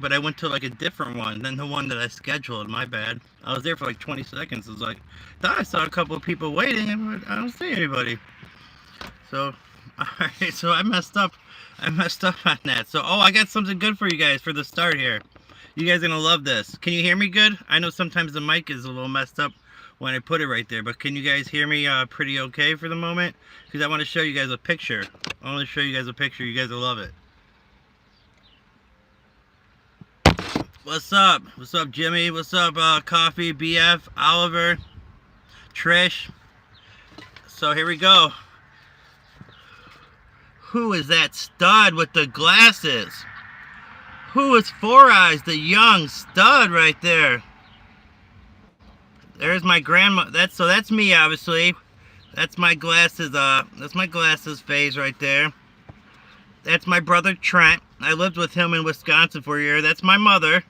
but I went to like a different one than the one that I scheduled. My bad. I was there for like 20 seconds. I was like, thought I saw a couple of people waiting, and I don't see anybody. So, alright, so I messed up. I messed up on that. So, oh, I got something good for you guys for the start here. You guys are gonna love this. Can you hear me good? I know sometimes the mic is a little messed up when I put it right there, but can you guys hear me pretty okay for the moment? Because I want to show you guys a picture. I want to show you guys a picture. You guys will love it. What's up? What's up, Jimmy? What's up, Coffee, BF, Oliver, Trish? So here we go. Who is that stud with the glasses? Who is Four Eyes, the young stud right there? There's my grandma. That's me, obviously. That's my glasses. That's my glasses phase right there. That's my brother Trent. I lived with him in Wisconsin for a year. That's my mother.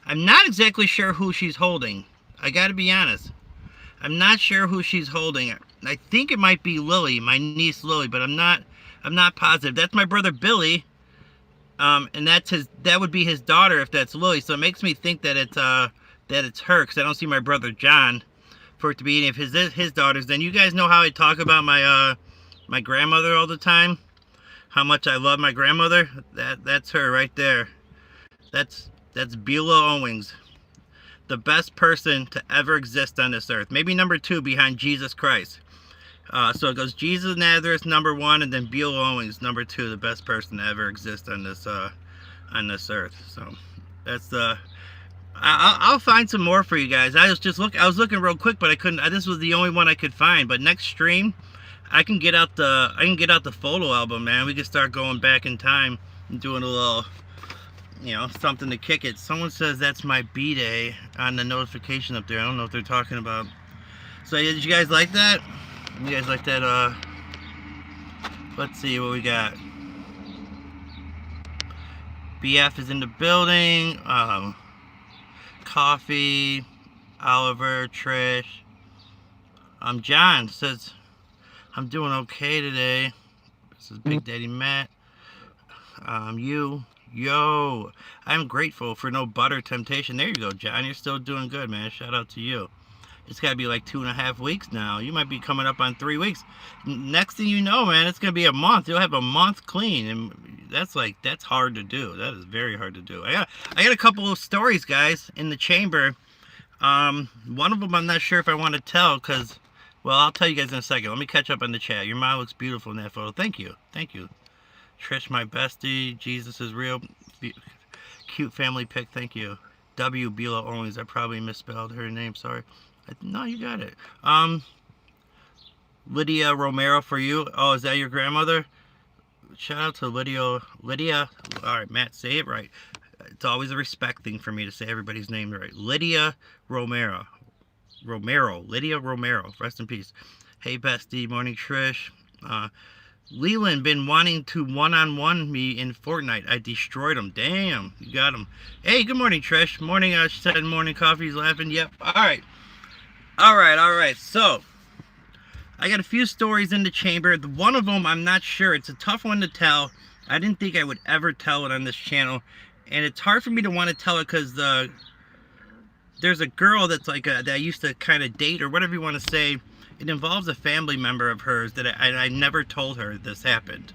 I'm not exactly sure who she's holding. I gotta be honest. I'm not sure who she's holding. I think it might be Lily, my niece Lily, but I'm not positive. That's my brother Billy. And that would be his daughter if that's Lily. So it makes me think that it's her, because I don't see my brother John for it to be any of his daughters. Then you guys know how I talk about my grandmother all the time. How much I love my grandmother. That's her right there. That's Beulah Owings, the best person to ever exist on this earth. Maybe number 2 behind Jesus Christ. So it goes Jesus Nazareth number 1, and then Beulah Owings number 2, the best person to ever exist on this earth. So that's the. I'll find some more for you guys. I was looking real quick, but I couldn't. This was the only one I could find. But next stream, I can get out the photo album, man. We can start going back in time and doing a little, something to kick it. Someone says that's my B-Day on the notification up there. I don't know what they're talking about. So did you guys like that? You guys like that? Let's see what we got. BF is in the building. Coffee, Oliver, Trish. John says, I'm doing okay today. This is Big Daddy Matt. Yo, I'm grateful for no butter temptation. There you go, John. You're still doing good, man. Shout out to you. It's got to be like 2.5 weeks now. You might be coming up on 3 weeks. Next thing you know, man, it's going to be a month. You'll have a month clean. And that's hard to do. That is very hard to do. I got a couple of stories, guys, in the chamber. One of them I'm not sure if I want to tell because, well, I'll tell you guys in a second. Let me catch up on the chat. Your mom looks beautiful in that photo. Thank you. Thank you. Trish, my bestie. Jesus is real. Cute family pic. Thank you. W. Beulah Owings. I probably misspelled her name. Sorry. No, you got it. Lydia Romero for you. Oh, is that your grandmother? Shout out to Lydia. All right, Matt, say it right. It's always a respect thing for me to say everybody's name right. Lydia Romero. Lydia Romero. Rest in peace. Hey, bestie. Morning, Trish. Leland been wanting to one-on-one me in Fortnite. I destroyed him. Damn, you got him. Hey, good morning, Trish. Morning, she said morning coffee's laughing. Yep. All right. So, I got a few stories in the chamber. One of them, I'm not sure. It's a tough one to tell. I didn't think I would ever tell it on this channel. And it's hard for me to want to tell it because there's a girl that's like that I used to kind of date or whatever you want to say. It involves a family member of hers that I never told her this happened.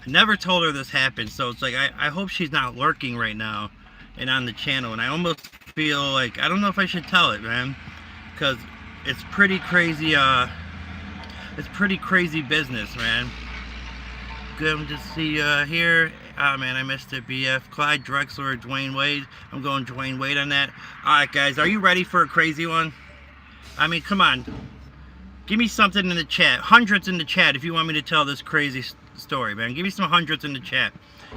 I never told her this happened. So it's like, I hope she's not lurking right now and on the channel. And I almost feel like, I don't know if I should tell it, man. Because it's pretty crazy, it's pretty crazy business, man. Good to see you here. Ah, man, I missed it, BF. Clyde Drexler or Dwayne Wade. I'm going Dwayne Wade on that. Alright, guys, are you ready for a crazy one? I mean, come on. Give me something in the chat. Hundreds in the chat if you want me to tell this crazy story, man. Give me some hundreds in the chat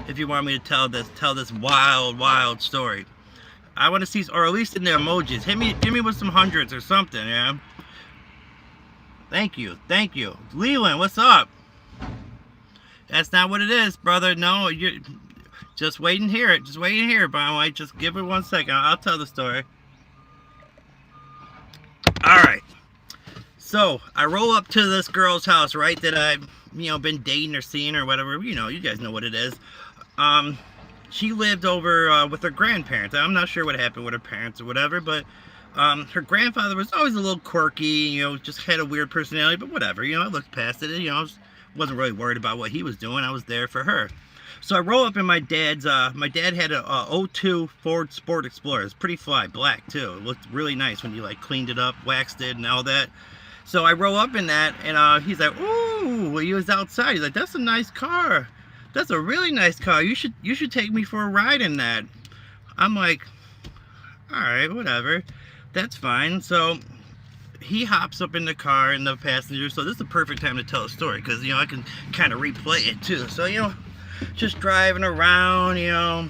if you want me to tell this wild story. I want to see, or at least in the emojis. Hit me with some hundreds or something, yeah. Thank you. Leland, what's up? That's not what it is, brother. No, you're just wait and hear it. Just wait and hear it, Brian White. Just give it 1 second. I'll tell the story. All right. So I roll up to this girl's house, right? That I've been dating or seeing or whatever. You guys know what it is. she lived over with her grandparents. I'm not sure what happened with her parents or whatever, but her grandfather was always a little quirky, you know, just had a weird personality, but whatever, you know, I looked past it, you know, wasn't really worried about what he was doing. I was there for her. So I roll up in my dad's, my dad had a 02 Ford Sport Explorer. It's pretty fly, black too. It looked really nice when you like cleaned it up, waxed it and all that. So I roll up in that, and he's like, ooh, he was outside. He's like, that's a nice car. That's a really nice car. You should take me for a ride in that. I'm like, all right, whatever. That's fine. So he hops up in the car in the passenger. So this is the perfect time to tell a story because, you know, I can kind of replay it too. So, you know, just driving around, you know,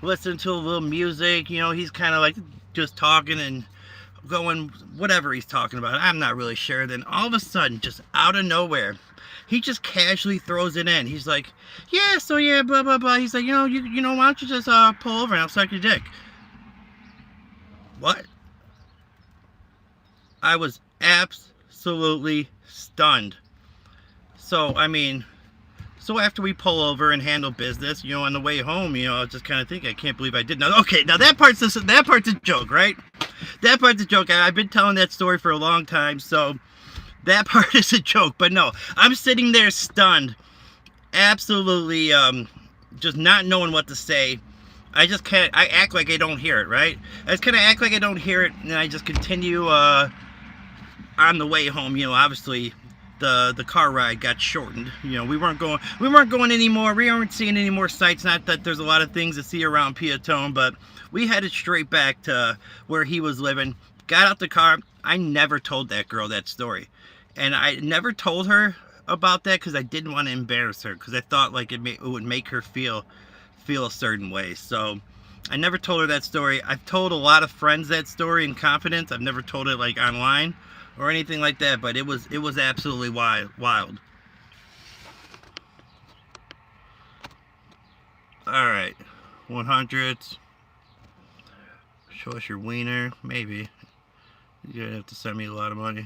listening to a little music, you know, he's kind of like just talking and going whatever he's talking about. I'm not really sure. Then all of a sudden, just out of nowhere, he just casually throws it in. He's like, yeah, so yeah, blah, blah, blah. He's like, you know, why don't you just pull over and I'll suck your dick. What? I was absolutely stunned. So, I mean, so after we pull over and handle business, you know, on the way home, you know, I was just kind of thinking, I can't believe I did. Now, okay, now that part's a joke, right? That part's a joke. I've been telling that story for a long time, so that part is a joke. But no, I'm sitting there stunned, absolutely just not knowing what to say. I act like I don't hear it, right? I just kind of act like I don't hear it, and I just continue on the way home. You know, obviously the car ride got shortened. You know, we weren't going anymore. We weren't seeing any more sights. Not that there's a lot of things to see around Piatone, but we headed straight back to where he was living. Got out the car. I never told that girl that story, and I never told her about that because I didn't want to embarrass her, because I thought like it would make her feel a certain way. So I never told her that story. I've told a lot of friends that story in confidence. I've never told it like online or anything like that, but it was absolutely wild. All right, 100s. Show us your wiener, maybe. You're gonna have to send me a lot of money.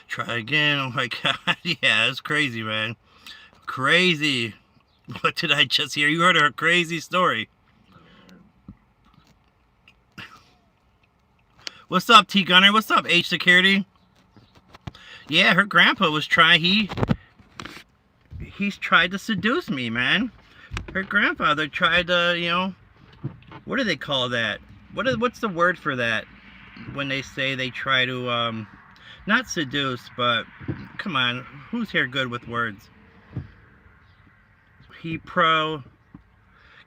Try again. Oh my god. Yeah, it's crazy, man. Crazy. What did I just hear? You heard a crazy story. What's up, T Gunner? What's up, H Security? Yeah, her grandpa was he's tried to seduce me, man. Her grandfather tried to, you know, what do they call that? What's the word for that? When they say they try to, not seduce, but, come on, who's here good with words?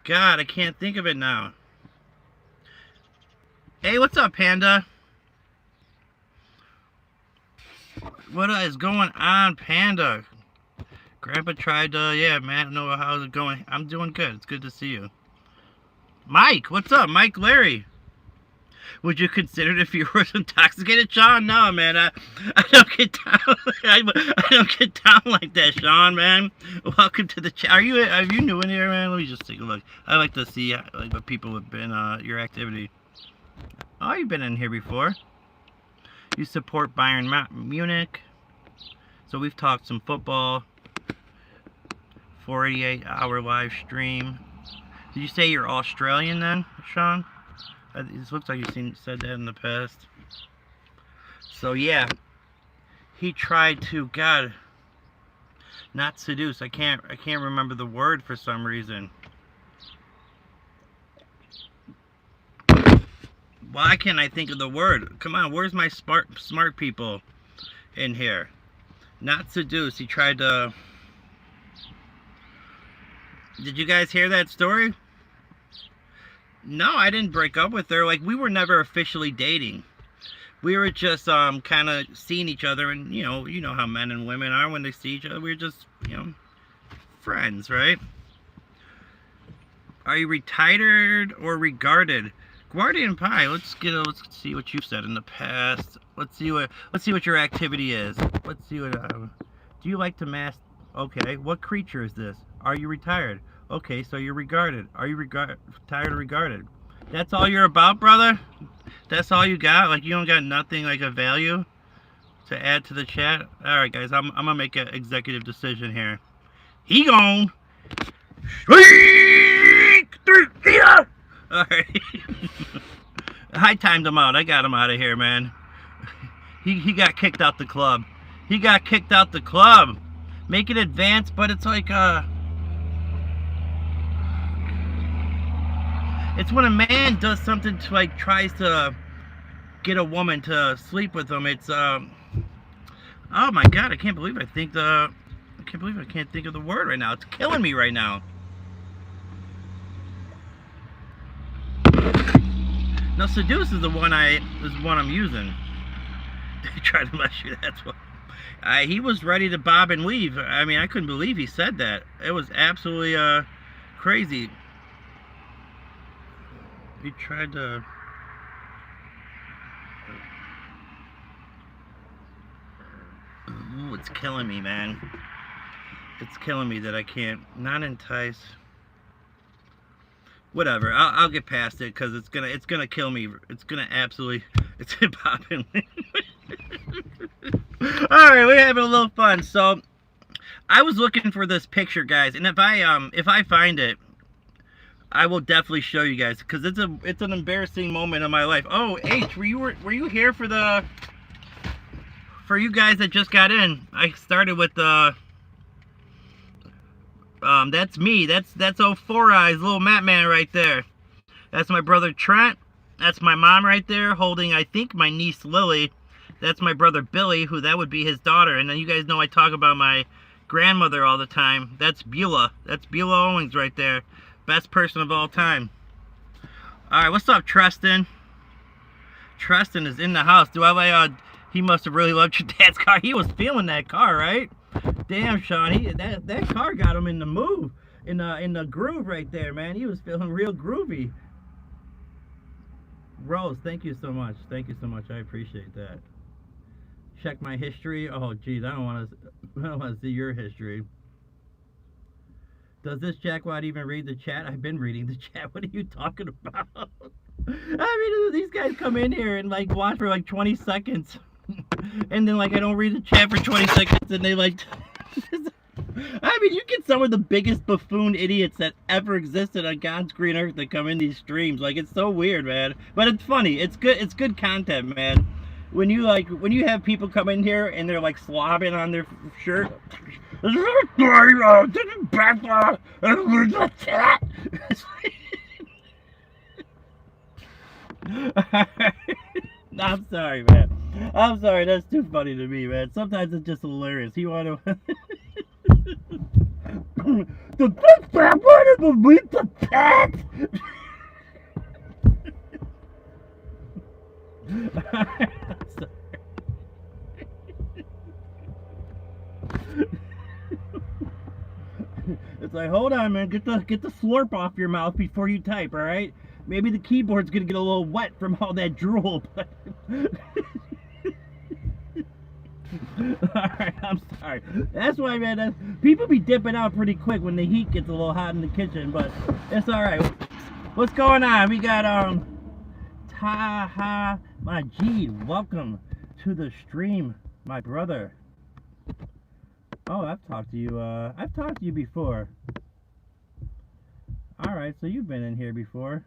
God, I can't think of it now. Hey, what's up, Panda? What is going on, Panda? Grandpa tried to, yeah, man, I don't know how's it going. I'm doing good. It's good to see you. Mike, what's up? Mike Larry. Would you consider it if you were intoxicated, Sean? No, man. I don't get down. I don't get down like that, Sean, man. Welcome to the chat. Are you new in here, man? Let me just take a look. I like to see like what people have been your activity. Oh, you've been in here before. You support Bayern Munich. So we've talked some football. 48-hour live stream. Did you say you're Australian then, Sean? It looks like you've said that in the past. So yeah, he tried to, God, not seduce. I can't remember the word for some reason. Why can't I think of the word? Come on, where's my smart people in here? Not seduce. He tried to. Did you guys hear that story? No, I didn't break up with her. Like, we were never officially dating. We were just kind of seeing each other, and you know how men and women are when they see each other. We're just, you know, friends, right? Are you retired or regarded? Guardian Pie, let's see what you've said in the past. Let's see what your activity is. Let's see what do you like to mask? Okay, what creature is this? Are you retired? Okay, so you're regarded. Are you retired or regarded? That's all you're about, brother? That's all you got? Like, you don't got nothing like a value to add to the chat? Alright, guys, I'm gonna make an executive decision here. He gone! Alright. I timed him out. I got him out of here, man. He got kicked out the club. He got kicked out the club. Make it advanced, but it's like it's when a man does something to like tries to get a woman to sleep with him. It's oh my god, I can't believe I can't think of the word right now. It's killing me right now. No, seduce is the one I'm using. Try to mess you. That's what. He was ready to bob and weave. I mean, I couldn't believe he said that. It was absolutely crazy. He tried to. Ooh, it's killing me, man. It's killing me that I can't not entice. Whatever, I'll get past it because it's gonna kill me. It's gonna pop in. All right, we're having a little fun. So I was looking for this picture, guys, and if I find it, I will definitely show you guys because it's an embarrassing moment in my life. Oh, H, were you here for you guys that just got in? I started with that's me. That's old Four Eyes, little Matt Man right there. That's my brother Trent. That's my mom right there holding, I think, my niece Lily. That's my brother Billy, who that would be his daughter. And then you guys know I talk about my grandmother all the time. That's Beulah. That's Beulah Owens right there. Best person of all time. Alright, what's up, Tristan? Tristan is in the house. He must have really loved your dad's car. He was feeling that car, right? Damn, Sean, that car got him in the move, in the groove right there, man. He was feeling real groovy. Rose, thank you so much. Thank you so much. I appreciate that. Check my history. Oh, geez, I don't want to see your history. Does this jackwad even read the chat? I've been reading the chat. What are you talking about? I mean, these guys come in here and like watch for like 20 seconds. And then like I don't read the chat for 20 seconds and they like I mean, you get some of the biggest buffoon idiots that ever existed on God's green earth that come in these streams. Like, it's so weird, man. But it's funny. It's good content, man. When you have people come in here and they're like slobbing on their shirt. I'm sorry, man. I'm sorry, that's too funny to me, man. Sometimes it's just hilarious. You want to... The big bad one of the meat the pet! It's like, hold on, man. Get the slurp off your mouth before you type, all right? Maybe the keyboard's gonna get a little wet from all that drool, but... Alright, I'm sorry. That's why, man, people be dipping out pretty quick when the heat gets a little hot in the kitchen, but it's alright. What's going on? We got, Taha Majid. Welcome to the stream, my brother. Oh, I've talked to you before. Alright, so you've been in here before.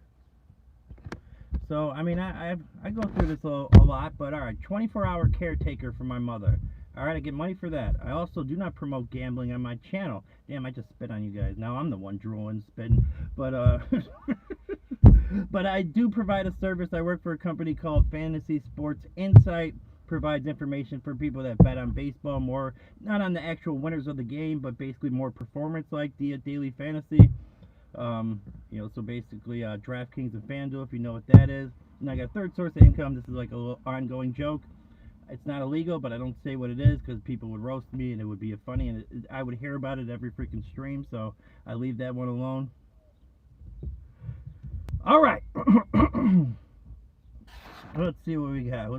So, I mean, I go through this a lot, but alright, 24-hour caretaker for my mother. Alright, I get money for that. I also do not promote gambling on my channel. Damn, I just spit on you guys. Now I'm the one drooling, spitting. But, but I do provide a service. I work for a company called Fantasy Sports Insight. Provides information for people that bet on baseball, more, not on the actual winners of the game, but basically more performance like the daily fantasy. You know, so basically DraftKings and FanDuel, if you know what that is. And I got a third source of income. This is like a little ongoing joke. It's not illegal, but I don't say what it is because people would roast me and it would be funny, and I would hear about it every freaking stream, so I leave that one alone. All right. Let's see what we got.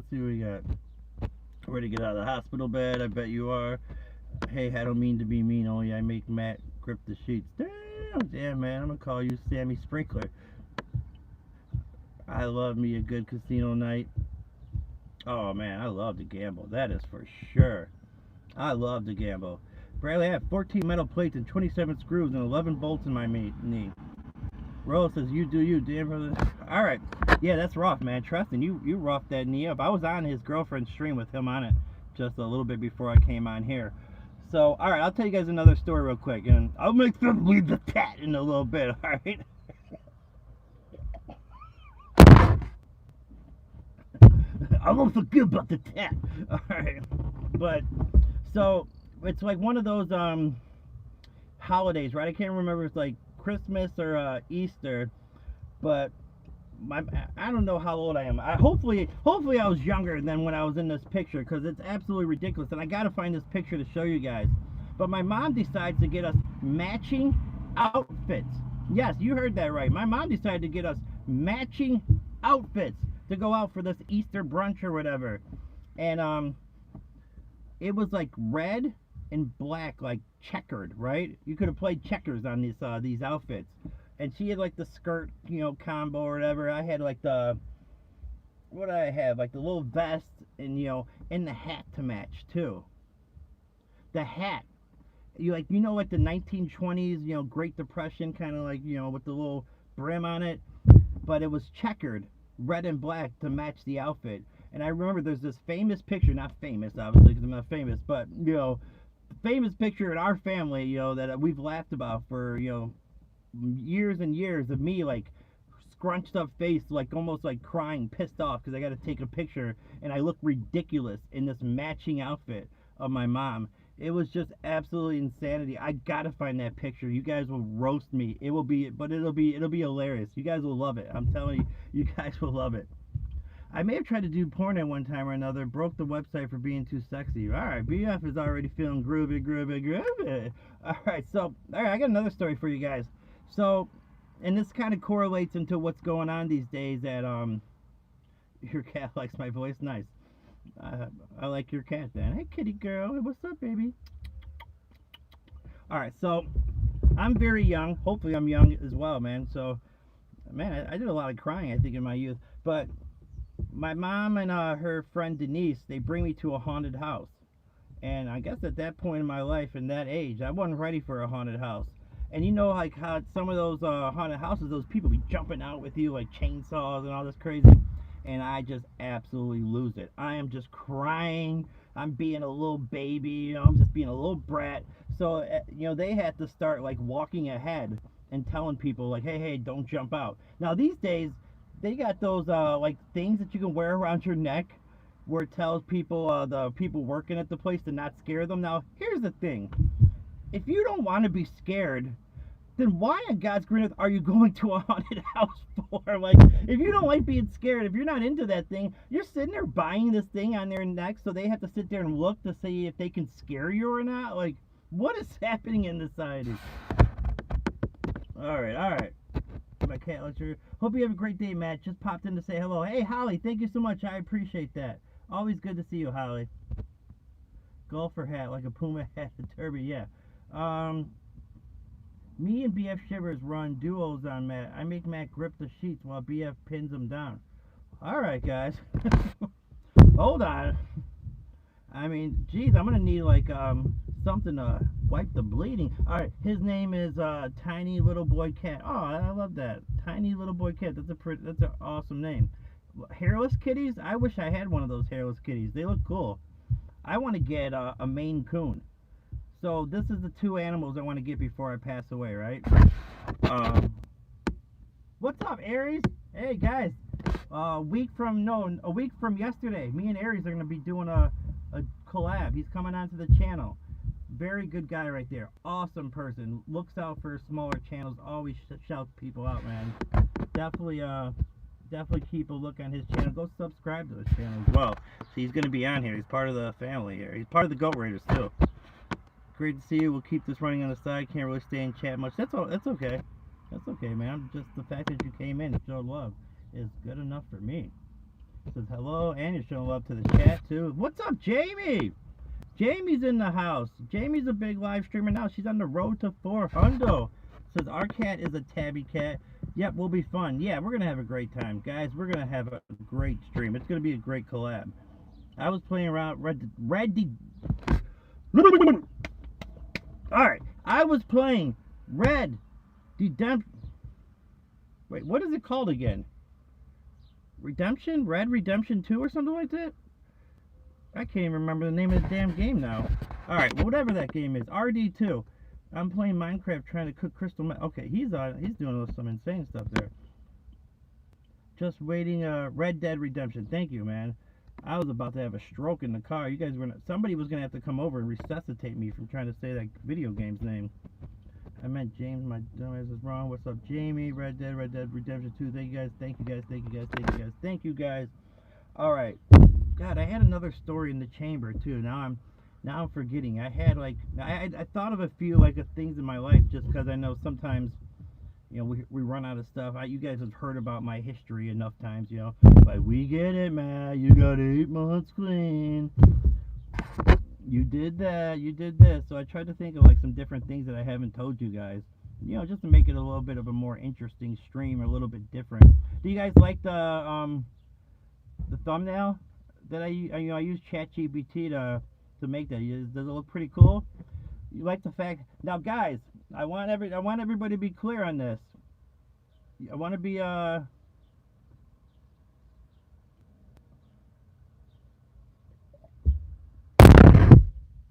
Ready to get out of the hospital bed? I bet you are. Hey, I don't mean to be mean, only I make Matt grip the sheets. Damn, man, I'm gonna call you Sammy Sprinkler. I love me a good casino night. Oh man, I love to gamble. That is for sure. I love to gamble. Bradley, I have 14 metal plates and 27 screws and 11 bolts in my knee. Rose says, you do you, damn brother. Alright. Yeah, that's rough, man. Trust me, you roughed that knee up. I was on his girlfriend's stream with him on it just a little bit before I came on here. So, alright, I'll tell you guys another story real quick. And I'll make them leave the cat in a little bit, alright? I won't forget about the cat. Alright. But, so, it's like one of those, holidays, right? I can't remember if it's like Christmas or Easter, but I don't know how old I am. Hopefully I was younger than when I was in this picture, because it's absolutely ridiculous, and I gotta find this picture to show you guys. But my mom decides to get us matching outfits. Yes, you heard that right. My mom decided to get us matching outfits to go out for this Easter brunch or whatever. And it was like red and black, like checkered, right? You could have played checkers on these outfits. And she had like the skirt, you know, combo or whatever. I had like the, what did I have? Like the little vest and, you know, and the hat to match too. The hat, like the 1920s, you know, Great Depression kind of, like, you know, with the little brim on it, but it was checkered, red and black, to match the outfit. And I remember there's this famous picture, not famous obviously because I'm not famous, but, you know, famous picture in our family, you know, that we've laughed about for, you know, years and years, of me like scrunched up face, like almost like crying, pissed off because I got to take a picture and I look ridiculous in this matching outfit of my mom. It was just absolutely insanity. I gotta find that picture. You guys will roast me. It will be, but it'll be hilarious. You guys will love it. I'm telling you, you guys will love it. I may have tried to do porn at one time or another. Broke the website for being too sexy. Alright, BF is already feeling groovy. Alright, so, alright, I got another story for you guys. So, and this kind of correlates into what's going on these days at, your cat likes my voice. Nice. I like your cat then. Hey, kitty girl. Hey, what's up, baby? Alright, so, I'm very young. Hopefully I'm young as well, man. So, man, I did a lot of crying, I think, in my youth. But my mom and her friend Denise, they bring me to a haunted house. And I guess at that point in my life, in that age, I wasn't ready for a haunted house. And you know, like how some of those haunted houses, those people be jumping out with you like chainsaws and all this crazy. And I just absolutely lose it. I am just crying. I'm being a little baby, you know, I'm just being a little brat. So, you know, they had to start like walking ahead and telling people like, hey, don't jump out. Now these days, they got those like things that you can wear around your neck where it tells people, the people working at the place, to not scare them. Now, here's the thing. If you don't want to be scared, then why in God's green earth are you going to a haunted house for? Like, if you don't like being scared, if you're not into that thing, you're sitting there buying this thing on their neck so they have to sit there and look to see if they can scare you or not. Like, what is happening in society? Alright. My cat lecture. Hope you have a great day, Matt. Just popped in to say hello. Hey, Holly, thank you so much. I appreciate that. Always good to see you, Holly. Golfer hat, like a Puma hat, a derby, yeah. Me and BF Shivers run duos on Matt. I make Matt grip the sheets while BF pins him down. Alright, guys. Hold on. I mean, geez, I'm gonna need like something to wipe the bleeding. Alright, his name is Tiny Little Boy Cat. Oh, I love that. Tiny Little Boy Cat. That's an awesome name. Hairless kitties? I wish I had one of those hairless kitties. They look cool. I want to get a Maine Coon. So this is the two animals I want to get before I pass away, right? What's up, Aries? Hey guys, a week from yesterday, me and Aries are going to be doing a collab. He's coming onto the channel. Very good guy right there. Awesome person. Looks out for smaller channels. Always shouts people out, man. Definitely keep a look on his channel. Go subscribe to his channel as well. So he's going to be on here. He's part of the family here. He's part of the Goat Raiders too. Great to see you. We'll keep this running on the side. Can't really stay in chat much. That's all. That's okay. That's okay, man. Just the fact that you came in and showed love is good enough for me. It says hello, and you're showing love to the chat too. What's up, Jamie? Jamie's in the house. Jamie's a big live streamer now. She's on the road to 400. Says our cat is a tabby cat. Yep, will be fun. Yeah, we're gonna have a great time, guys. We're gonna have a great stream. It's gonna be a great collab. I was playing around was playing Red Redemption. Wait, what is it called again? Redemption? Red Redemption 2 or something like that? I can't even remember the name of the damn game now. Alright, whatever that game is. RD2. I'm playing Minecraft trying to cook crystal metal. Okay, he's doing some insane stuff there. Just waiting, Red Dead Redemption. Thank you, man. I was about to have a stroke in the car. You guys were somebody was gonna have to come over and resuscitate me from trying to say that video game's name. I meant James. My dumbass is wrong. What's up, Jamie? Red Dead Redemption 2. Thank you guys. Thank you guys. Thank you guys. Thank you guys. Thank you guys. All right. God, I had another story in the chamber too. Now I'm forgetting. I had like I thought of a few like things in my life just because I know sometimes, you know, we run out of stuff. You guys have heard about my history enough times, you know. Like, we get it, man. You got 8 months clean. You did that. You did this. So I tried to think of like some different things that I haven't told you guys. You know, just to make it a little bit of a more interesting stream, a little bit different. Do you guys like the thumbnail that I use ChatGPT to make that? Does it look pretty cool? You like the fact now, guys? I want everybody to be clear on this. I want to be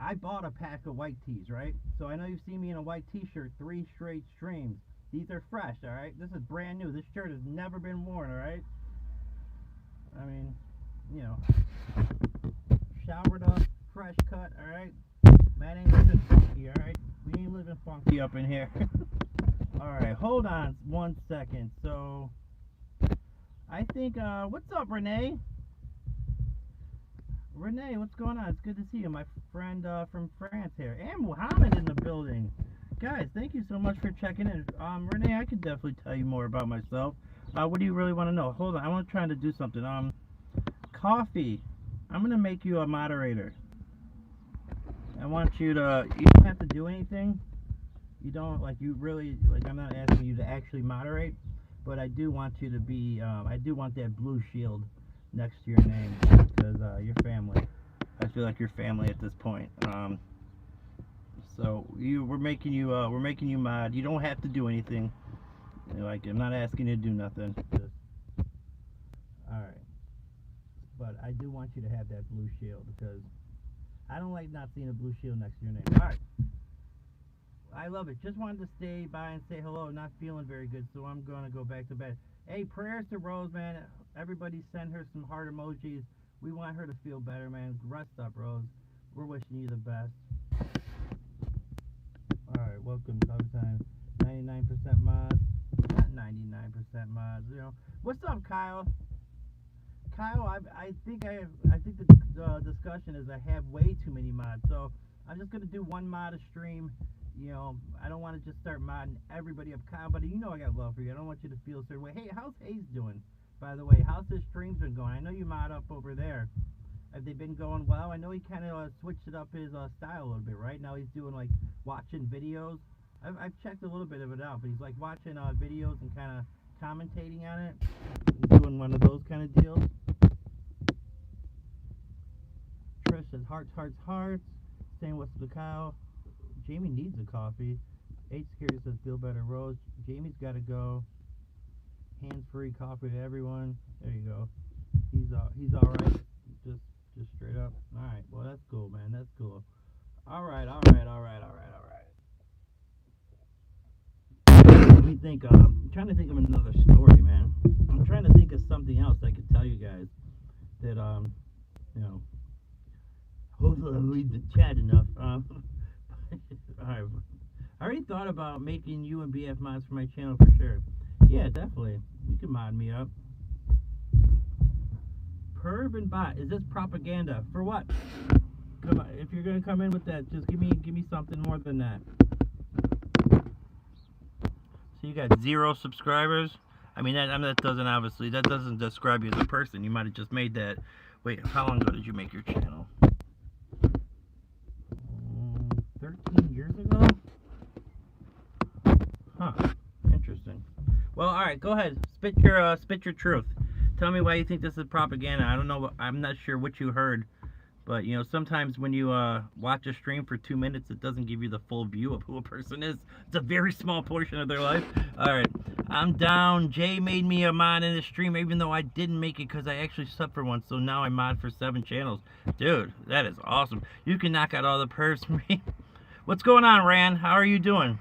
I bought a pack of white tees, right? So I know you've seen me in a white t-shirt 3 straight streams. These are fresh, all right? This is brand new. This shirt has never been worn, all right? I mean, you know, showered up, fresh cut, all right? Man ain't living funky, all right? We ain't living funky up in here. All right, hold on 1 second. So, I think, what's up, Renee? Renee, what's going on? It's good to see you, my friend from France here. And Muhammad in the building. Guys, thank you so much for checking in. Renee, I could definitely tell you more about myself. What do you really want to know? Hold on, I want to try to do something. Coffee. I'm going to make you a moderator. I want you to, you don't have to do anything. You don't, like, you really, like, I'm not asking you to actually moderate, but I do want you to be, I do want that blue shield next to your name, because you're family. I feel like you're family at this point. So we're making you mod. You don't have to do anything. You know, like, I'm not asking you to do nothing. Just, all right. But I do want you to have that blue shield because I don't like not seeing a blue shield next to your name. All right. I love it. Just wanted to stay by and say hello. Not feeling very good, so I'm going to go back to bed. Hey, prayers to Rose, man. Everybody send her some heart emojis. We want her to feel better, man. Rest up, Rose. We're wishing you the best. Alright, welcome, Dog Time. 99% mods. Not 99% mods, you know. What's up, Kyle? Kyle, I think the discussion is I have way too many mods. So I'm just gonna do one mod a stream. You know, I don't want to just start modding everybody up, Kyle, but you know I got love for you. I don't want you to feel a certain way. Hey, how's Hayes doing, by the way? How's his streams been going? I know you mod up over there. Have they been going well? I know he kind of switched it up his style a little bit, right? Now he's doing, like, watching videos. I've checked a little bit of it out, but he's, like, watching videos and kind of commentating on it. He's doing one of those kind of deals. Trish says, hearts, hearts, hearts. Saying what's the Kyle. Jamie needs a coffee. H Scary says, feel better, Rose. Jamie's got to go. Hands-free coffee to everyone. There you go. He's all right. Just straight up. All right. Well, that's cool, man. That's cool. All right. Let me think. I'm trying to think of another story, man. I'm trying to think of something else I could tell you guys that you know. Hopefully, I'll leave the chat enough. Alright. I already thought about making you and BF mods for my channel for sure. Yeah, definitely. You can mod me up. Perv and bot. Is this propaganda? For what? Come on. If you're gonna come in with that, just give me something more than that. So you got 0 subscribers? I mean that doesn't obviously doesn't describe you as a person. You might have just made that. Wait, how long ago did you make your channel? 13 years ago? Huh. Interesting. Well, alright, go ahead. Spit your truth. Tell me why you think this is propaganda. I don't know. I'm not sure what you heard But you know, sometimes when you watch a stream for 2 minutes, it doesn't give you the full view of who a person is. It's a very small portion of their life. All right, I'm down. Jay made me a mod in the stream, even though I didn't make it because I actually subbed for one. So now I mod for 7 channels. Dude, that is awesome. You can knock out all the perps for me. What's going on, Rand? How are you doing?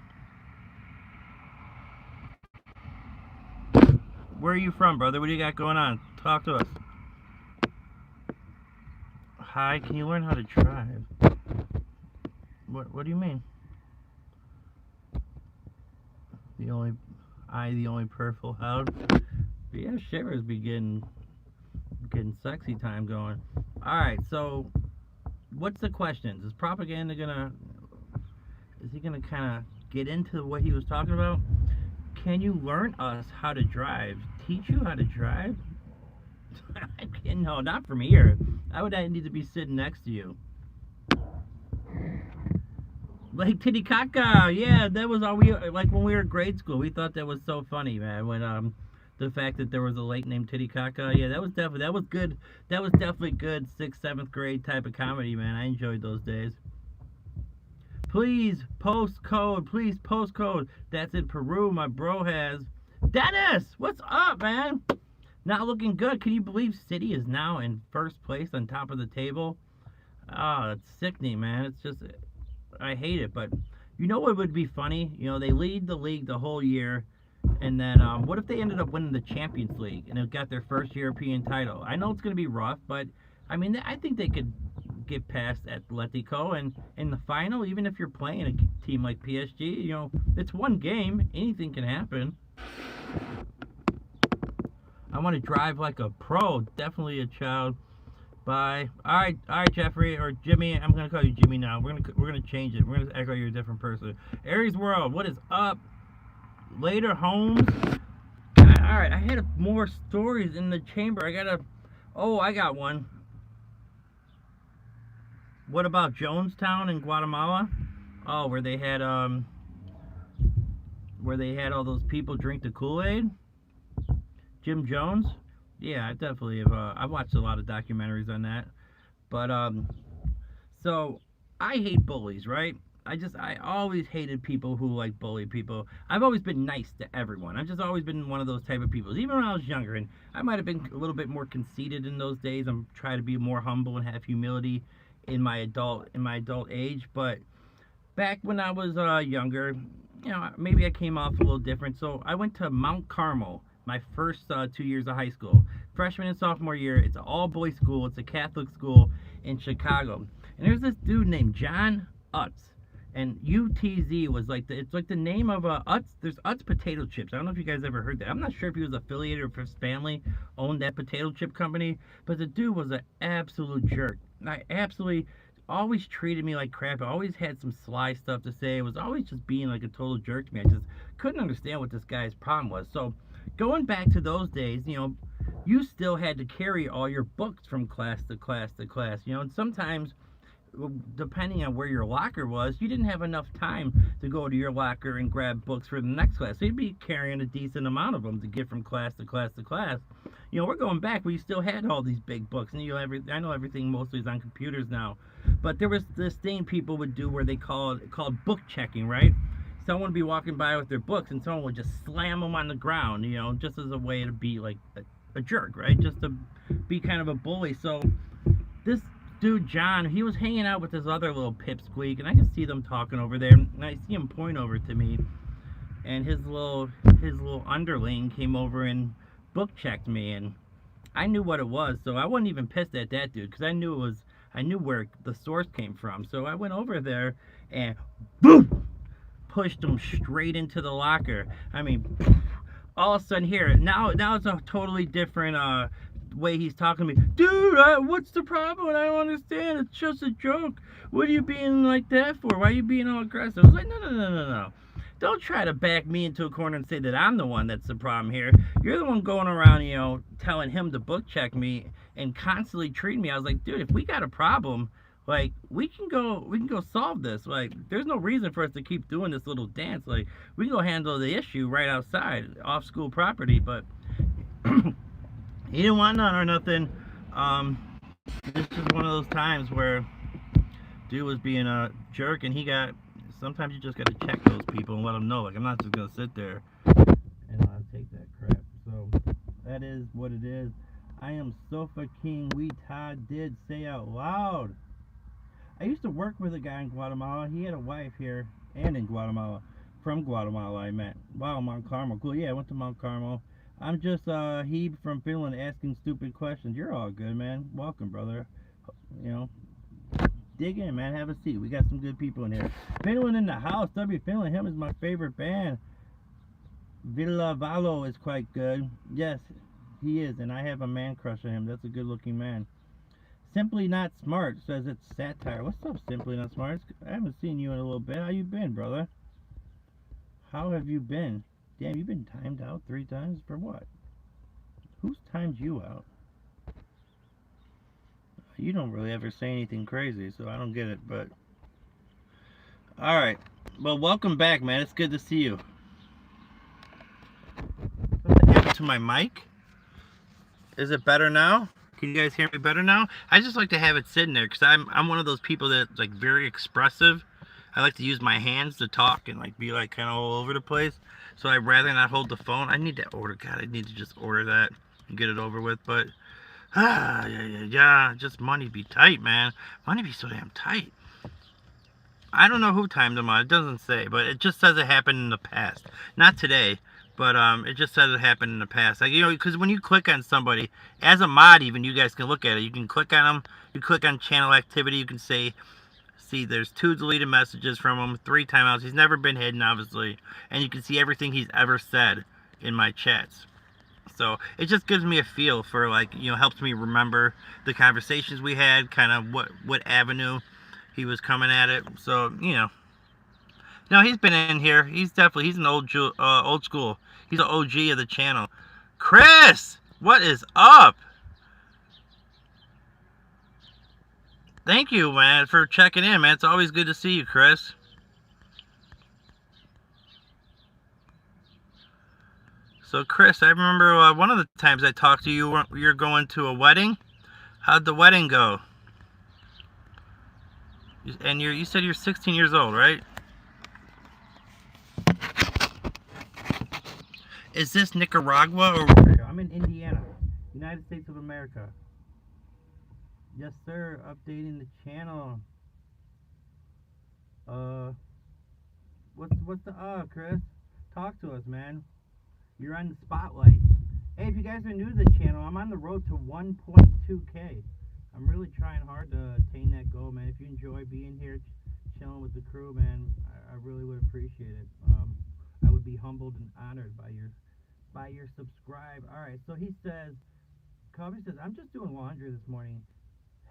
Where are you from, brother? What do you got going on? Talk to us. Hi, can you learn how to drive? What do you mean? The only purple hound? But yeah, Shivers be getting sexy time going. Alright, so what's the questions? Is Propaganda is he gonna kinda get into what he was talking about? Can you learn us how to drive? Teach you how to drive? No, not from here. I would need to be sitting next to you. Like Titicaca, yeah, that was all we like when we were in grade school. We thought that was so funny, man. When the fact that there was a lake named Titicaca, yeah, that was good. That was definitely good 6th, 7th grade type of comedy, man. I enjoyed those days. Please post code. Please post code. That's in Peru. My bro has. Dennis, what's up, man? Not looking good. Can you believe City is now in first place on top of the table? Oh, it's sickening, man. It's just, I hate it. But you know what would be funny? You know, they lead the league the whole year. And then what if they ended up winning the Champions League and it got their first European title? I know it's going to be rough, but I mean, I think they could get past Atletico. And in the final, even if you're playing a team like PSG, you know, it's one game. Anything can happen. I want to drive like a pro. Definitely a child. Bye. All right, Jeffrey or Jimmy. I'm gonna call you Jimmy now. We're gonna change it. We're gonna act like you're a different person. Aries World, what is up? Later, Holmes. All right, I had more stories in the chamber. I got one. What about Jonestown in Guatemala? Oh, where they had all those people drink the Kool-Aid. Jim Jones? Yeah, I definitely have. I've watched a lot of documentaries on that. But, so, I hate bullies, right? I always hated people who like bully people. I've always been nice to everyone. I've just always been one of those type of people. Even when I was younger, and I might have been a little bit more conceited in those days. I'm trying to be more humble and have humility in my adult age. But back when I was younger, you know, maybe I came off a little different. So I went to Mount Carmel my first 2 years of high school. Freshman and sophomore year, it's an all-boys school. It's a Catholic school in Chicago. And there's this dude named John Utz. And UTZ was like it's like the name of Utz. There's Utz potato chips. I don't know if you guys ever heard that. I'm not sure if he was affiliated or if his family owned that potato chip company. But the dude was an absolute jerk. I absolutely always treated me like crap. I always had some sly stuff to say. It was always just being like a total jerk to me. I just couldn't understand what this guy's problem was. So going back to those days, you know, you still had to carry all your books from class to class to class, you know, and sometimes, depending on where your locker was, you didn't have enough time to go to your locker and grab books for the next class. So you'd be carrying a decent amount of them to get from class to class to class. You know, we're going back where you still had all these big books, and I know everything mostly is on computers now, but there was this thing people would do where they called book checking, right? Someone would be walking by with their books, and someone would just slam them on the ground, you know, just as a way to be like a jerk, right? Just to be kind of a bully. So this dude John, he was hanging out with this other little pipsqueak, and I could see them talking over there, and I see him point over to me, and his little underling came over and book checked me, and I knew what it was, so I wasn't even pissed at that dude, because I knew where the source came from. So I went over there and boom, pushed him straight into the locker. I mean, all of a sudden here, now it's a totally different way he's talking to me. Dude, what's the problem? I don't understand. It's just a joke. What are you being like that for? Why are you being all aggressive? I was like, no. Don't try to back me into a corner and say that I'm the one that's the problem here. You're the one going around, you know, telling him to book check me and constantly treating me. I was like, dude, if we got a problem, like, we can go solve this. Like, there's no reason for us to keep doing this little dance. Like, we can go handle the issue right outside, off school property. But he didn't want none or nothing. This is one of those times where dude was being a jerk, and he got. Sometimes you just gotta check those people and let them know. Like, I'm not just gonna sit there and take that crap. So that is what it is. I am Sofa King. We Todd did say out loud. I used to work with a guy in Guatemala. He had a wife here and in Guatemala. From Guatemala, I meant. Wow, Mount Carmel. Cool. Yeah, I went to Mount Carmel. I'm just he from Finland asking stupid questions. You're all good, man. Welcome, brother. You know, dig in, man. Have a seat. We got some good people in here. Finland in the house. W. Finland. Him is my favorite band. Villa Valo is quite good. Yes, he is, and I have a man crush on him. That's a good-looking man. Simply Not Smart says it's satire. What's up, Simply Not Smart? I haven't seen you in a little bit. How you been, brother? How have you been? Damn, you've been timed out 3 times? For what? Who's timed you out? You don't really ever say anything crazy, so I don't get it, but... Alright. Well, welcome back, man. It's good to see you. What happened to my mic? Is it better now? Can you guys hear me better now? I just like to have it sitting there, because I'm one of those people that's, like, very expressive. I like to use my hands to talk and, like, be, like, kind of all over the place. So I'd rather not hold the phone. I need to order, God, I need to just order that and get it over with, but... yeah, just money be tight, man. Money be so damn tight. I don't know who timed them on. It doesn't say, but it just says it happened in the past. Not today, but it just says it happened in the past. Like, you know, because when you click on somebody, as a mod even, you guys can look at it. You can click on them. You click on channel activity. You can see there's 2 deleted messages from him, 3 timeouts. He's never been hidden, obviously. And you can see everything he's ever said in my chats. So it just gives me a feel for, like, you know, helps me remember the conversations we had, kind of what avenue he was coming at it. So, you know. No, he's been in here. He's an old school. He's an OG of the channel. Chris, what is up? Thank you, man, for checking in, man. It's always good to see you, Chris. So, Chris, I remember one of the times I talked to you, you're going to a wedding. How'd the wedding go? And you said you're 16 years old, right? Is this Nicaragua or... I'm in Indiana, United States of America. Yes, sir. Updating the channel. What's the Chris? Talk to us, man. You're on the spotlight. Hey, if you guys are new to the channel, I'm on the road to 1.2K. I'm really trying hard to attain that goal, man. If you enjoy being here, chilling with the crew, man, I really would appreciate it. I would be humbled and honored by your subscribe. All right, so he says, Cubby says, I'm just doing laundry this morning.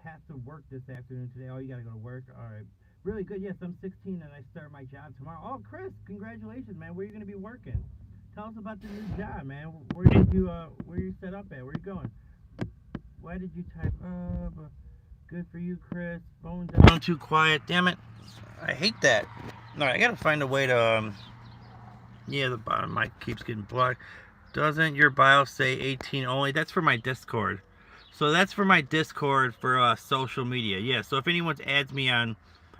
Have to work this afternoon today. Oh, you gotta go to work. All right, really good. Yes, I'm 16 and I start my job tomorrow. Oh, Chris, congratulations, man. Where are you gonna be working? Tell us about the new job, man. Where you set up at? Where you going? Why did you type up? Good for you, Chris. Phone down too quiet. Damn it. I hate that. No, I gotta find a way to yeah, the bottom mic keeps getting blocked. Doesn't your bio say 18 only? That's for my Discord. So that's for my Discord for social media. Yeah, so if anyone adds me on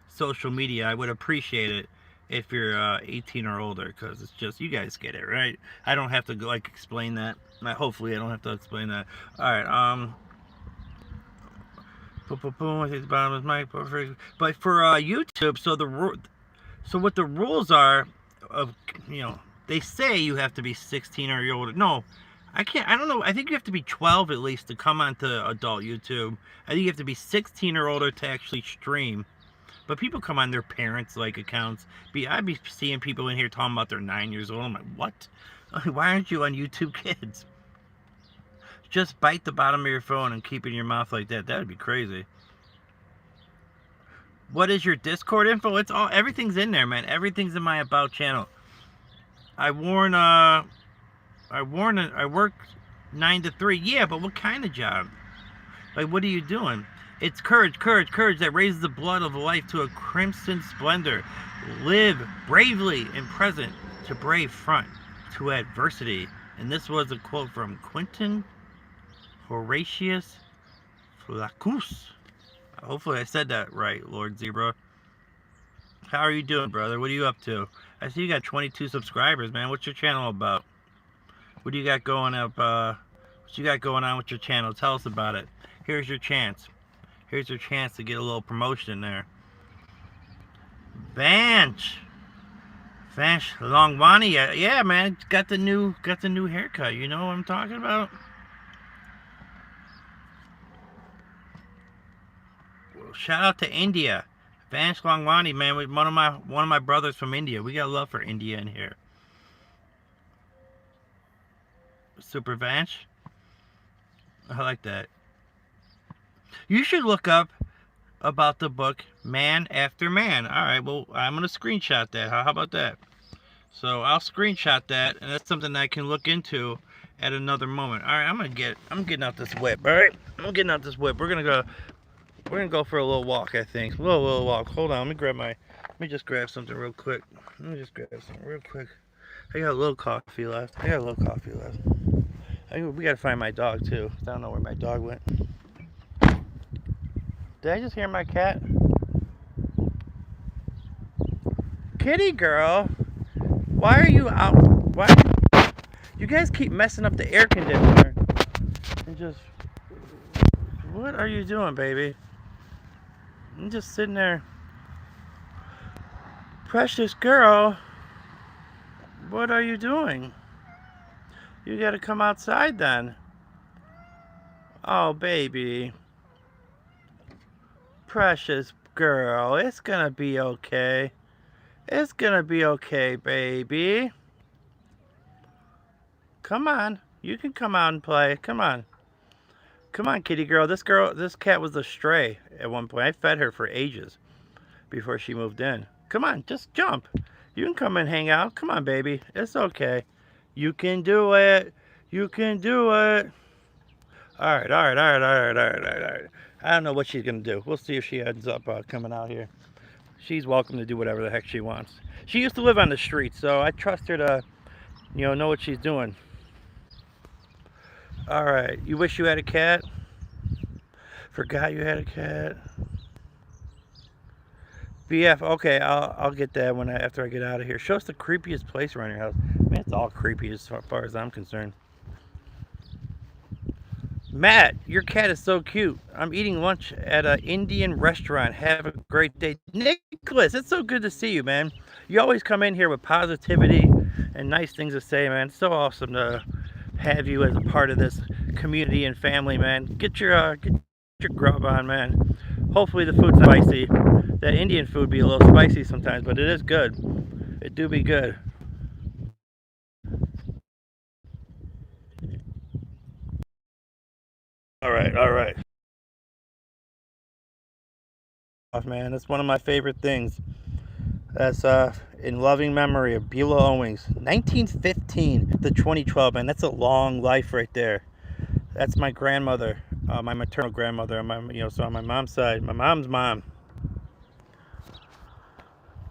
social media, I would appreciate it if you're 18 or older, because it's just, you guys get it, right? I don't have to like explain that. Hopefully I don't have to explain that. All right, boom, I think the bottom is mic. But for YouTube, so what the rules are of, you know, they say you have to be 16 or older. No, I don't know. I think you have to be 12 at least to come onto adult YouTube. I think you have to be 16 or older to actually stream. But people come on their parents' like accounts. I'd be seeing people in here talking about they're 9 years old. I'm like, what? Why aren't you on YouTube Kids? Just bite the bottom of your phone and keep it in your mouth like that. That would be crazy. What is your Discord info? It's all, everything's in there, man. Everything's in my About channel. I work 9 to 3. Yeah, but what kind of job? Like, what are you doing? It's courage, courage, courage that raises the blood of life to a crimson splendor. Live bravely and present to brave front to adversity. And this was a quote from Quentin Horatius Flacus. Hopefully I said that right, Lord Zebra. How are you doing, brother? What are you up to? I see you got 22 subscribers, man. What's your channel about? What do you got going up? What you got going on with your channel? Tell us about it. Here's your chance. Here's your chance to get a little promotion there. Vanch Longwani, yeah, man, got the new haircut. You know what I'm talking about? Well, shout out to India, Vanch Longwani, man. One of my brothers from India. We got love for India in here. Super Vanch, I like that. You should look up about the book Man After Man. Alright, well, I'm going to screenshot that. How about that? So I'll screenshot that, and that's something that I can look into at another moment. Alright, I'm getting out this whip. Alright, I'm getting out this whip. We're gonna go for a little walk, I think. A little walk. Hold on, let me just grab something real quick. I got a little coffee left. We gotta find my dog too. I don't know where my dog went. Did I just hear my cat? Kitty girl, why are you out? You guys keep messing up the air conditioner. And just, what are you doing, baby? I'm just sitting there. Precious girl, what are you doing? You gotta come outside then. Oh, baby. Precious girl, it's gonna be okay. It's gonna be okay, baby. Come on. You can come out and play. Come on. Come on, kitty girl. This cat was a stray at one point. I fed her for ages before she moved in. Come on, just jump. You can come and hang out. Come on, baby. It's okay. You can do it. You can do it. All right. I don't know what she's going to do. We'll see if she ends up coming out here. She's welcome to do whatever the heck she wants. She used to live on the street, so I trust her to, know what she's doing. All right. You wish you had a cat? Forgot you had a cat? BF, okay, I'll get that after I get out of here. Show us the creepiest place around your house. Man, it's all creepy as far as I'm concerned. Matt, your cat is so cute. I'm eating lunch at an Indian restaurant. Have a great day. Nicholas, it's so good to see you, man. You always come in here with positivity and nice things to say, man. It's so awesome to have you as a part of this community and family, man. Get your grub on, man. Hopefully the food's spicy. That Indian food be a little spicy sometimes, but it is good. It do be good. All right. Man, that's one of my favorite things. That's in loving memory of Beulah Owings, 1915 to 2012. Man, that's a long life right there. That's my grandmother, my maternal grandmother, so on my mom's side, my mom's mom.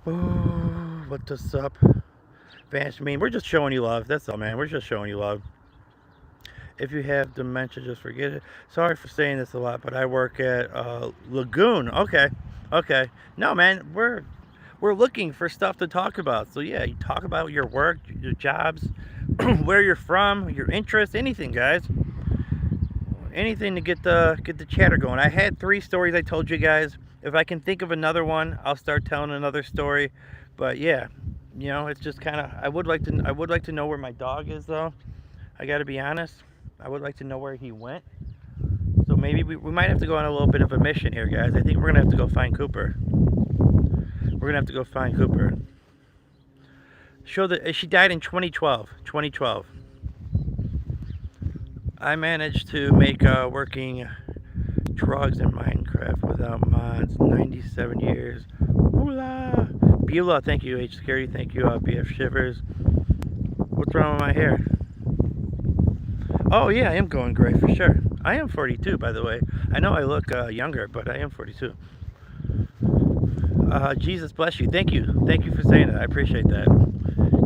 Oh, what's up? Vanish mean, we're just showing you love. That's all, man. We're just showing you love. If you have dementia, just forget it. Sorry for saying this a lot, but I work at Lagoon. Okay. No, man, we're looking for stuff to talk about. So yeah, you talk about your work, your jobs, where you're from, your interests, anything, guys. Anything to get the chatter going. I had 3 stories I told you guys. If I can think of another one, I'll start telling another story. But yeah, it's just kind of. I would like to know where my dog is, though. I got to be honest. I would like to know where he went. So maybe we might have to go on a little bit of a mission here, guys. I think we're gonna have to go find Cooper. Show that she died in 2012. I managed to make working drugs in Minecraft without mods. 97 years. Hola! Beulah, thank you. H Security, thank you. BF Shivers. What's wrong with my hair? Oh yeah, I am going gray for sure. I am 42, by the way. I know I look younger, but I am 42. Jesus bless you. Thank you for saying that. I appreciate that.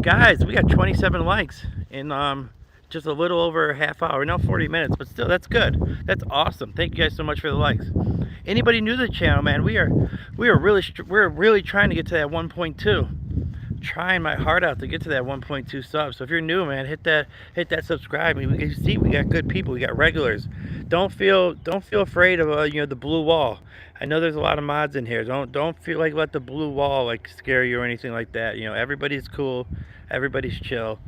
Guys, we got 27 likes in just a little over a half hour, now 40 minutes, but still, that's good. That's awesome. Thank you guys so much for the likes. Anybody new to the channel, man, we're really trying to get to that 1.2. Trying my heart out to get to that 1.2 subs. So if you're new, man, hit that subscribe. We can see we got good people, we got regulars. Don't feel afraid of you know, the blue wall. I know there's a lot of mods in here. Don't feel like let the blue wall like scare you or anything like that. You know, everybody's cool, everybody's chill.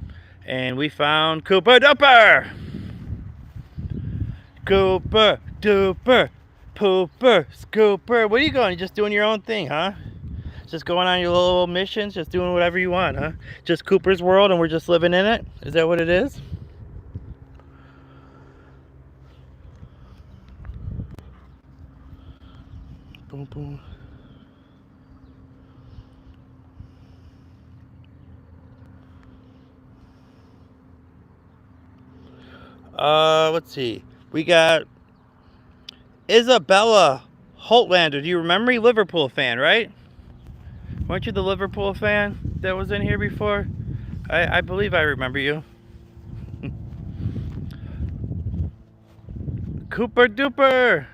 And we found Cooper Duper. Cooper Duper, Pooper, Scooper. Where are you going? You're just doing your own thing, huh? Just going on your little missions, just doing whatever you want, huh? Just Cooper's world and we're just living in it? Is that what it is? Boom, boom. Let's see. We got Isabella Holtlander. Do you remember me? Liverpool fan, right? Weren't you the Liverpool fan that was in here before? I believe I remember you. Cooper Duper.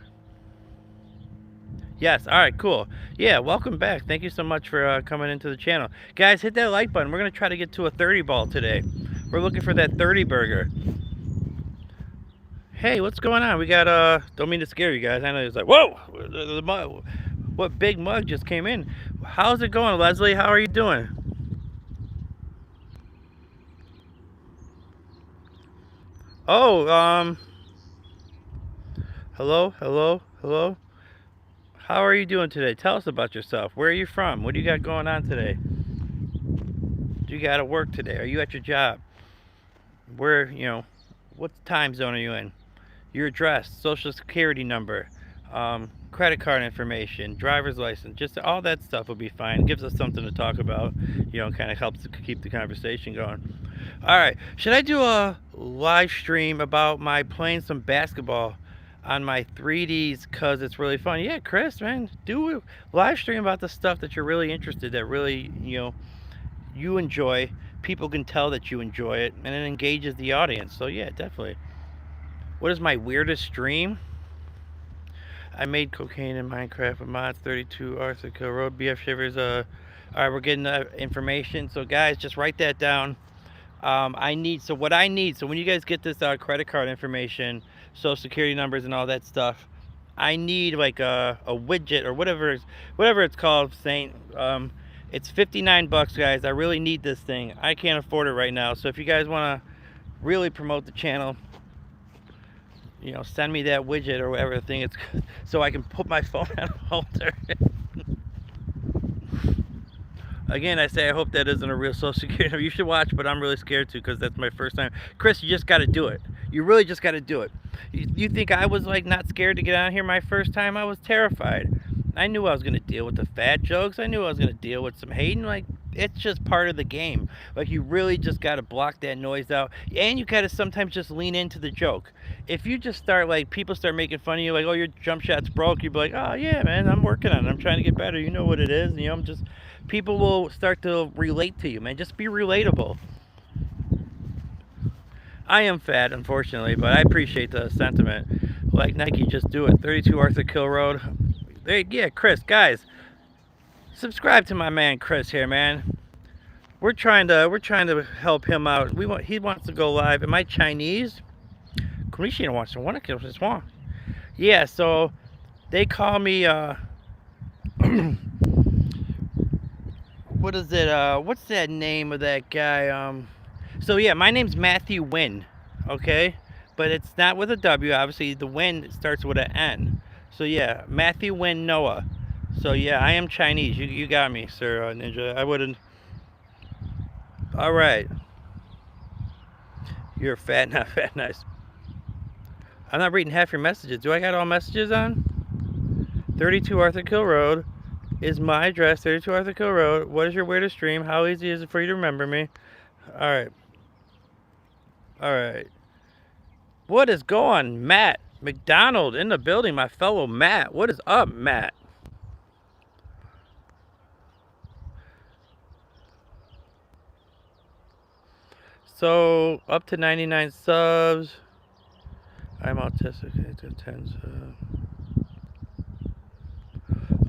Yes, alright, cool. Yeah, welcome back. Thank you so much for coming into the channel. Guys, hit that like button. We're going to try to get to a 30 ball today. We're looking for that 30 burger. Hey, what's going on? We got, don't mean to scare you guys. I know it's like, whoa! What big mug just came in? How's it going, Leslie? How are you doing? Oh, hello. How are you doing today? Tell us about yourself. Where are you from? What do you got going on today? Do you got to work today? Are you at your job? Where, you know, what time zone are you in? Your address, social security number, credit card information, driver's license, just all that stuff will be fine. It gives us something to talk about, you know, kind of helps to keep the conversation going. All right, should I do a live stream about my playing some basketball on my 3Ds because it's really fun? Yeah, Chris, man, do a live stream about the stuff that you're really interested, that really, you know, you enjoy. People can tell that you enjoy it, and it engages the audience. So yeah, definitely. What is my weirdest stream? I made cocaine in Minecraft with mods. 32 Arthur Kill Road. BF Shivers. All right, we're getting information. So guys, just write that down. What I need, so when you guys get this credit card information, social security numbers and all that stuff, I need like a widget or whatever it's called, saying it's 59 bucks, guys. I really need this thing. I can't afford it right now. So if you guys want to really promote the channel, you know, send me that widget or whatever the thing it's, so I can put my phone on holder. Again, I say I hope that isn't a real social security number. You should watch, but I'm really scared to because that's my first time. Chris, you just got to do it. You really just got to do it. You think I was like not scared to get on here my first time? I was terrified. I knew I was going to deal with the fat jokes. I knew I was going to deal with some hating. Like, it's just part of the game. Like, you really just got to block that noise out. And you got to sometimes just lean into the joke. If you just start, like, people start making fun of you, like, oh, your jump shot's broke, you'd be like, oh, yeah, man, I'm working on it. I'm trying to get better. You know what it is. And, you know, people will start to relate to you, man. Just be relatable. I am fat, unfortunately, but I appreciate the sentiment. Like Nike, just do it. 32 Arthur Kill Road. Yeah, Chris, guys, subscribe to my man Chris here, man. We're trying to help him out. He wants to go live. Am I Chinese? Yeah, so they call me what is it? What's that name of that guy? So yeah, my name's Matthew Wynn, okay? But it's not with a W, obviously. The Wynn starts with an N. So yeah, Matthew Wynn Noah. So yeah, I am Chinese. You got me, sir, Ninja. I wouldn't. All right. You're fat, not fat, nice. I'm not reading half your messages. Do I got all messages on? 32 Arthur Kill Road is my address. 32 Arthur Kill Road. What is your weirdest stream? How easy is it for you to remember me? All right. All right. What is going, Matt McDonald in the building, my fellow Matt. What is up, Matt? So up to 99 subs. I'm autistic. 10 subs.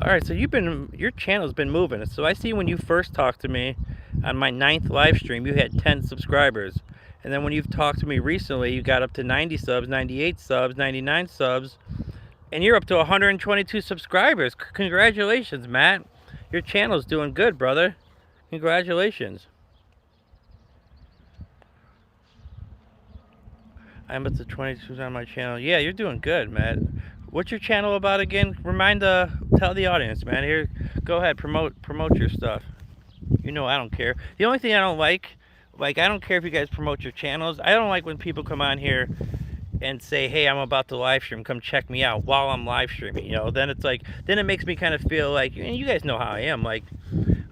All right, so your channel's been moving. So I see when you first talked to me on my 9th live stream, you had 10 subscribers. And then when you've talked to me recently, you got up to 90 subs, 98 subs, 99 subs, and you're up to 122 subscribers. Congratulations, Matt. Your channel's doing good, brother. Congratulations. I'm up to 22 on my channel. Yeah, you're doing good, Matt. What's your channel about again? Tell the audience, man. Here, go ahead, promote your stuff. You know I don't care. The only thing I don't like, I don't care if you guys promote your channels. I don't like when people come on here and say, hey, I'm about to live stream, come check me out while I'm live streaming, you know. Then it's like, then it makes me kind of feel like, and you guys know how I am, like,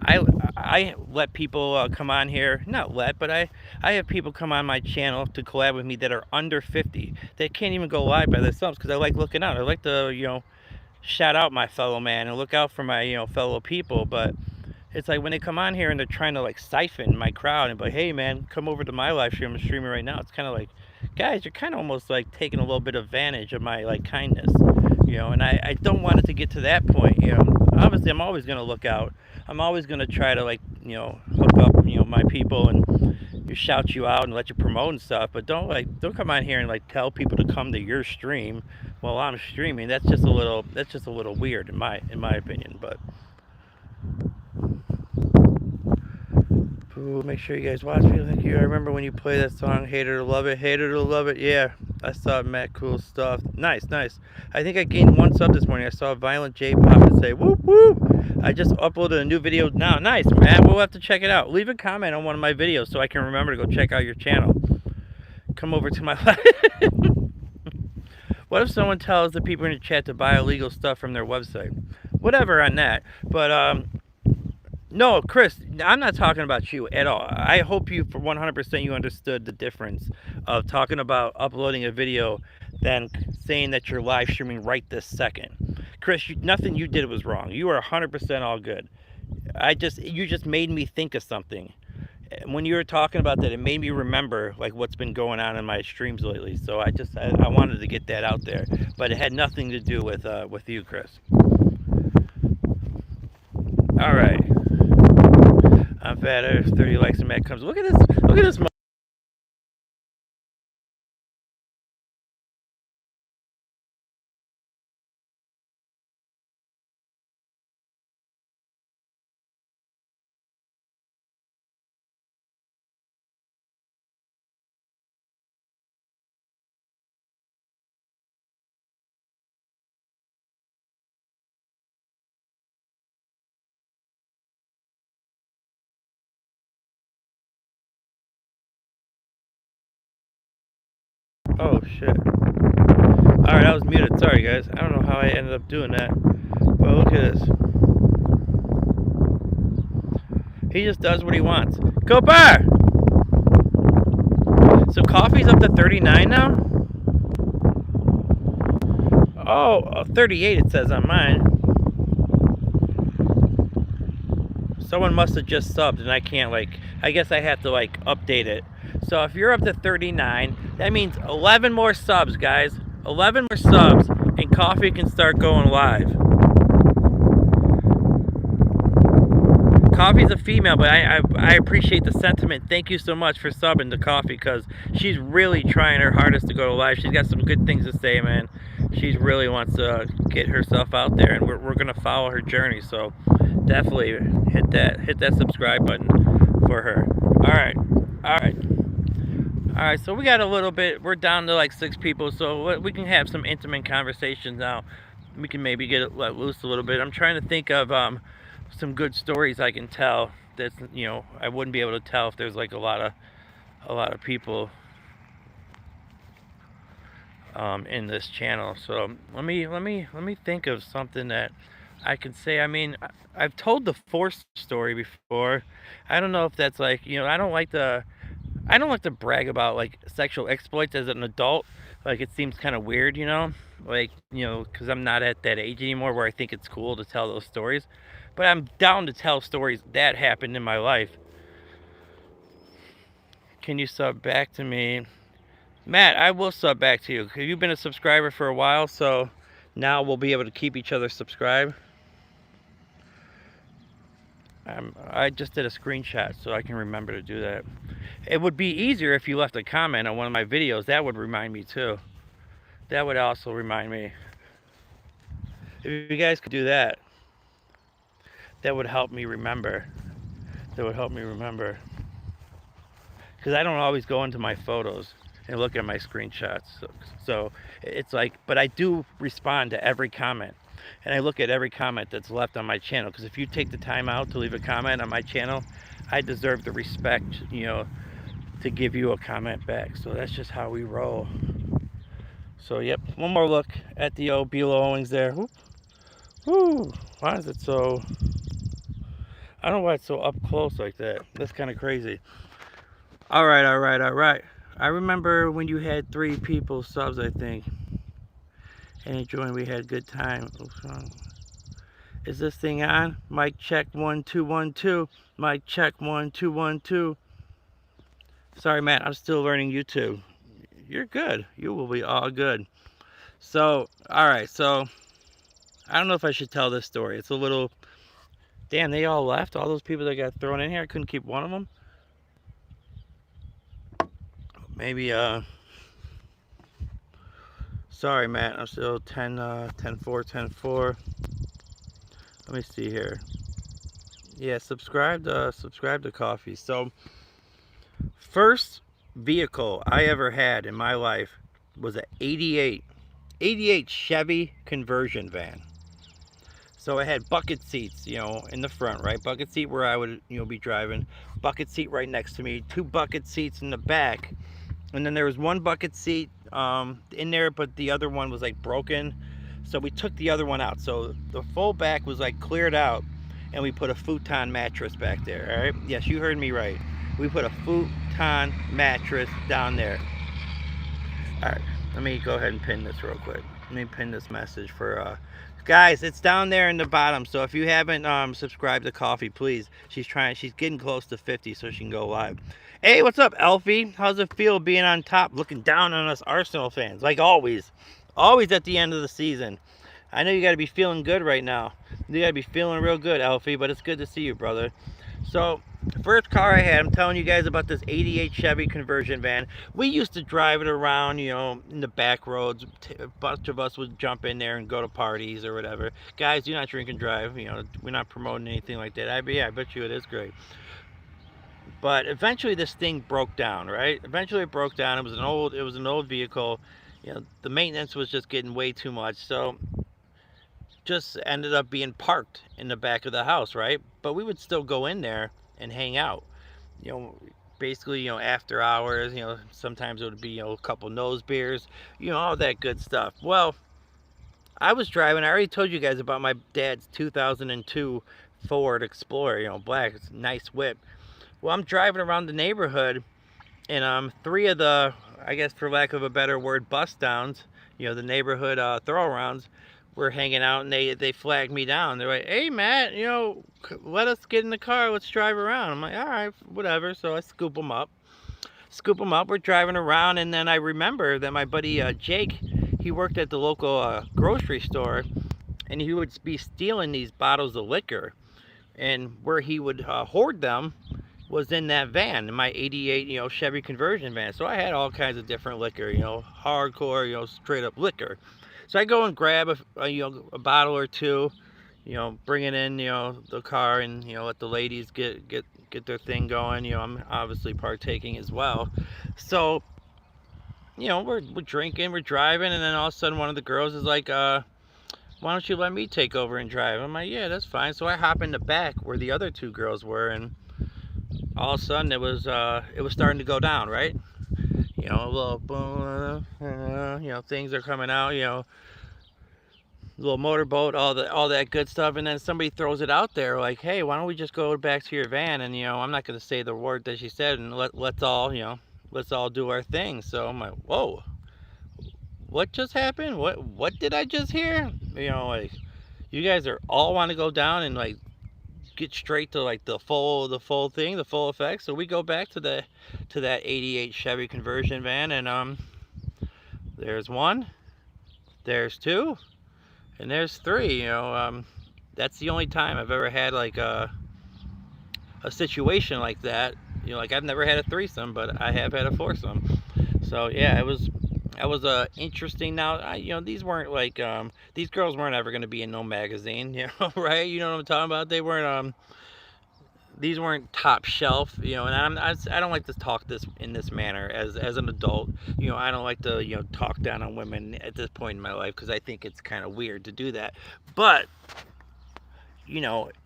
I let people come on here, not let, but I have people come on my channel to collab with me that are under 50. They can't even go live by themselves because I like looking out. I like to, you know, shout out my fellow man and look out for my, you know, fellow people. But it's like when they come on here and they're trying to like siphon my crowd and be like, hey man, come over to my live stream, I'm streaming right now. It's kind of like, guys, you're kind of almost like taking a little bit of advantage of my like kindness, you know. And I don't want it to get to that point, you know. Obviously I'm always going to look out. I'm always going to try to, like, you know, hook up, you know, my people and shout you out and let you promote and stuff. But don't come on here and like tell people to come to your stream while I'm streaming. That's just a little weird in my opinion. But ooh, make sure you guys watch me. Thank you. I remember when you play that song, Hater to Love It, Hater to Love It. Yeah, I saw Matt, cool stuff. Nice. I think I gained 1 sub this morning. I saw Violent J pop and say, whoop whoop. I just uploaded a new video now. Nice, Matt. We'll have to check it out. Leave a comment on one of my videos so I can remember to go check out your channel. Come over to my live. What if someone tells the people in the chat to buy illegal stuff from their website? Whatever on that. But no, Chris, I'm not talking about you at all. I hope you, for 100%, you understood the difference of talking about uploading a video than saying that you're live streaming right this second. Chris, nothing you did was wrong. You are 100% all good. You just made me think of something. When you were talking about that, it made me remember like what's been going on in my streams lately. So I wanted to get that out there, but it had nothing to do with you, Chris. All right. I'm fatter. 30 likes and Matt comes. Look at this. Look at this. Oh shit. Alright, I was muted. Sorry guys. I don't know how I ended up doing that. But look at this. He just does what he wants. Cooper! So coffee's up to 39 now? Oh, 38 it says on mine. Someone must have just subbed and I can't I guess I have to update it. So if you're up to 39, that means 11 more subs, guys. 11 more subs and coffee can start going live. Coffee's a female, but I appreciate the sentiment. Thank you so much for subbing to Coffee because she's really trying her hardest to go to live. She's got some good things to say, man. She really wants to get herself out there, and we're gonna follow her journey. So definitely hit that subscribe button for her. All right. So we got a little bit. We're down to 6 people, so we can have some intimate conversations now. We can maybe get it let loose a little bit. I'm trying to think of some good stories I can tell. That's I wouldn't be able to tell if there's a lot of people in this channel. So let me think of something that I can say. I mean, I've told the Force story before. I don't know if that's I don't like to brag about sexual exploits as an adult. It seems kind of weird, because I'm not at that age anymore where I think it's cool to tell those stories. But I'm down to tell stories that happened in my life. Can you sub back to me? Matt, I will sub back to you. You've been a subscriber for a while, so now we'll be able to keep each other subscribed. I just did a screenshot so I can remember to do that. It would be easier if you left a comment on one of my videos. That would remind me too. That would also remind me. If you guys could do that, that would help me remember. That would help me remember. Because I don't always go into my photos and look at my screenshots. So it's like, but I do respond to every comment. And I look at every comment that's left on my channel. Because if you take the time out to leave a comment on my channel, I deserve the respect, you know, to give you a comment back. So that's just how we roll. So yep, one more look at the old Beulah Owings there. Woo! Why is it so... I don't know why it's so up close like that. That's kind of crazy. All right. I remember when you had 3 people subs, I think. And enjoying, we had a good time. Is this thing on? Mic check 1 2 1 2. Mic check 1 2 1 2. Sorry, Matt, I'm still learning YouTube. You're good. You will be all good. So, all right. So, I don't know if I should tell this story. It's a little... Damn, they all left? All those people that got thrown in here? I couldn't keep one of them? Maybe, sorry, Matt. I'm still 10-4. Let me see here. Yeah, subscribe to Coffee. So, first vehicle I ever had in my life was an 88 Chevy conversion van. So it had bucket seats, you know, in the front, right? Bucket seat where I would, you know, be driving. Bucket seat right next to me. 2 bucket seats in the back. And then there was 1 bucket seat in there, but the other one was like broken. So we took the other one out. So the full back was like cleared out, and we put a futon mattress back there, all right? Yes, you heard me right. We put a futon mattress down there. All right, let me go ahead and pin this real quick. Let me pin this message for... Guys, it's down there in the bottom. So if you haven't subscribed to Coffee, please. She's getting close to 50 so she can go live. Hey, what's up, Elfie? How's it feel being on top, looking down on us Arsenal fans? Like always. Always at the end of the season. I know you got to be feeling good right now. You got to be feeling real good, Elfie, but it's good to see you, brother. So, the first car I had, I'm telling you guys about this 88 Chevy conversion van. We used to drive it around, you know, in the back roads. A bunch of us would jump in there and go to parties or whatever. Guys, do not drink and drive. You know, we're not promoting anything like that. Yeah, I bet you it is great. But eventually this thing broke down, right? Eventually it broke down. It was an old vehicle. You know, the maintenance was just getting way too much. So just ended up being parked in the back of the house, right? But we would still go in there and hang out, you know, basically, you know, after hours, you know, sometimes it would be, you know, a couple nose beers, you know, all that good stuff. Well, I was driving, I already told you guys about my dad's 2002 Ford Explorer, you know, black, it's a nice whip. Well, I'm driving around the neighborhood, and 3 of the, I guess for lack of a better word, bust downs, you know, the neighborhood throw-arounds, were hanging out, and they flagged me down. They're like, hey, Matt, you know, let us get in the car, let's drive around. I'm like, all right, whatever. So I scoop them up, we're driving around, and then I remember that my buddy Jake, he worked at the local grocery store, and he would be stealing these bottles of liquor, and where he would hoard them was in that van, in my 88, you know, Chevy conversion van. So I had all kinds of different liquor, you know, hardcore, you know, straight up liquor. So I go and grab a bottle or 2, you know, bring it in, you know, the car, and, you know, let the ladies get their thing going. You know, I'm obviously partaking as well. So, you know, we're drinking, we're driving, and then all of a sudden one of the girls is like, why don't you let me take over and drive? I'm like, yeah, that's fine. So I hop in the back where the other 2 girls were, and all of a sudden it was starting to go down, right? You know, a little boom, you know, things are coming out, you know, little motorboat, all that good stuff, and then somebody throws it out there like, hey, why don't we just go back to your van, and, you know, I'm not going to say the word that she said, and let's all, you know, let's all do our thing. So I'm like, whoa, what just happened? What did I just hear? You know, like, you guys are all want to go down and like get straight to like the full thing, the full effect. So we go back to that '88 Chevy conversion van, and there's one, there's two, and there's three. That's the only time I've ever had like a situation like that. Like I've never had a threesome, but I have had a foursome. So yeah, it was interesting. Now, these weren't like these girls weren't ever going to be in no magazine, right? You know what I'm talking about? They weren't these weren't top shelf, and I don't like to talk this in this manner as an adult. I don't like to talk down on women at this point in my life, because I think it's kind of weird to do that. But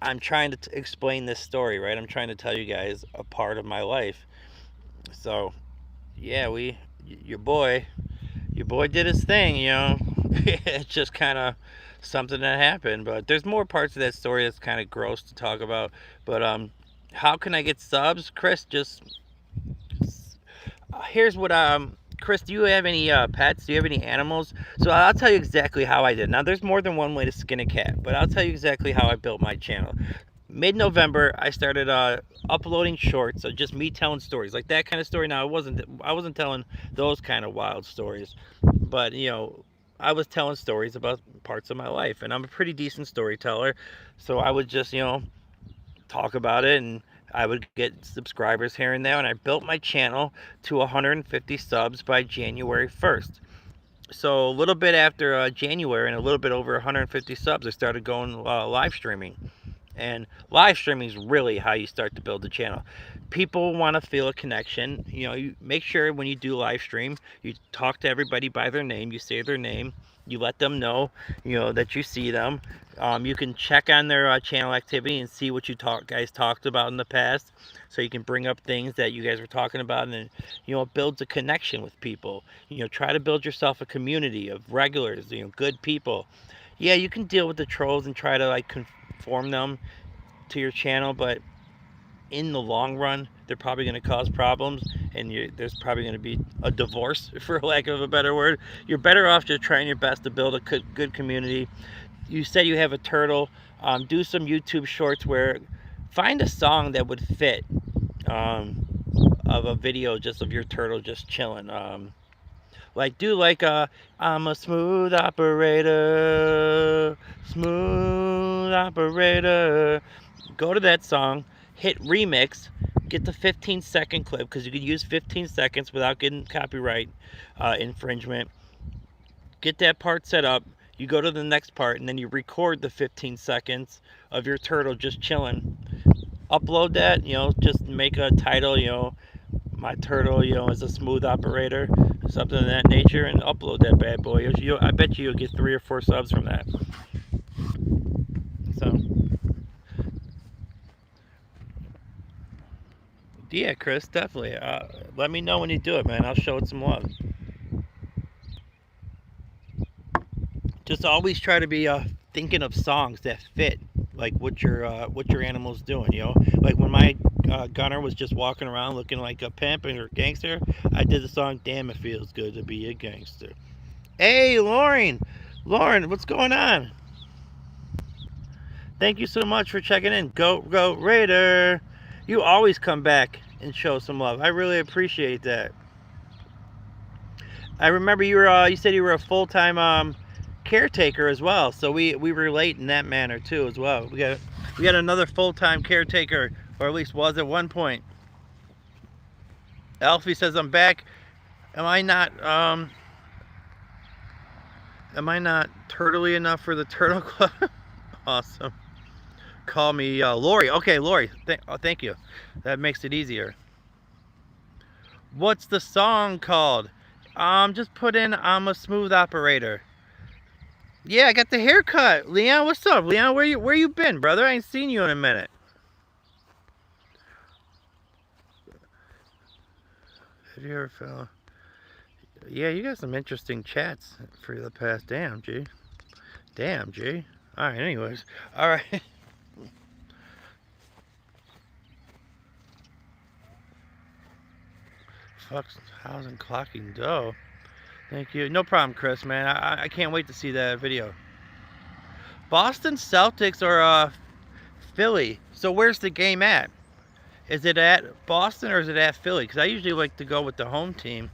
I'm trying to explain this story, right? I'm trying to tell you guys a part of my life. So yeah, your boy did his thing. It's just kind of something that happened. But there's more parts of that story that's kind of gross to talk about. But how can I get subs, Chris? Just here's what Chris, do you have any pets? Do you have any animals? So I'll tell you exactly how I did. Now, there's more than one way to skin a cat, but I'll tell you exactly how I built my channel. Mid-November, I started uploading shorts, so just me telling stories, like that kind of story. Now, I wasn't telling those kind of wild stories, but I was telling stories about parts of my life, and I'm a pretty decent storyteller, so I would just talk about it, and I would get subscribers here and there, and I built my channel to 150 subs by January 1st. So a little bit after January, and a little bit over 150 subs, I started going live streaming. And live streaming is really how you start to build a channel. People want to feel a connection. You make sure when you do live stream, you talk to everybody by their name. You say their name. You let them know, that you see them. You can check on their channel activity and see what you guys talked about in the past. So you can bring up things that you guys were talking about, and then, it builds a connection with people. Try to build yourself a community of regulars, good people. Yeah, you can deal with the trolls and try to like conform them to your channel, but in the long run, they're probably going to cause problems, and there's probably going to be a divorce, for lack of a better word. You're better off just trying your best to build a good community. You said you have a turtle. Do some YouTube shorts where find a song that would fit of a video just of your turtle just chilling. Like do like I'm a smooth operator, smooth operator. Go to that song, hit remix, get the 15-second clip, because you can use 15 seconds without getting copyright infringement. Get that part set up. You go to the next part, and then you record the 15 seconds of your turtle just chilling. Upload that, just make a title, my turtle, is a smooth operator, something of that nature, and upload that bad boy. I bet you'll get 3 or 4 subs from that. So yeah, Chris, definitely. Let me know when you do it, man. I'll show it some love. Just always try to be thinking of songs that fit, like what your animal's doing. Like when my gunner was just walking around looking like a pimp or gangster, I did the song "Damn It Feels Good to Be a Gangster." Hey, Lauren, what's going on? Thank you so much for checking in. Go Raider! You always come back and show some love. I really appreciate that. I remember you said you were a full-time caretaker as well, so we relate in that manner too as well. We got another full-time caretaker, or at least was at one point. Alfie says I'm back. Am I not turtly enough for the Turtle Club? Awesome. Call me Lori. Okay, Lori. Thank you. That makes it easier. What's the song called? Just put in I'm a smooth operator. Yeah, I got the haircut. Leon, what's up? Leon, where you been, brother? I ain't seen you in a minute. Have you ever felt? Yeah, you got some interesting chats for the past. Damn, G. Damn, G. All right, anyways. All right. Fuck's housing clocking dough. Thank you. No problem, Chris, man. I can't wait to see that video. Boston Celtics or Philly So where's the game at? Is it at Boston or is it at Philly? Because I usually like to go with the home team.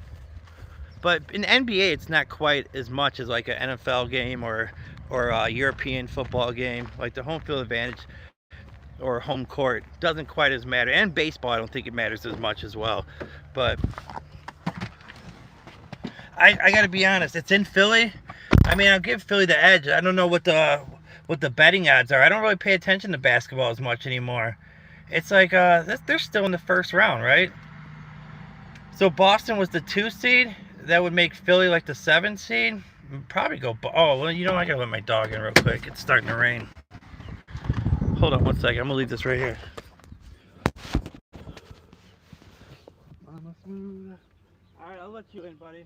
But in NBA, it's not quite as much as like an NFL game or a European football game. Like the home field advantage or home court doesn't quite as matter. And baseball, I don't think it matters as much as well. But I got to be honest, it's in Philly. I mean, I'll give Philly the edge. I don't know what the betting odds are. I don't really pay attention to basketball as much anymore. It's like they're still in the first round, right? So Boston was the 2 seed. That would make Philly like the 7 seed. Probably go. Oh, well, you know, I gotta let my dog in real quick. It's starting to rain. Hold on one second. I'm gonna leave this right here. All right, I'll let you in, buddy.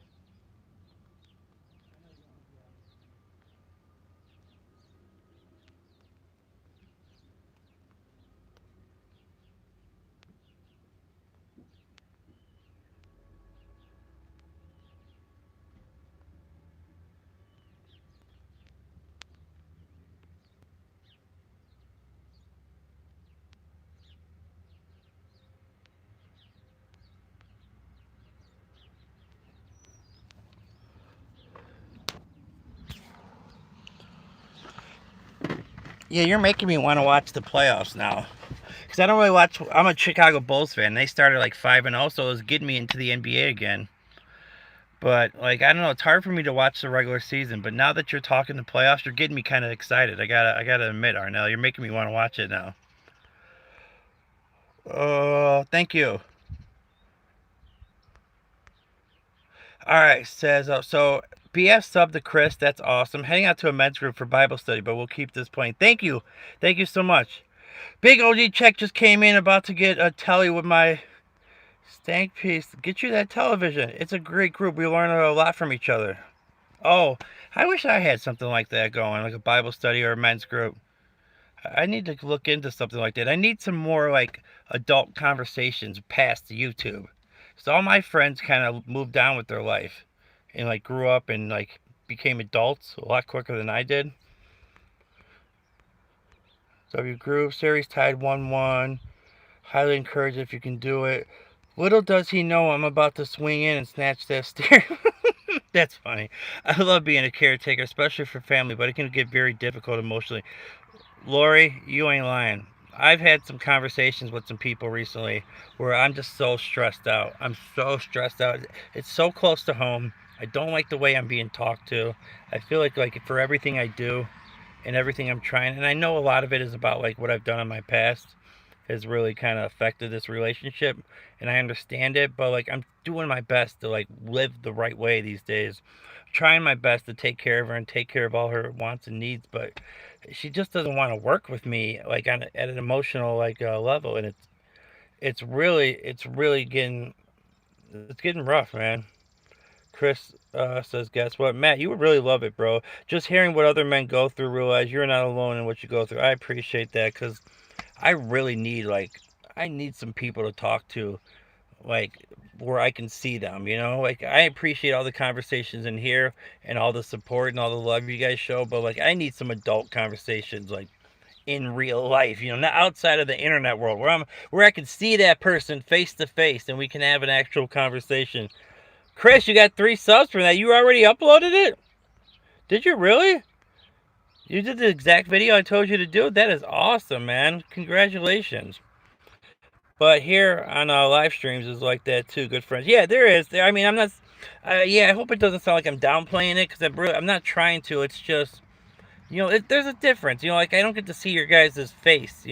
Yeah, you're making me want to watch the playoffs now. Because I don't really watch. I'm a Chicago Bulls fan. They started like 5-0, so it was getting me into the NBA again. But, like, I don't know. It's hard for me to watch the regular season. But now that you're talking the playoffs, you're getting me kind of excited. I gotta admit, Arnell, you're making me want to watch it now. Oh, thank you. All right, says so. BF sub to Chris. That's awesome. Heading out to a men's group for Bible study, but we'll keep this playing. Thank you so much. Big OG check just came in. About to get a telly with my stank piece. Get you that television. It's a great group. We learn a lot from each other. Oh, I wish I had something like that going, like a Bible study or a men's group. I need to look into something like that. I need some more like adult conversations past YouTube. So all my friends kind of moved on with their life and like grew up and like became adults a lot quicker than I did. W group series tied 1-1. Highly encouraged if you can do it. Little does he know I'm about to swing in and snatch that steer. That's funny. I love being a caretaker, especially for family, but it can get very difficult emotionally. Lori, you ain't lying. I've had some conversations with some people recently where I'm just so stressed out. I'm so stressed out. It's so close to home. I don't like the way I'm being talked to. I feel like for everything I do and everything I'm trying, and I know a lot of it is about like what I've done in my past has really kind of affected this relationship, and I understand it, but like I'm doing my best to like live the right way these days, trying my best to take care of her and take care of all her wants and needs, but she just doesn't want to work with me like at an emotional like level, and it's really getting rough, man. Chris says, guess what, Matt, you would really love it, bro. Just hearing what other men go through, realize you're not alone in what you go through. I appreciate that, because I really need I need some people to talk to, like where I can see them, like I appreciate all the conversations in here and all the support and all the love you guys show, but like I need some adult conversations like in real life, not outside of the internet world where I can see that person face to face and we can have an actual conversation. Chris, you got 3 subs from that. You already uploaded it? Did you really? You did the exact video I told you to do? That is awesome, man. Congratulations. But here on live streams is like that too. Good friends. Yeah, there is. I mean, I'm not. Yeah, I hope it doesn't sound like I'm downplaying it, because I'm not trying to. It's just, there's a difference. Like I don't get to see your guys' face.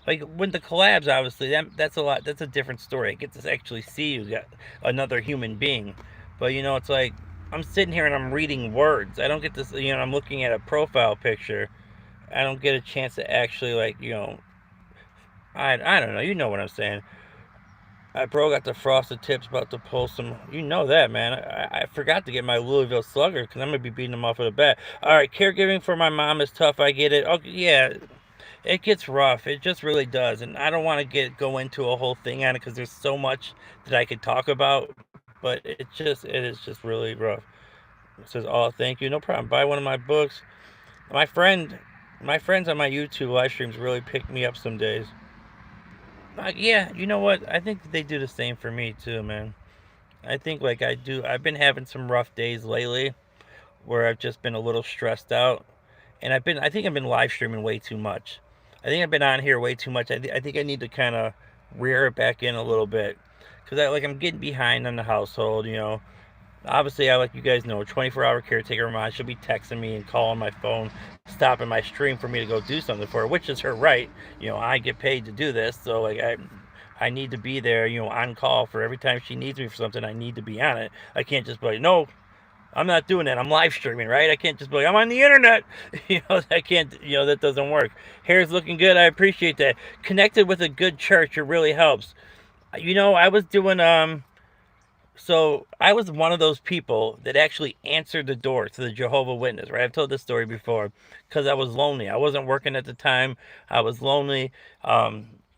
Like when the collabs, obviously that's a lot. That's a different story. I get to actually see you, got another human being. But it's like I'm sitting here and I'm reading words. I don't get this. I'm looking at a profile picture. I don't get a chance to actually like I don't know. You know what I'm saying. Bro got the frosted tips, about to pull some. You know that, man. I forgot to get my Louisville Slugger, because I'm going to be beating them off with a bat. All right, caregiving for my mom is tough. I get it. Okay, yeah, it gets rough. It just really does. And I don't want to go into a whole thing on it, because there's so much that I could talk about. But it is just really rough. It says, oh, thank you. No problem. Buy one of my books. My friend My friends on my YouTube live streams really pick me up some days. Yeah, you know what? I think they do the same for me too, man. I think like I do. I've been having some rough days lately where I've just been a little stressed out, and I think I've been live streaming way too much. I think I've been on here way too much. I think I need to kind of rear it back in a little bit, because I'm getting behind on the household. Obviously, I, like you guys know, 24-hour caretaker mom. She'll be texting me and calling my phone, stopping my stream for me to go do something for her, which is her right. I get paid to do this, so like I need to be there, on call for every time she needs me for something. I need to be on it. I can't just be like, no, I'm not doing that. I'm live streaming, right? I can't just be like, I'm on the internet. I can't, that doesn't work. Hair's looking good. I appreciate that. Connected with a good church, it really helps. I was doing, so I was one of those people that actually answered the door to the Jehovah's Witness, right? I've told this story before, because I was lonely. I wasn't working at the time. I was lonely.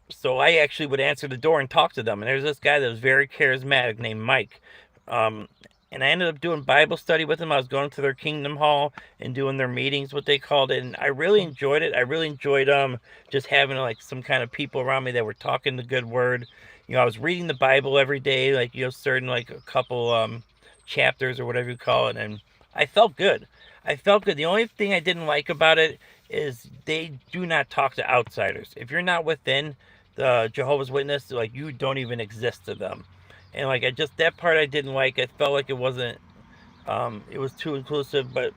So I actually would answer the door and talk to them. And there's this guy that was very charismatic named Mike. Um, and I ended up doing Bible study with him. I was going to their Kingdom Hall and doing their meetings, what they called it. And I really enjoyed it. I really enjoyed just having like some kind of people around me that were talking the good word. I was reading the Bible every day, like, certain, like, a couple chapters or whatever you call it, and I felt good. I felt good. The only thing I didn't like about it is they do not talk to outsiders. If you're not within the Jehovah's Witness, like, you don't even exist to them. And, like, that part I didn't like. I felt like it wasn't, it was too inclusive, but,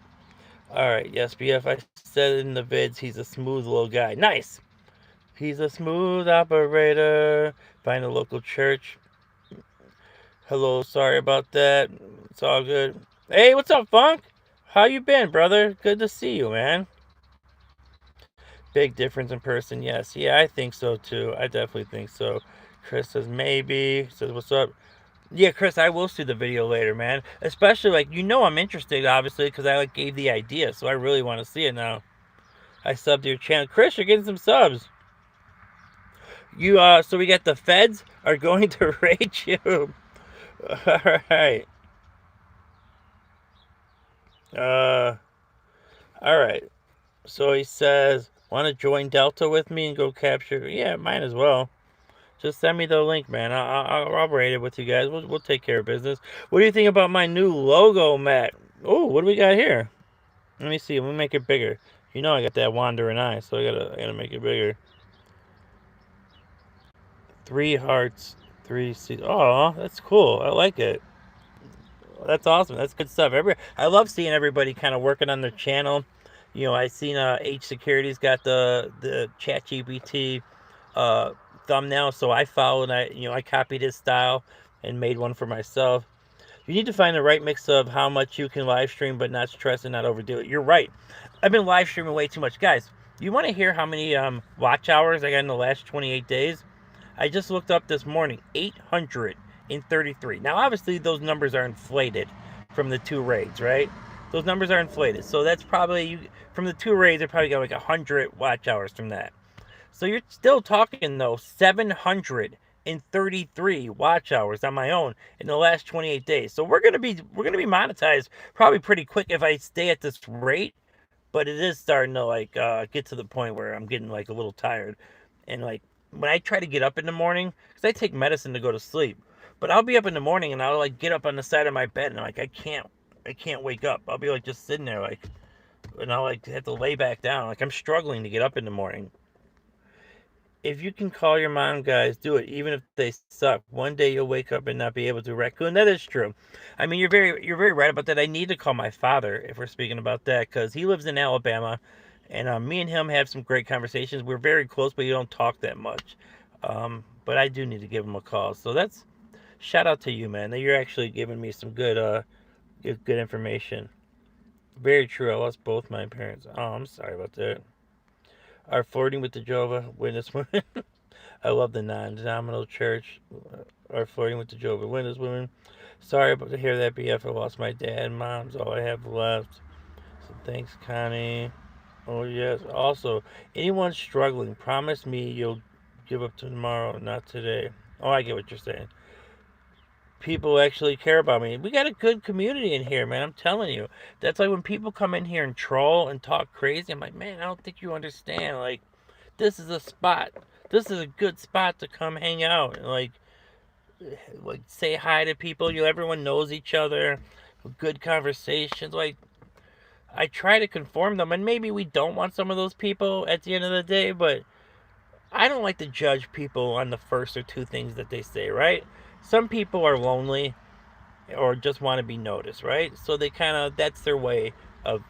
alright, yes, BF, I said in the vids, he's a smooth little guy. Nice! He's a smooth operator. Find a local church. Hello, sorry about that. It's all good. Hey, what's up, Funk? How you been, brother? Good to see you, man. Big difference in person, yes. Yeah, I think so, too. I definitely think so. Chris says maybe. Says, what's up? Yeah, Chris, I will see the video later, man. Especially, like, I'm interested, obviously, because I, like, gave the idea, so I really want to see it now. I subbed to your channel. Chris, you're getting some subs. So we got the feds are going to raid you. Alright. Alright. So he says, want to join Delta with me and go capture? Yeah, might as well. Just send me the link, man. I'll raid it with you guys. We'll take care of business. What do you think about my new logo, Matt? Oh, what do we got here? Let me see. Let me make it bigger. I got that wandering eye, so I gotta make it bigger. 3 hearts, 3 seeds. Oh, that's cool. I like it. That's awesome. That's good stuff. I love seeing everybody kind of working on their channel. I seen H Security's got the ChatGPT thumbnail, so I followed. I copied his style and made one for myself. You need to find the right mix of how much you can live stream, but not stress and not overdo it. You're right. I've been live streaming way too much, guys. You want to hear how many watch hours I got in the last 28 days? I just looked up this morning. 833. Now, obviously, those numbers are inflated from the 2 raids, right? Those numbers are inflated. So that's probably, from the 2 raids, I probably got like 100 watch hours from that. So you're still talking, though, 733 watch hours on my own in the last 28 days. So we're gonna be monetized probably pretty quick if I stay at this rate. But it is starting to like get to the point where I'm getting like a little tired, and like when I try to get up in the morning, because I take medicine to go to sleep, but I'll be up in the morning and I'll like get up on the side of my bed and like I can't wake up. I'll be like just sitting there like, and I'll like have to lay back down. Like I'm struggling to get up in the morning. If you can call your mom, guys, do it. Even if they suck, one day you'll wake up and not be able to. Raccoon, that is true. I mean, you're very right about that. I need to call my father if we're speaking about that, because he lives in Alabama, and me and him have some great conversations. We're very close, but you don't talk that much. But I do need to give him a call. So that's shout out to you, man. That you're actually giving me some good information. Very true. I lost both my parents. Oh, I'm sorry about that. Are flirting with the Jehovah's Witness women. I love the non-denominational church. Are flirting with the Jehovah's Witness women. Sorry about to hear that, BF. I lost my dad and mom's all I have left. So thanks, Connie. Oh, yes. Also, anyone struggling, promise me you'll give up tomorrow, not today. Oh, I get what you're saying. people actually care about me. We got a good community in here, man. I'm telling you. That's like when people come in here and troll and talk crazy. I'm like, man, I don't think you understand. Like, this is a spot. This is a good spot to come hang out and like say hi to people. Everyone knows each other. Good conversations. Like, I try to conform them, and maybe we don't want some of those people at the end of the day, but I don't like to judge people on the first or two things that they say, right? Some people are lonely or just want to be noticed, right? So they kind of, that's their way of,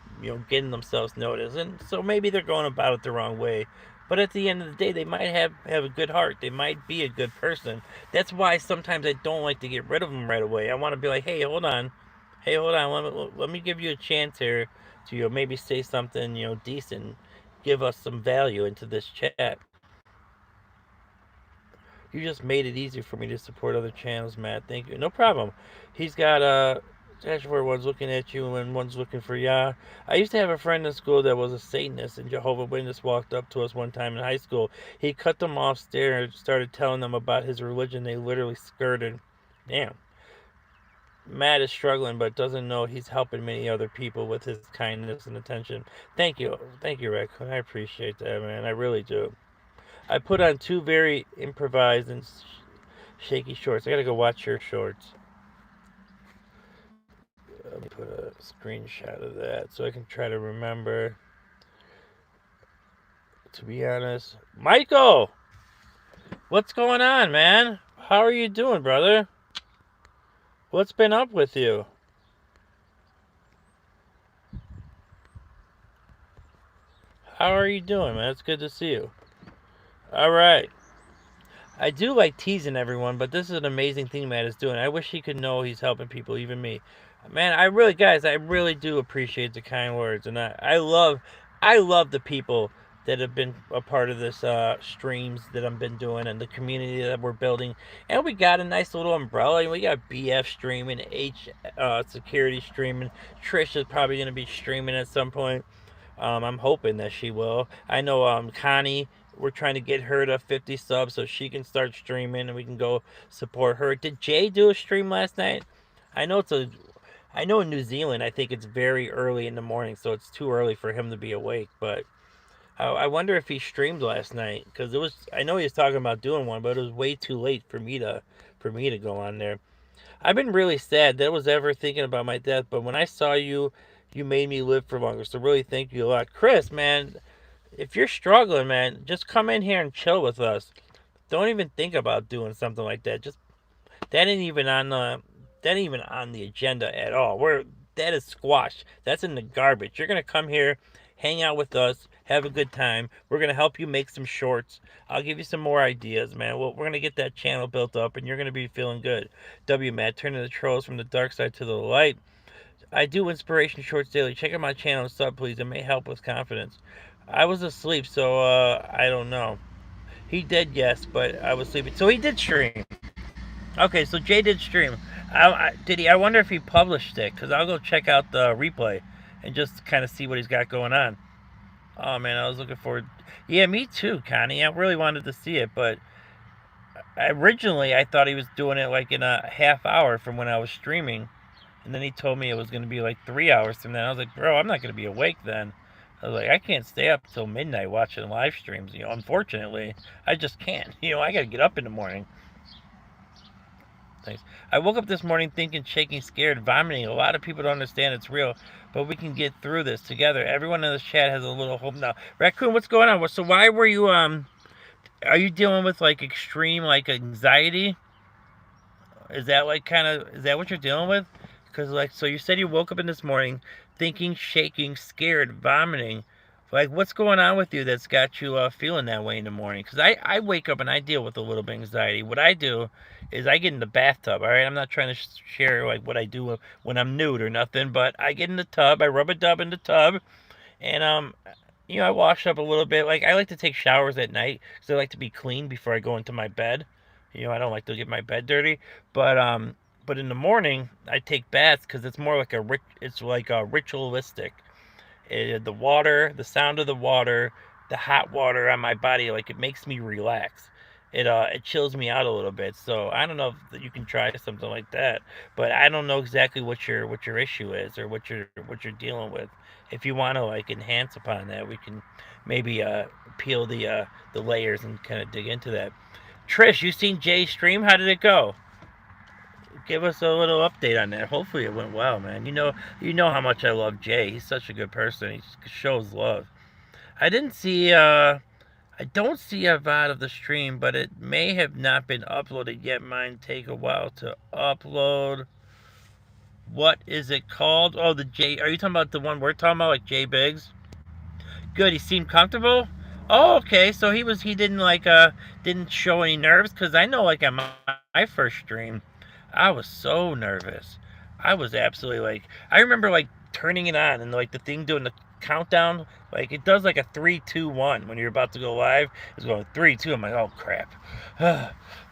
getting themselves noticed. And so maybe they're going about it the wrong way. But at the end of the day, they might have a good heart. They might be a good person. That's why sometimes I don't like to get rid of them right away. I want to be like, hey, hold on. Hey, hold on. Let me give you a chance here to maybe say something, decent. Give us some value into this chat. You just made it easy for me to support other channels, Matt. Thank you. No problem. He's got where one's looking at you and one's looking for Yah. I used to have a friend in school that was a Satanist, and Jehovah's Witness walked up to us one time in high school. He cut them off, stared, started telling them about his religion. They literally skirted. Damn. Matt is struggling, but doesn't know he's helping many other people with his kindness and attention. Thank you, Raccoon. I appreciate that, man. I really do. I put on 2 very improvised and shaky shorts. I gotta go watch your shorts. Let me put a screenshot of that so I can try to remember. To be honest, Michael, what's going on, man? How are you doing, brother? What's been up with you? How are you doing, man? It's good to see you. All right. I do like teasing everyone, but this is an amazing thing Matt is doing. I wish he could know he's helping people, even me. Man, I really do appreciate the kind words, and I love the people that have been a part of this streams that I've been doing and the community that we're building. And we got a nice little umbrella. We got BF streaming, Security streaming. Trish is probably going to be streaming at some point. I'm hoping that she will. I know Connie, we're trying to get her to 50 subs so she can start streaming and we can go support her. Did Jay do a stream last night? I know in New Zealand, I think it's very early in the morning, so it's too early for him to be awake. But I wonder if he streamed last night, because I know he was talking about doing one, but it was way too late for me to go on there. I've been really sad that I was ever thinking about my death, but when I saw you, you made me live for longer. So really, thank you a lot, Chris. Man, if you're struggling, man, just come in here and chill with us. Don't even think about doing something like that. That ain't even on the agenda at all. That is squashed. That's in the garbage. You're gonna come here, hang out with us, have a good time. We're gonna help you make some shorts. I'll give you some more ideas, man. We're gonna get that channel built up, and you're gonna be feeling good. Matt, turning the trolls from the dark side to the light. I do inspiration shorts daily. Check out my channel and sub, please. It may help with confidence. I was asleep, so I don't know. He did, yes, but I was sleeping. So he did stream. Okay, so Jay did stream. Did he? I wonder if he published it, because I'll go check out the replay and just kind of see what he's got going on. Oh, man, I was looking forward. Yeah, me too, Connie. I really wanted to see it, but originally I thought he was doing it like in a half hour from when I was streaming. And then he told me it was going to be like 3 hours from then. I was like, bro, I'm not going to be awake then. I was like, I can't stay up till midnight watching live streams. Unfortunately, I just can't. I got to get up in the morning. Thanks. I woke up this morning thinking, shaking, scared, vomiting. A lot of people don't understand it's real, but we can get through this together. Everyone in this chat has a little hope now. Raccoon, what's going on? So why were you, are you dealing with like extreme like anxiety? Is that what you're dealing with? Because, so you said you woke up in this morning thinking, shaking, scared, vomiting. Like, what's going on with you that's got you feeling that way in the morning? Because I wake up and I deal with a little bit of anxiety. What I do is I get in the bathtub, all right? I'm not trying to share, like, what I do when I'm nude or nothing, but I get in the tub. I rub a dub in the tub, and, I wash up a little bit. Like, I like to take showers at night because I like to be clean before I go into my bed. I don't like to get my bed dirty, but in the morning I take baths because it's more like a ritualistic. The water, the sound of the water, the hot water on my body, like it makes me relax. it chills me out a little bit. So I don't know if you can try something like that, but I don't know exactly what your issue is or what you're dealing with. If you want to like enhance upon that, we can maybe peel the layers and kind of dig into that. Trish, you seen Jay's stream? How did it go? Give us a little update on that. Hopefully it went well, man. You know how much I love Jay. He's such a good person. He shows love. I didn't see I don't see a VOD of the stream, but it may have not been uploaded yet. Mine take a while to upload. What is it called? Oh, the J. Are you talking about the one we're talking about, like Jay Biggs? Good. He seemed comfortable. Oh, okay. So he didn't like didn't show any nerves because I know like on my first stream, I was so nervous. I was absolutely like I remember like turning it on and like the thing doing the countdown. Like it does like a 3, 2, 1 when you're about to go live. It's going 3, 2. I'm like, oh crap.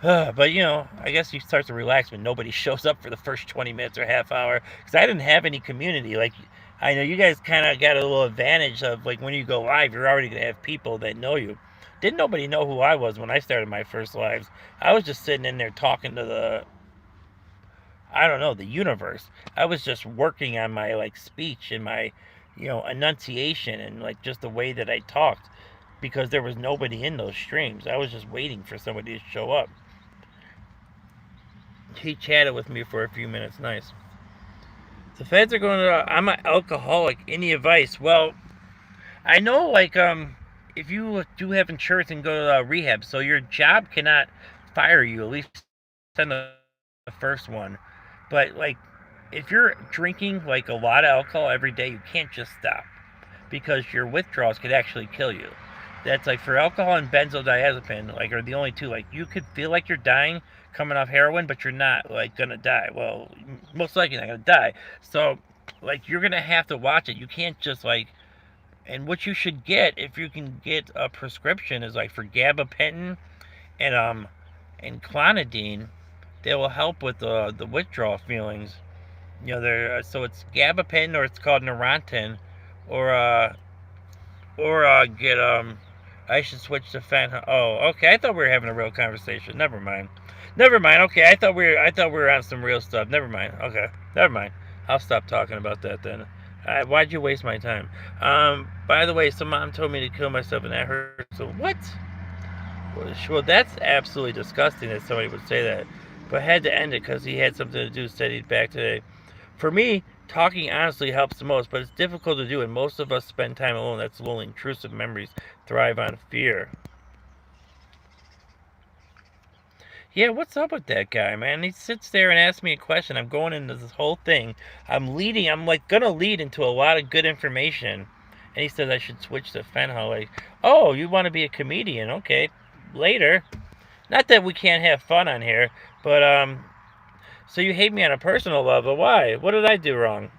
But you know, I guess you start to relax when nobody shows up for the first 20 minutes or half hour because I didn't have any community. Like I know you guys kind of got a little advantage of like when you go live, you're already gonna have people that know you. Didn't nobody know who I was when I started my first lives? I was just sitting in there talking to the I don't know, the universe. I was just working on my like speech and my, you know, enunciation and like just the way that I talked because there was nobody in those streams. I was just waiting for somebody to show up. He chatted with me for a few minutes. Nice. The feds are going to. I'm an alcoholic. Any advice? Well, I know like if you do have insurance and go to rehab, so your job cannot fire you. At least on the first one. But like if you're drinking like a lot of alcohol every day, you can't just stop because your withdrawals could actually kill you. That's like for alcohol and benzodiazepine, like are the only two. Like you could feel like you're dying coming off heroin, but you're not like gonna die. Well, most likely not gonna die. So like you're gonna have to watch it. You can't just like. And what you should get if you can get a prescription is like for gabapentin and clonidine. They will help with the withdrawal feelings. You know, they're so it's gabapentin or it's called Neurontin, or get I should switch to fentanyl. Oh, okay. I thought we were having a real conversation. Never mind. Never mind. Okay, I thought we were on some real stuff. Never mind. Okay, never mind. I'll stop talking about that then. Why'd you waste my time? By the way, some mom told me to kill myself and that hurt. So what? Well, that's absolutely disgusting that somebody would say that. But had to end it because he had something to do. Said he'd back today. For me, talking honestly helps the most, but it's difficult to do, and most of us spend time alone. That's lonely. Intrusive memories thrive on fear. Yeah, what's up with that guy, man? He sits there and asks me a question. I'm going into this whole thing. I'm like gonna lead into a lot of good information. And he says I should switch to fentanyl. Like, oh, you want to be a comedian? Okay, later. Not that we can't have fun on here, but so you hate me on a personal level? Why? What did I do wrong?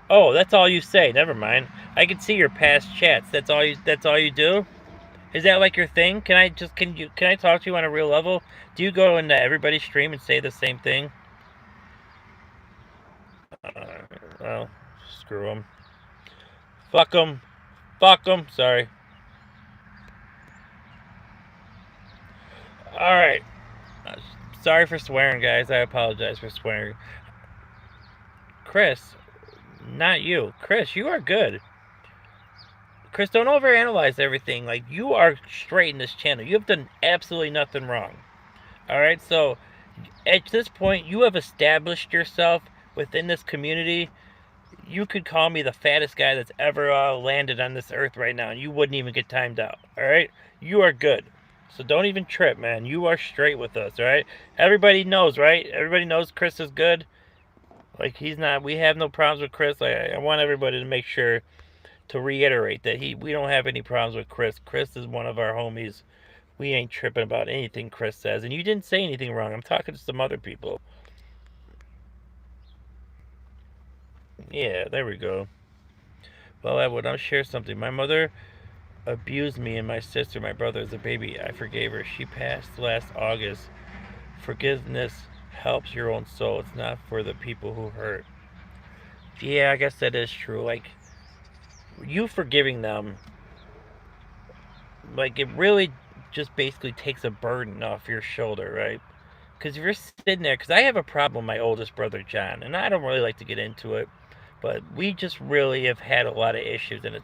Oh, that's all you say. Never mind. I can see your past chats. That's all you do? Is that like your thing? Can I talk to you on a real level? Do you go into everybody's stream and say the same thing? Well, screw them. Fuck them. Fuck them. Sorry. All right. Sorry for swearing, guys. I apologize for swearing. Chris, not you. Chris, you are good. Chris, don't overanalyze everything. Like, you are straight in this channel. You have done absolutely nothing wrong. Alright, so at this point, you have established yourself within this community. You could call me the fattest guy that's ever landed on this earth right now, and you wouldn't even get timed out. Alright? You are good. So don't even trip, man. You are straight with us, alright? Everybody knows, right? Everybody knows Chris is good. Like, he's not. We have no problems with Chris. I want everybody to make sure to reiterate that we don't have any problems with Chris. Chris is one of our homies. We ain't tripping about anything Chris says. And you didn't say anything wrong. I'm talking to some other people. Yeah, there we go. Well, I'll share something. My mother abused me and my sister, my brother, as a baby. I forgave her. She passed last August. Forgiveness helps your own soul. It's not for the people who hurt. Yeah, I guess that is true. Like, you forgiving them like it really just basically takes a burden off your shoulder, right? Because if you're sitting there, because I have a problem with my oldest brother John, and I don't really like to get into it, but we just really have had a lot of issues, and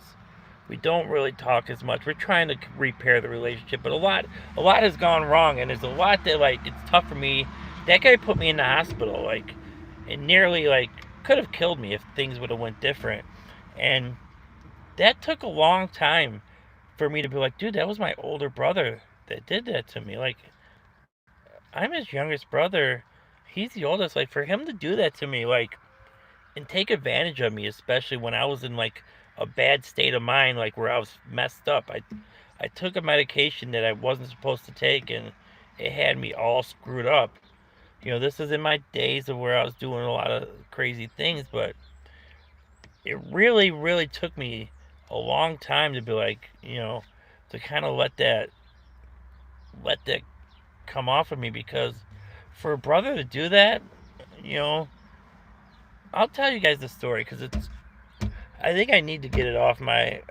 we don't really talk as much. We're trying to repair the relationship, but a lot has gone wrong, and there's a lot that like it's tough for me. That guy put me in the hospital, like, and nearly like could have killed me if things would have went different, and that took a long time for me to be like, dude, that was my older brother that did that to me. Like, I'm his youngest brother. He's the oldest. Like, for him to do that to me, like, and take advantage of me, especially when I was in like a bad state of mind, like where I was messed up. I took a medication that I wasn't supposed to take, and it had me all screwed up. This is in my days of where I was doing a lot of crazy things, but it really, really took me a long time to be like, to kind of let that come off of me, because for a brother to do that, you know, I'll tell you guys the story because I think I need to get it off my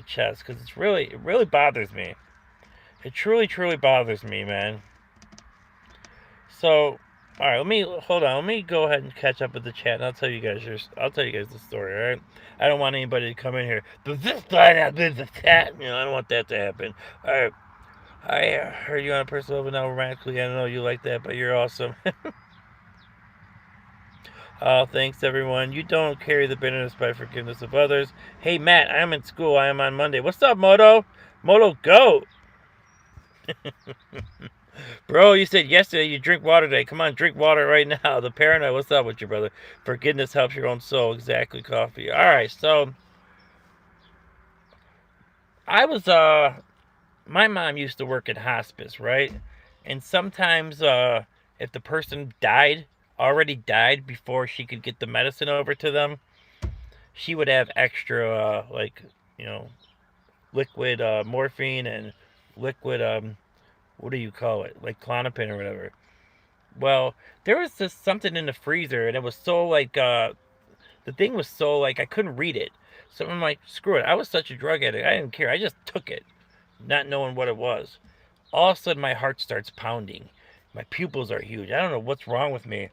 chest because it really bothers me. It truly, truly bothers me, man. So, all right, hold on. Let me go ahead and catch up with the chat, and I'll tell you guys the story. All right, I don't want anybody to come in here. Does this guy have this chat? I don't want that to happen. All right, I heard you on a personal level now romantically. I don't know you like that, but you're awesome. Oh, thanks everyone. You don't carry the bitterness by forgiveness of others. Hey Matt, I am in school. I am on Monday. What's up, Moto? Moto, go! Bro, you said yesterday you drink water today. Come on, drink water right now. The paranoid, what's up with you, brother? Forgiveness helps your own soul. Exactly, coffee. Alright, so I was my mom used to work in hospice, right? And sometimes if the person already died before she could get the medicine over to them, she would have extra liquid morphine and liquid what do you call it, like Klonopin or whatever. Well, there was just something in the freezer, and it was so like the thing was so like I couldn't read it. So I'm like, screw it. I was such a drug addict. I didn't care. I just took it, not knowing what it was. All of a sudden, my heart starts pounding. My pupils are huge. I don't know what's wrong with me.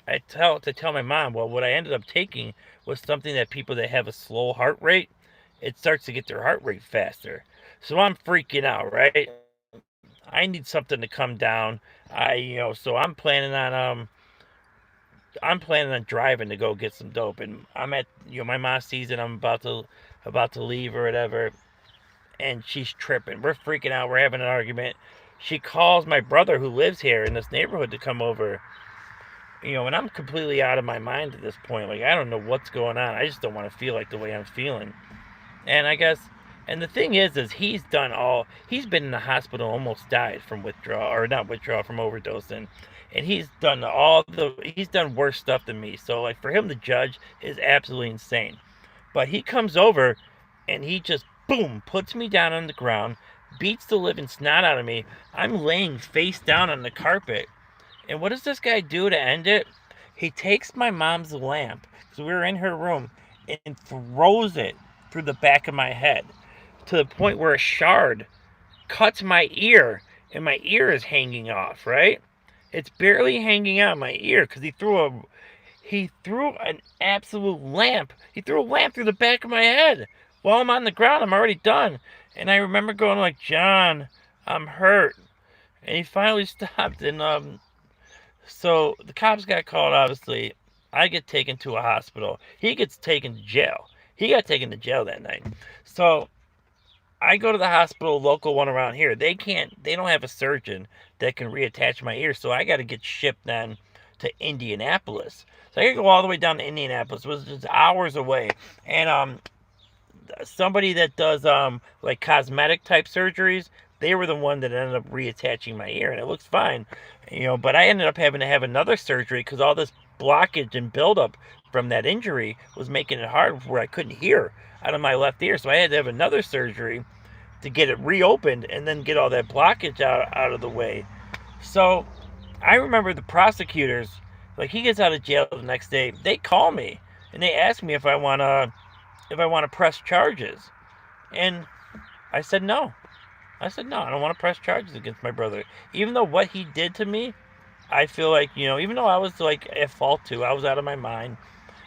I tell my mom, well, what I ended up taking was something that people that have a slow heart rate, it starts to get their heart rate faster. So I'm freaking out, right? I need something to come down. So I'm planning on driving to go get some dope, and I'm at my mom sees it. I'm about to leave or whatever, and she's tripping. We're freaking out. We're having an argument. She calls my brother who lives here in this neighborhood to come over. And I'm completely out of my mind at this point. Like, I don't know what's going on. I just don't want to feel like the way I'm feeling. And I guess, and the thing is he's been in the hospital, almost died from from overdosing. And he's done worse stuff than me. So, like, for him to judge is absolutely insane. But he comes over and he just, boom, puts me down on the ground, beats the living snot out of me. I'm laying face down on the carpet. And what does this guy do to end it? He takes my mom's lamp, because we were in her room, and throws it through the back of my head to the point where a shard cuts my ear, and my ear is hanging off, right? It's barely hanging out my ear because he threw an absolute lamp. He threw a lamp through the back of my head. While I'm on the ground, I'm already done. And I remember going like, John, I'm hurt. And he finally stopped, and so the cops got called, obviously. I get taken to a hospital. He gets taken to jail. He got taken to jail that night. So I go to the hospital, local one around here. They don't have a surgeon that can reattach my ear. So I got to get shipped then to Indianapolis. So I got to go all the way down to Indianapolis. It was just hours away. And somebody that does like cosmetic type surgeries, they were the one that ended up reattaching my ear, and it looks fine, but I ended up having to have another surgery because all this blockage and buildup from that injury was making it hard where I couldn't hear out of my left ear. So I had to have another surgery to get it reopened and then get all that blockage out of the way. So I remember the prosecutors, like, he gets out of jail the next day, they call me and they ask me if I want to press charges, and I said no. I said, no, I don't want to press charges against my brother. Even though what he did to me, I feel like, even though I was like at fault too, I was out of my mind.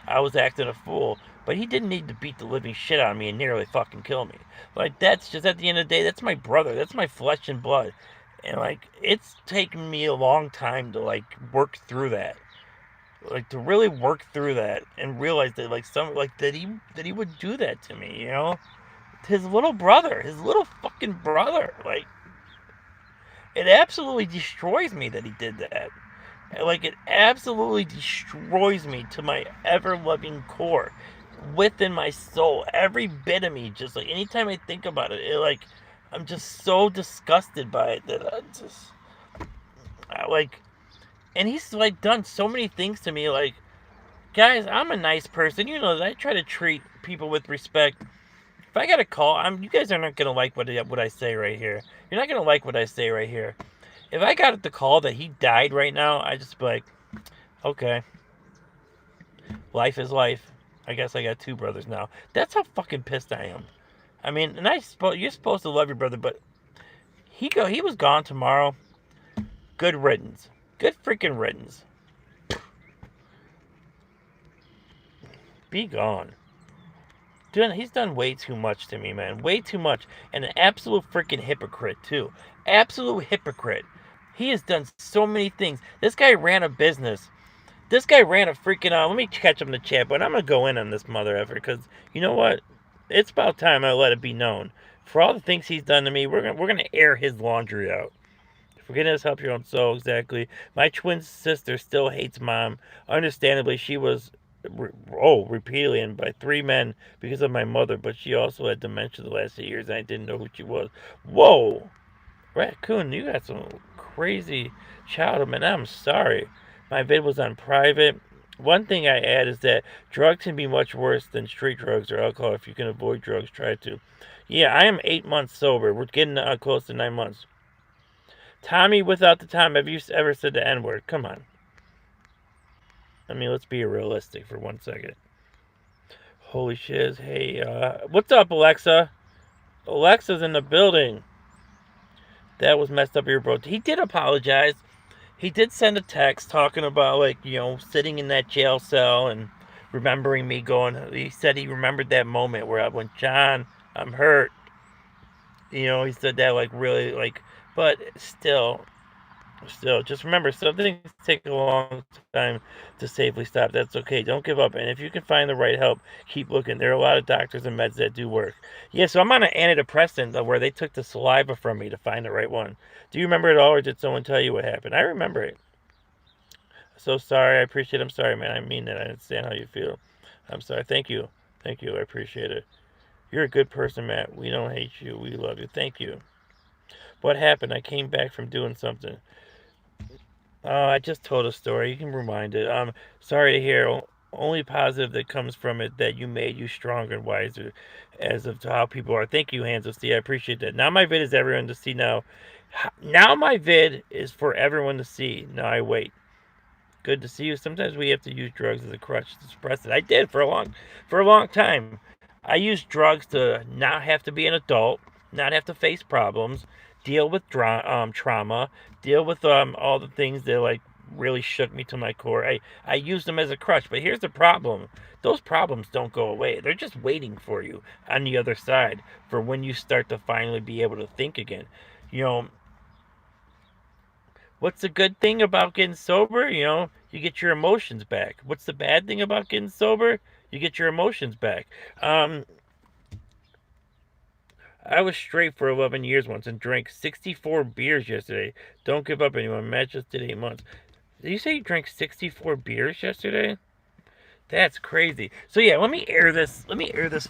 I was acting a fool. But he didn't need to beat the living shit out of me and nearly fucking kill me. Like, that's just, at the end of the day, that's my brother. That's my flesh and blood. And, like, it's taken me a long time to, like, work through that. Like, to really work through that and realize that, like, that he would do that to me, His little brother. His little fucking brother. Like, it absolutely destroys me that he did that. Like, it absolutely destroys me to my ever-loving core. Within my soul. Every bit of me, just like, anytime I think about it, I'm just so disgusted by it that and he's, like, done so many things to me. Like, guys, I'm a nice person. You know that I try to treat people with respect. If I got a call, you guys are not going to like what I say right here. You're not going to like what I say right here. If I got the call that he died right now, I just be like, okay, life is life. I guess I got two brothers now. That's how fucking pissed I am. I mean, and you're supposed to love your brother, but he was gone tomorrow. Good riddance. Good freaking riddance. Be gone. Dude, he's done way too much to me, man. Way too much. And an absolute freaking hypocrite, too. Absolute hypocrite. He has done so many things. This guy ran a business. This guy ran a freaking... let me catch him in the chat, but I'm going to go in on this mother effer, because you know what? It's about time I let it be known. For all the things he's done to me, we're gonna air his laundry out. Forgiveness helps your own soul, exactly. My twin sister still hates mom. Understandably, she was, repeatedly, and by 3 men because of my mother, but she also had dementia the last 8 years, and I didn't know who she was. Whoa! Raccoon, you got some crazy childhood, man. I'm sorry. My vid was on private. One thing I add is that drugs can be much worse than street drugs or alcohol. If you can avoid drugs, try to. Yeah, I am 8 months sober. We're getting close to 9 months. Tommy without the time, have you ever said the N-word? Come on. I mean, let's be realistic for 1 second. Holy shiz. Hey, what's up, Alexa? Alexa's in the building. That was messed up here, bro. He did apologize. He did send a text talking about, like, sitting in that jail cell and remembering me going. He said he remembered that moment where I went, John, I'm hurt. He said that, like, really, like, but still, just remember, some things take a long time to safely stop. That's okay. Don't give up. And if you can find the right help, keep looking. There are a lot of doctors and meds that do work. Yeah, so I'm on an antidepressant where they took the saliva from me to find the right one. Do you remember it all, or did someone tell you what happened? I remember it. So sorry. I appreciate it. I'm sorry, man. I mean that. I understand how you feel. I'm sorry. Thank you. Thank you. I appreciate it. You're a good person, Matt. We don't hate you. We love you. Thank you. What happened? I came back from doing something. I just told a story. You can rewind it. Sorry to hear. Only positive that comes from it that you made you stronger and wiser as of to how people are. Thank you, Hands of Steel. I appreciate that. Now my vid is everyone to see now. Now my vid is for everyone to see. Now I wait. Good to see you. Sometimes we have to use drugs as a crutch to suppress it. I did for a long time. I used drugs to not have to be an adult, not have to face problems, deal with trauma, deal with all the things that, like, really shook me to my core. I used them as a crutch, but here's the problem. Those problems don't go away. They're just waiting for you on the other side for when you start to finally be able to think again. What's the good thing about getting sober? You get your emotions back. What's the bad thing about getting sober? You get your emotions back. I was straight for 11 years once and drank 64 beers yesterday. Don't give up, anyone. Matt just did 8 months. Did you say you drank 64 beers yesterday? That's crazy. So yeah, let me air this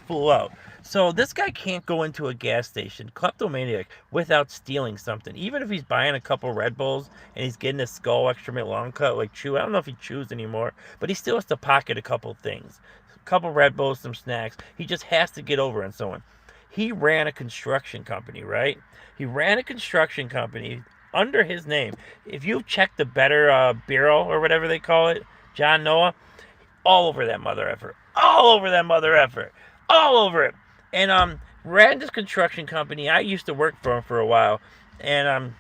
fool out. So this guy can't go into a gas station, kleptomaniac, without stealing something. Even if he's buying a couple Red Bulls and he's getting a Skull Extra Mint Long Cut, like chew. I don't know if he chews anymore, but he still has to pocket a couple things. A couple Red Bulls, some snacks. He just has to get over and so on. He ran a construction company, right? He ran a construction company under his name. If you check the Better Bureau or whatever they call it, John Noah, all over that mother effer. All over that mother effer. All over it. And ran this construction company. I used to work for him for a while, and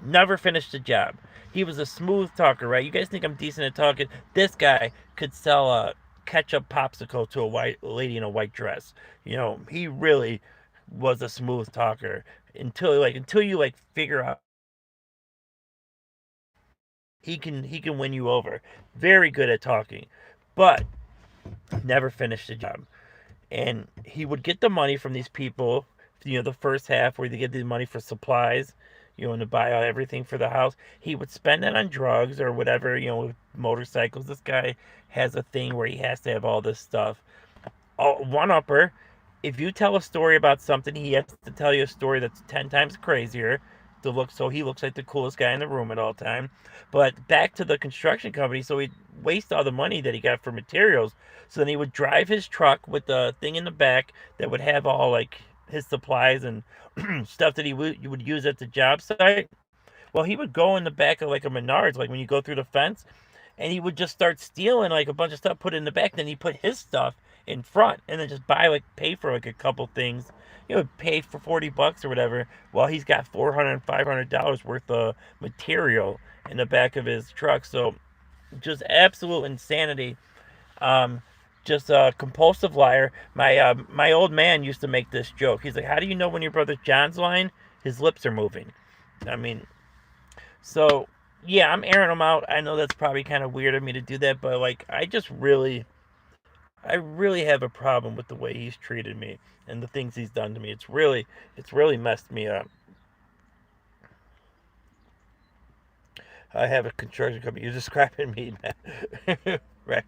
never finished the job. He was a smooth talker, right? You guys think I'm decent at talking? This guy could sell a ketchup popsicle to a white lady in a white dress. You know, he really was a smooth talker until you figure out he can win you over. Very good at talking, but never finished the job. And he would get the money from these people, you know, the first half where they get the money for supplies, you know, and to buy out everything for the house. He would spend it on drugs or whatever, you know, with motorcycles. This guy has a thing where he has to have all this stuff. One-upper. If you tell a story about something, he has to tell you a story that's 10 times crazier to look, so he looks like the coolest guy in the room at all time. But back to the construction company, so he'd waste all the money that he got for materials. So then he would drive his truck with the thing in the back that would have all like his supplies and stuff that you would use at the job site. Well, he would go in the back of like a Menards, like when you go through the fence, and he would just start stealing like a bunch of stuff, put it in the back. Then he put his stuff in front, and then just pay for like a couple things. You know, pay for $40 or whatever. While he's got $400 and $500 worth of material in the back of his truck. So, just absolute insanity. Just a compulsive liar. My old man used to make this joke. He's like, "How do you know when your brother John's lying? His lips are moving." I mean, so yeah, I'm airing him out. I know that's probably kind of weird of me to do that, but like, I really have a problem with the way he's treated me and the things he's done to me. It's really messed me up. I have a construction company. You're describing me, man. Wreck.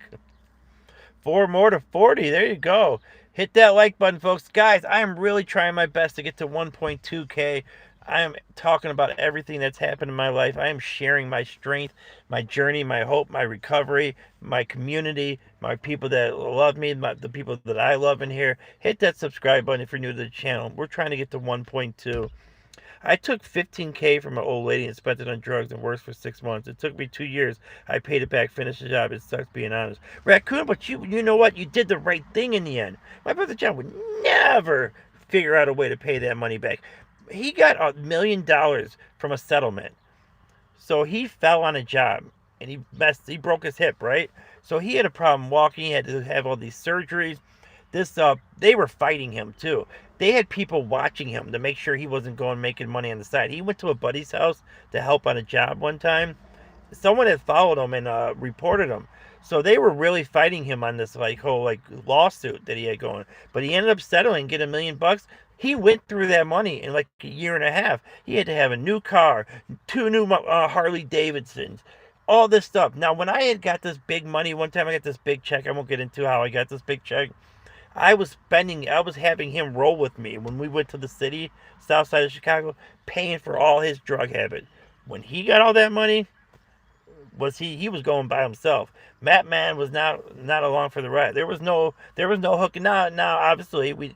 4 more to 40. There you go. Hit that like button, folks. Guys, I am really trying my best to get to 1.2K. I am talking about everything that's happened in my life. I am sharing my strength, my journey, my hope, my recovery, my community, my people that love me, the people that I love in here. Hit that subscribe button if you're new to the channel. We're trying to get to 1.2. I took $15K from an old lady and spent it on drugs and worse for 6 months. It took me 2 years. I paid it back, finished the job. It sucks being honest. Raccoon, but you know what? You did the right thing in the end. My brother John would never figure out a way to pay that money back. He got $1 million from a settlement. So he fell on a job and he broke his hip, right? So he had a problem walking. He had to have all these surgeries. They were fighting him too. They had people watching him to make sure he wasn't going making money on the side. He went to a buddy's house to help on a job one time. Someone had followed him and reported him. So they were really fighting him on this whole lawsuit that he had going. But he ended up settling, get $1 million. He went through that money in like a year and a half. He had to have a new car, 2 new Harley Davidsons, all this stuff. Now, when I had got this big money, one time I got this big check. I won't get into how I got this big check. I was having him roll with me when we went to the city, south side of Chicago, paying for all his drug habit. When he got all that money, he was going by himself. Matt Man was not along for the ride. There was no hooking. Now obviously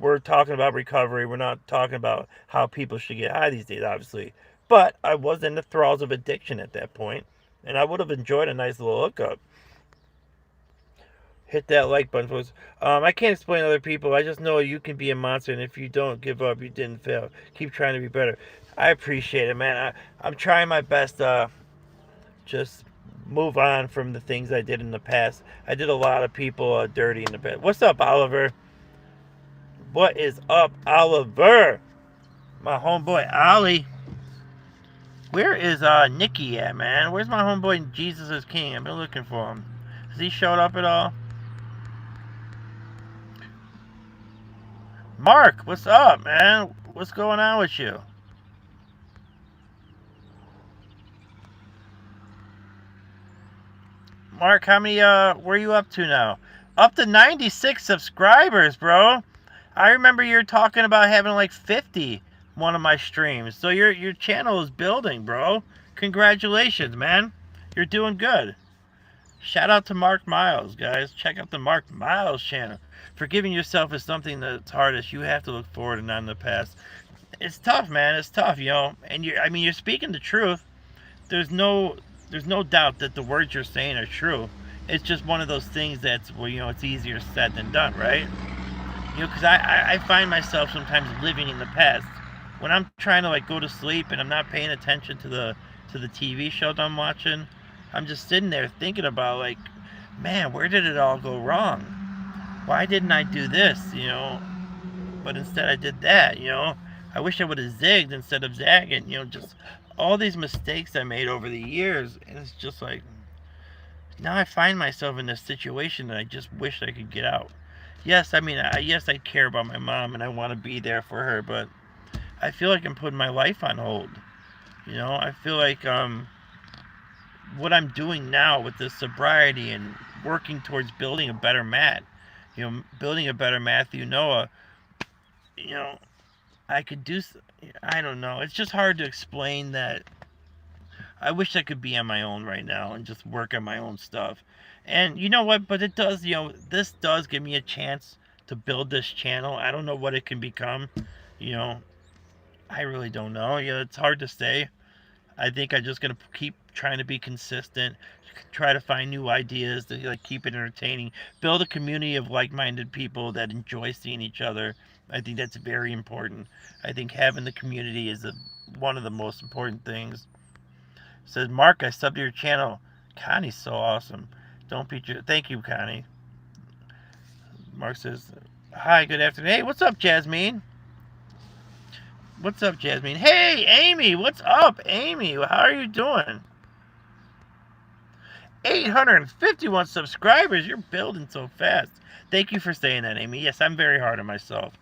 we're talking about recovery. We're not talking about how people should get high these days, obviously. But I was in the thralls of addiction at that point, and I would have enjoyed a nice little hookup. Hit that like button, folks. I can't explain other people. I just know you can be a monster, and if you don't give up, you didn't fail. Keep trying to be better. I appreciate it, man. I'm trying my best to just move on from the things I did in the past. I did a lot of people dirty in the past. What's up, Oliver? What is up, Oliver? My homeboy, Ollie. Where is Nikki at, man? Where's my homeboy Jesus is King? I've been looking for him. Has he showed up at all? Mark, what's up, man? What's going on with you? Mark, how many, where are you up to now? Up to 96 subscribers, bro. I remember you were talking about having like 50 one of my streams. So your channel is building, bro. Congratulations, man. You're doing good. Shout out to Mark Miles, guys. Check out the Mark Miles channel. Forgiving yourself is something that's hardest. You have to look forward and not in the past. It's tough, man. It's tough, you know. And you're speaking the truth. There's no doubt that the words you're saying are true. It's just one of those things that's, well, you know, it's easier said than done, right? You know, because I find myself sometimes living in the past. When I'm trying to like go to sleep and I'm not paying attention to the TV show that I'm watching, I'm just sitting there thinking about like, man, where did it all go wrong? Why didn't I do this? You know, but instead I did that. You know, I wish I would have zigged instead of zagging. You know, just all these mistakes I made over the years, and it's just like now I find myself in this situation that I just wish I could get out. Yes, I mean, yes, I care about my mom and I want to be there for her, but I feel like I'm putting my life on hold. You know, I feel like what I'm doing now with this sobriety and working towards building a better Matt, you know, building a better Matthew Noah, you know, I could do, I don't know. It's just hard to explain that. I wish I could be on my own right now and just work on my own stuff. And you know what? But it does, you know, this does give me a chance to build this channel. I don't know what it can become. You know, I really don't know. You know, it's hard to say. I think I'm just going to keep trying to be consistent, try to find new ideas to like keep it entertaining, build a community of like-minded people that enjoy seeing each other. I think that's very important. I think having the community is one of the most important things. Says Mark, I subbed to your channel. Connie's so awesome. Don't beat your. Thank you, Connie. Mark says, hi, good afternoon. Hey, what's up, Jasmine? What's up, Jasmine? Hey, Amy, what's up, Amy? How are you doing? 851 subscribers. You're building so fast. Thank you for saying that, Amy. Yes, I'm very hard on myself.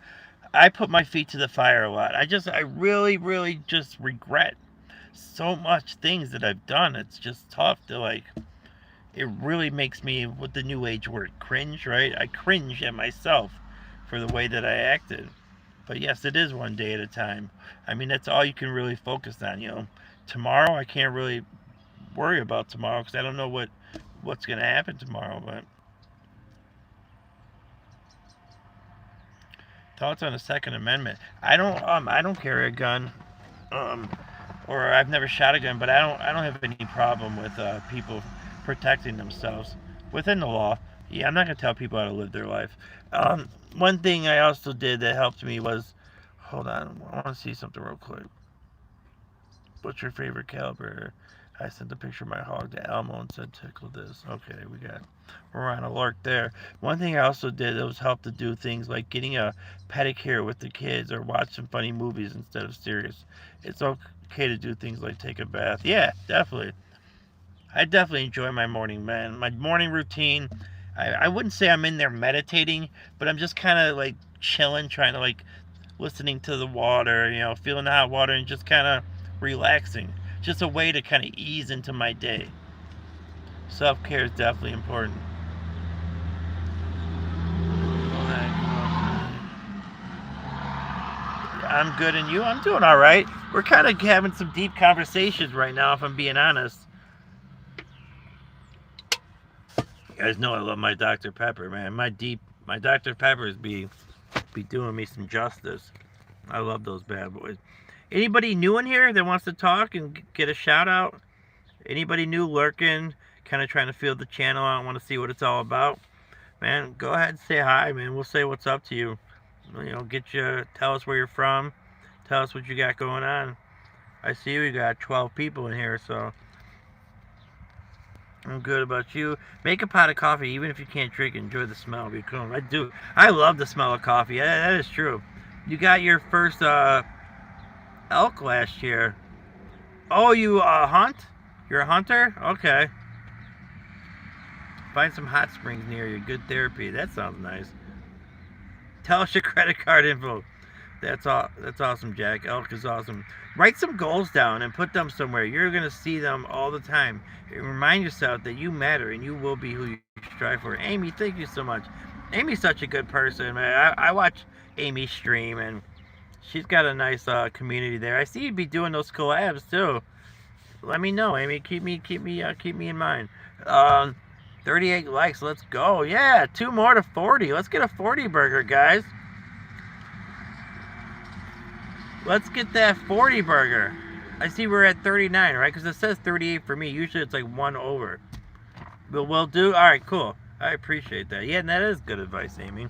I put my feet to the fire a lot. I really, really just regret so much things that I've done. It's just tough to like, it really makes me, with the new age word, cringe, right? I cringe at myself for the way that I acted. But yes, it is one day at a time. I mean, that's all you can really focus on, you know. Tomorrow, I can't really worry about tomorrow because I don't know what's going to happen tomorrow. But thoughts on the Second Amendment? I don't carry a gun. Or I've never shot a gun, but I don't have any problem with people protecting themselves within the law. Yeah, I'm not gonna tell people how to live their life. One thing I also did that helped me was, hold on, I want to see something real quick. What's your favorite caliber? I sent a picture of my hog to Elmo and said tickle this. Okay, we're on alert there. One thing I also did that was help to do things like getting a pedicure with the kids or watch some funny movies instead of serious. It's okay to do things like take a bath. Yeah, definitely. I definitely enjoy my morning, man. My morning routine. I wouldn't say I'm in there meditating, but I'm just kind of like chilling, trying to like listening to the water, you know, feeling the hot water and just kind of relaxing. Just a way to kind of ease into my day. Self-care is definitely important. I'm good, and you? I'm doing all right. We're kind of having some deep conversations right now, if I'm being honest. You guys know I love my Dr. Pepper, man. My Dr. Peppers be doing me some justice. I love those bad boys. Anybody new in here that wants to talk and get a shout out? Anybody new lurking, kind of trying to feel the channel out, want to see what it's all about? Man, go ahead and say hi, man. We'll say what's up to you. You know, tell us where you're from. Tell us what you got going on. I see we got 12 people in here, so I'm good. About you. Make a pot of coffee, even if you can't drink. Enjoy the smell of your cool. I do. I love the smell of coffee. That is true. You got your first elk last year. Oh, you hunt? You're a hunter? Okay. Find some hot springs near you. Good therapy. That sounds nice. Tell us your credit card info. That's awesome, Jack. Elk is awesome. Write some goals down and put them somewhere. You're going to see them all the time. And remind yourself that you matter and you will be who you strive for. Amy, thank you so much. Amy's such a good person, man. I watch Amy stream, and she's got a nice community there. I see you'd be doing those collabs, too. Let me know, Amy. Keep me in mind. 38 likes. Let's go. Yeah, 2 more to 40. Let's get a 40 burger, guys. Let's get that 40 burger. I see we're at 39, right? Because it says 38 for me. Usually it's like 1 over. But we'll do. All right, cool. I appreciate that. Yeah, and that is good advice, Amy.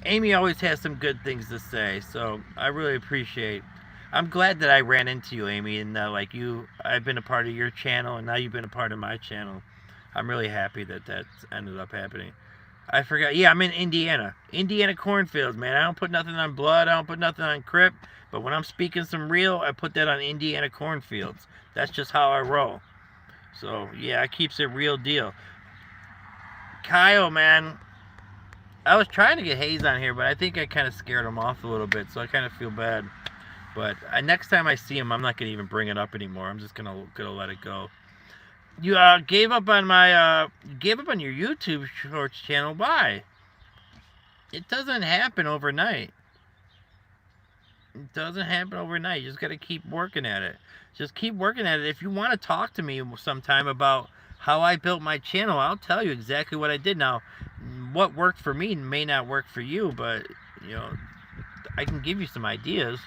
Amy always has some good things to say, so I really appreciate. I'm glad that I ran into you, Amy, and like you, I've been a part of your channel, and now you've been a part of my channel. I'm really happy that that's ended up happening. I forgot. Yeah, I'm in Indiana. Indiana cornfields, man. I don't put nothing on blood. I don't put nothing on Crip. But when I'm speaking some real, I put that on Indiana cornfields. That's just how I roll. So, yeah, I keeps it real deal. Kyle, man. I was trying to get Hayes on here, but I think I kind of scared him off a little bit. So I kind of feel bad. But next time I see him, I'm not going to even bring it up anymore. I'm just gonna let it go. You gave up on my gave up on your YouTube Shorts channel. Why? It doesn't happen overnight. It doesn't happen overnight. You just got to keep working at it. Just keep working at it. If you want to talk to me sometime about how I built my channel, I'll tell you exactly what I did. Now, what worked for me may not work for you, but you know, I can give you some ideas.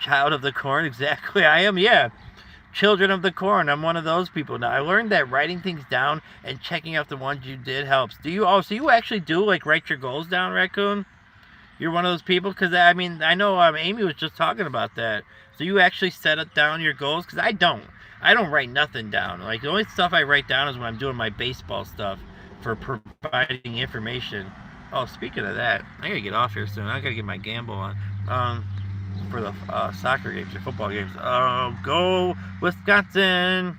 Child of the Corn, exactly. I am, yeah. Children of the Corn. I'm one of those people now. I learned that writing things down and checking out the ones you did helps. Do you? Oh, so you actually do like write your goals down, Raccoon? You're one of those people? Because, I mean, I know Amy was just talking about that. So you actually set it down your goals? Because I don't. I don't write nothing down. Like, the only stuff I write down is when I'm doing my baseball stuff for providing information. Oh, speaking of that, I got to get off here soon. I got to get my gamble on for the soccer games or football games. Go Wisconsin!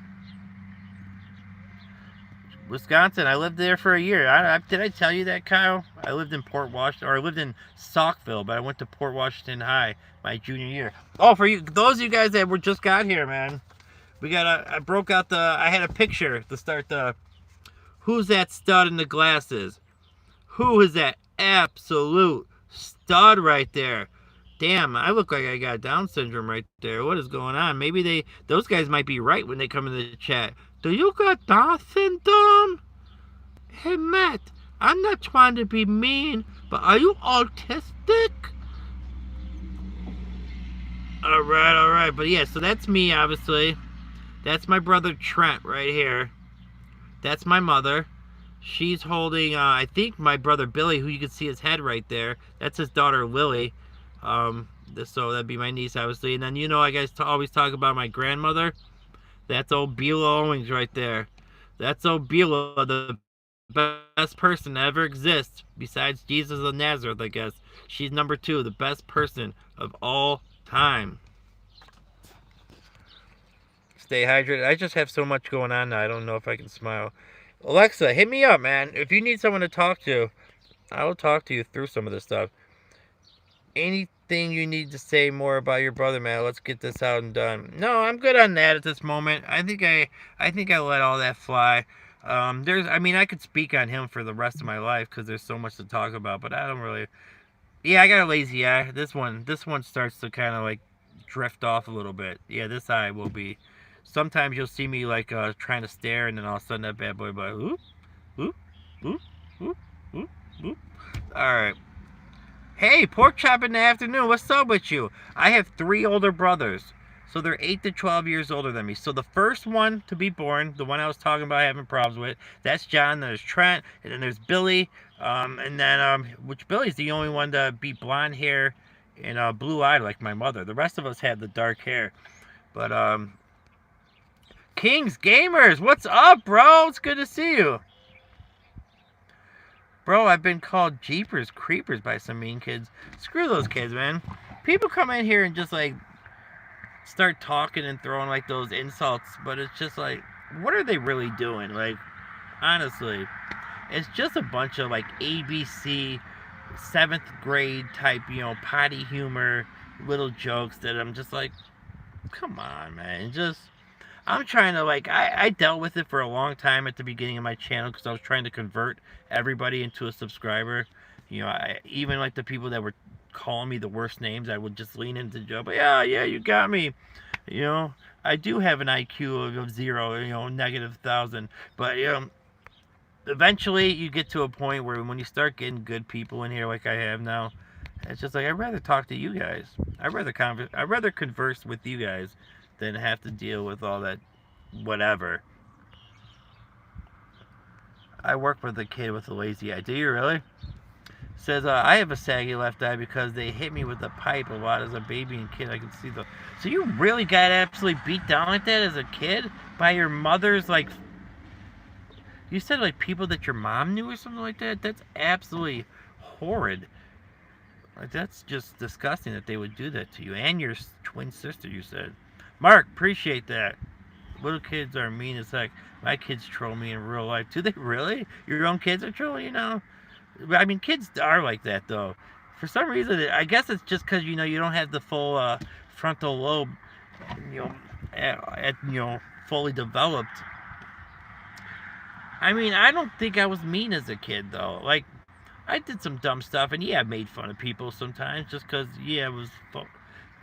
Wisconsin. I lived there for a year. Did I tell you that, Kyle? I lived in Port Washington, or I lived in Saukville, but I went to Port Washington High my junior year. Oh, for you, those of you guys that were just got here, man, I broke out I had a picture to start who's that stud in the glasses? Who is that absolute stud right there? Damn, I look like I got Down syndrome right there. What is going on? Maybe those guys might be right when they come into the chat. Do you got Down syndrome? Hey, Matt, I'm not trying to be mean, but are you autistic? All right. But yeah, so that's me, obviously. That's my brother Trent right here. That's my mother. She's holding, I think, my brother Billy, who you can see his head right there. That's his daughter Lily. So that'd be my niece, obviously. And then, you know, I guys always talk about my grandmother. That's old Beulah Owings right there. That's old Beulah, the best person that ever exists, besides Jesus of Nazareth, I guess. She's number 2, the best person of all time. Stay hydrated. I just have so much going on now. I don't know if I can smile. Alexa, hit me up, man. If you need someone to talk to, I will talk to you through some of this stuff. Anything you need to say more about your brother, man? Let's get this out and done. No, I'm good on that at this moment. I think I let all that fly. I mean, I could speak on him for the rest of my life because there's so much to talk about, but I don't really. Yeah, I got a lazy eye. This one starts to kind of like drift off a little bit. Yeah, this eye will be. Sometimes you'll see me like trying to stare, and then all of a sudden that bad boy will be like, oop, oop, oop, oop, oop, oop. All right. Hey, pork chop in the afternoon. What's up with you? I have 3 older brothers. So they're 8 to 12 years older than me. So the first one to be born, the one I was talking about having problems with, that's John. Then there's Trent. And then there's Billy. And then, which Billy's the only one to be blonde hair and blue-eyed like my mother. The rest of us had the dark hair. But, Kings Gamers, what's up, bro? It's good to see you. Bro, I've been called Jeepers Creepers by some mean kids. Screw those kids, man. People come in here and just, like, start talking and throwing, like, those insults. But it's just, like, what are they really doing? Like, honestly, it's just a bunch of, like, ABC 7th grade type, you know, potty humor, little jokes that I'm just like, come on, man. I'm trying to, like, I dealt with it for a long time at the beginning of my channel because I was trying to convert everybody into a subscriber. You know, even, like, the people that were calling me the worst names, I would just lean into the joke. But yeah, you got me. You know, I do have an IQ of 0, you know, -1,000. But, you know, eventually you get to a point where when you start getting good people in here like I have now, it's just like, I'd rather talk to you guys. I'd rather converse with you guys than have to deal with all that whatever. I work with a kid with a lazy eye. Do you really? Says, I have a saggy left eye because they hit me with a pipe a lot as a baby and kid. I can see the... So you really got absolutely beat down like that as a kid? By your mother's, like... You said, like, people that your mom knew or something like that? That's absolutely horrid. Like, that's just disgusting that they would do that to you. And your twin sister, you said. Mark, appreciate that. Little kids are mean as heck. My kids troll me in real life. Do they really? Your own kids are trolling you now? I mean, kids are like that, though. For some reason, I guess it's just because, you know, you don't have the full frontal lobe, you know, fully developed. I mean, I don't think I was mean as a kid, though. Like, I did some dumb stuff, and yeah, I made fun of people sometimes just because, yeah,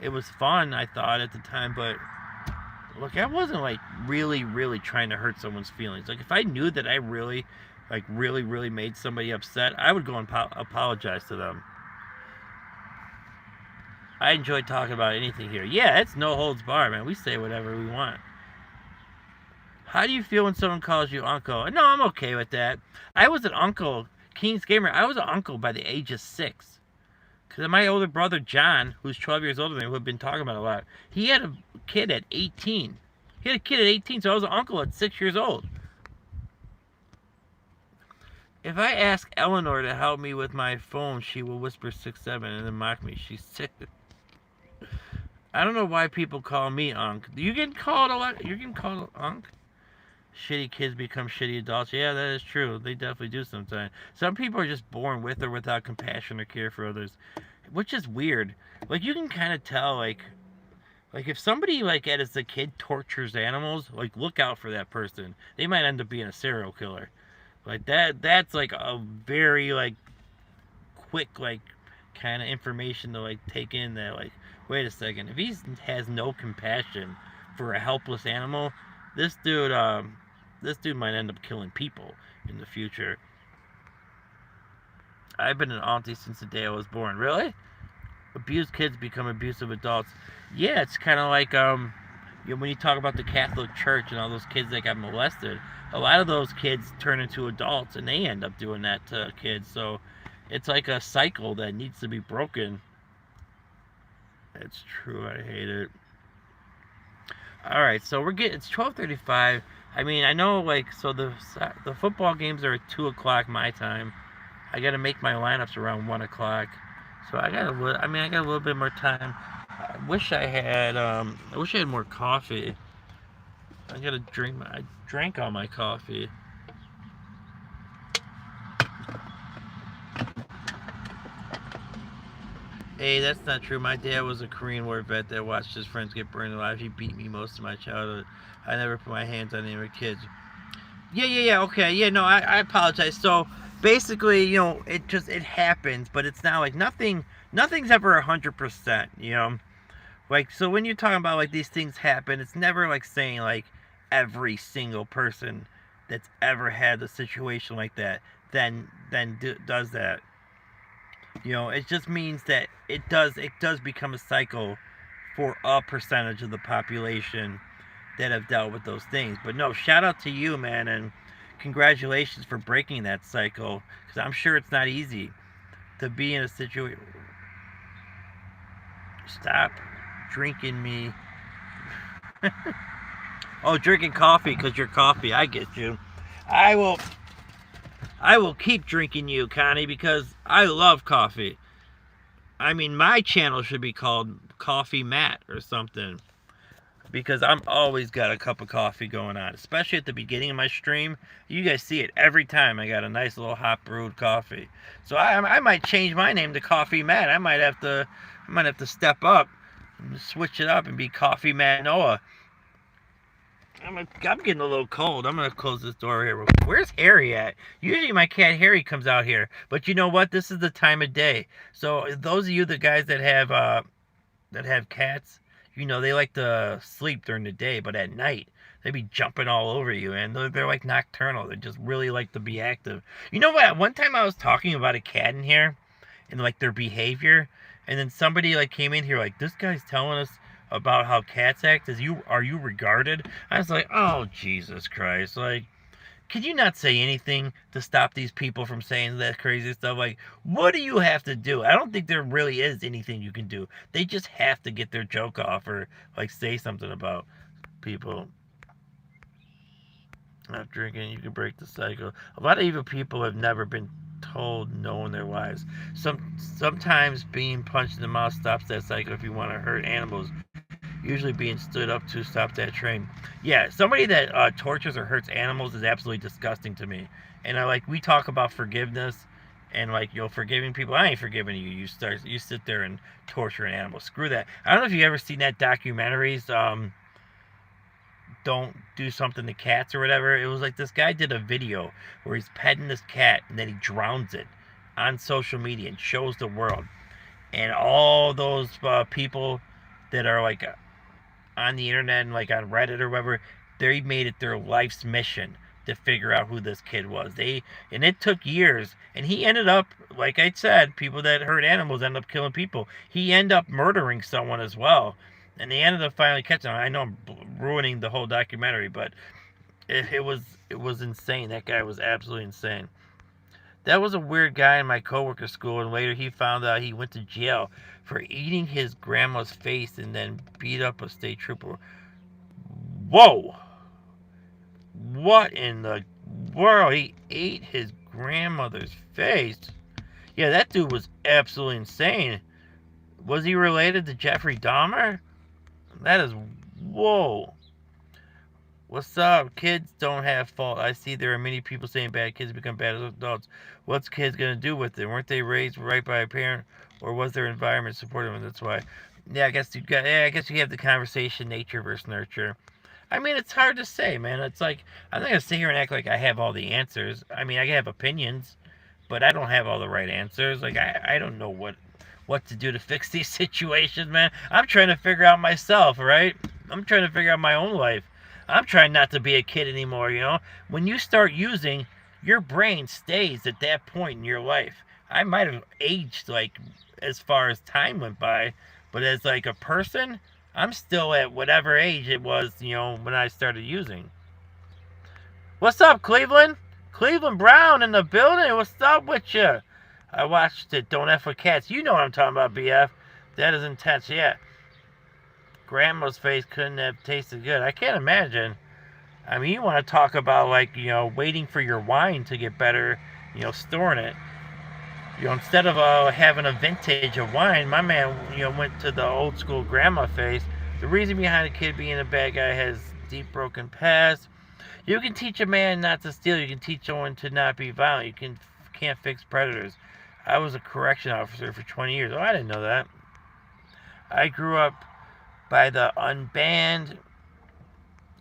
it was fun, I thought, at the time, but... Look, I wasn't, like, really, really trying to hurt someone's feelings. Like, if I knew that I really, like, really made somebody upset, I would go and apologize to them. I enjoy talking about anything here. Yeah, it's no holds barred, man. We say whatever we want. How do you feel when someone calls you uncle? No, I'm okay with that. I was an uncle. Keen's Gamer, I was an uncle by the age of 6. Because my older brother, John, who's 12 years older than me, who I've been talking about a lot, he had a kid at 18. He had a kid at 18, so I was an uncle at 6 years old. If I ask Eleanor to help me with my phone, she will whisper 6'7" and then mock me. She's sick. I don't know why people call me Unc. You getting called a lot? You're getting called Unc? Shitty kids become shitty adults. Yeah, that is true. They definitely do sometimes. Some people are just born with or without compassion or care for others, which is weird. Like, you can kind of tell, like if somebody, like, as a kid tortures animals, like, look out for that person. They might end up being a serial killer. Like, that's, like, a very, like, quick, like, kind of information to, like, take in that, like, wait a second. If he has no compassion for a helpless animal, this dude might end up killing people in the future. I've been an auntie since the day I was born. Really? Abused kids become abusive adults. Yeah, it's kind of like when you talk about the Catholic Church and all those kids that got molested, a lot of those kids turn into adults and they end up doing that to kids. So it's like a cycle that needs to be broken. It's true. I hate it. All right, so it's 12:35. I mean, I know, like, so the football games are at 2 o'clock my time. I got to make my lineups around 1 o'clock. So I got a little bit more time. I wish I had more coffee. I drank all my coffee. Hey, that's not true. My dad was a Korean War vet that watched his friends get burned alive. He beat me most of my childhood. I never put my hands on any of my kids. Yeah, okay. Yeah, no, I apologize. So, basically, you know, it happens, but it's not like nothing's ever 100%, you know? Like, so when you're talking about, like, these things happen, it's never like saying, like, every single person that's ever had a situation like that then does that. You know, it just means that it does become a cycle for a percentage of the population that have dealt with those things. But no, shout out to you, man, and congratulations for breaking that cycle, because I'm sure it's not easy to be in a situation. Stop drinking me. Oh, drinking coffee because you're coffee. I get you. I will keep drinking you, Connie, because I love coffee. I mean, my channel should be called Coffee Matt or something, because I'm always got a cup of coffee going on, especially at the beginning of my stream. You guys see it every time. I got a nice little hot brewed coffee. So I might change my name to Coffee Matt. I might have to step up and switch it up and be Coffee Matt Noah. I'm getting a little cold. I'm going to close this door here. Where's Harry at? Usually my cat Harry comes out here. But you know what? This is the time of day. So those of you, the guys that have cats, you know, they like to sleep during the day. But at night, they be jumping all over you. And they're like nocturnal. They just really like to be active. You know what? One time I was talking about a cat in here and like their behavior. And then somebody like came in here like, this guy's telling us about how cats act. Are you regarded? I was like, oh, Jesus Christ. Like, Could you not say anything to stop these people from saying that crazy stuff? Like, what do you have to do? I don't think there really is anything you can do. They just have to get their joke off or like say something about people. Not drinking, you can break the cycle. A lot of evil people have never been told no in their lives. Sometimes being punched in the mouth stops that cycle if you want to hurt animals. Usually being stood up to stop that train. Yeah, somebody that tortures or hurts animals is absolutely disgusting to me. And we talk about forgiveness and forgiving people. I ain't forgiving you. You sit there and torture an animal. Screw that. I don't know if you ever seen that documentaries. Don't do something to cats or whatever. It was like this guy did a video where he's petting this cat and then he drowns it on social media and shows the world. And all those people that are on the internet and on Reddit or whatever, they made it their life's mission to figure out who this kid was. And it took years, and he ended up, like I said, people that hurt animals end up killing people. He ended up murdering someone as well, and they ended up finally catching him. I know I'm ruining the whole documentary, but it was insane. That guy was absolutely insane. That was a weird guy in my coworker school, and later he found out he went to jail for eating his grandma's face and then beat up a state trooper. Whoa! What in the world? He ate his grandmother's face? Yeah, that dude was absolutely insane. Was he related to Jeffrey Dahmer? That is... Whoa. What's up? Kids don't have fault. I see there are many people saying bad kids become bad adults. What's kids going to do with it? Weren't they raised right by a parent? Or was their environment supportive? And that's why. Yeah, I guess you have the conversation, nature versus nurture. I mean, it's hard to say, man. It's like, I'm not going to sit here and act like I have all the answers. I mean, I have opinions, but I don't have all the right answers. I don't know what to do to fix these situations, man. I'm trying to figure out myself, right? I'm trying to figure out my own life. I'm trying not to be a kid anymore, you know? When you start using, your brain stays at that point in your life. I might have aged, as far as time went by, but as, a person, I'm still at whatever age it was, when I started using. What's up, Cleveland? Cleveland Brown in the building. What's up with you? I watched it. Don't F with cats. You know what I'm talking about, BF. That is intense, yeah. Grandma's face couldn't have tasted good. I can't imagine. I mean, you want to talk about, waiting for your wine to get better, storing it. Instead of having a vintage of wine, my man, went to the old school grandma face. The reason behind a kid being a bad guy has deep broken past. You can teach a man not to steal. You can teach someone to not be violent. You can't fix predators. I was a correction officer for 20 years. Oh, I didn't know that. I grew up by the unbanned.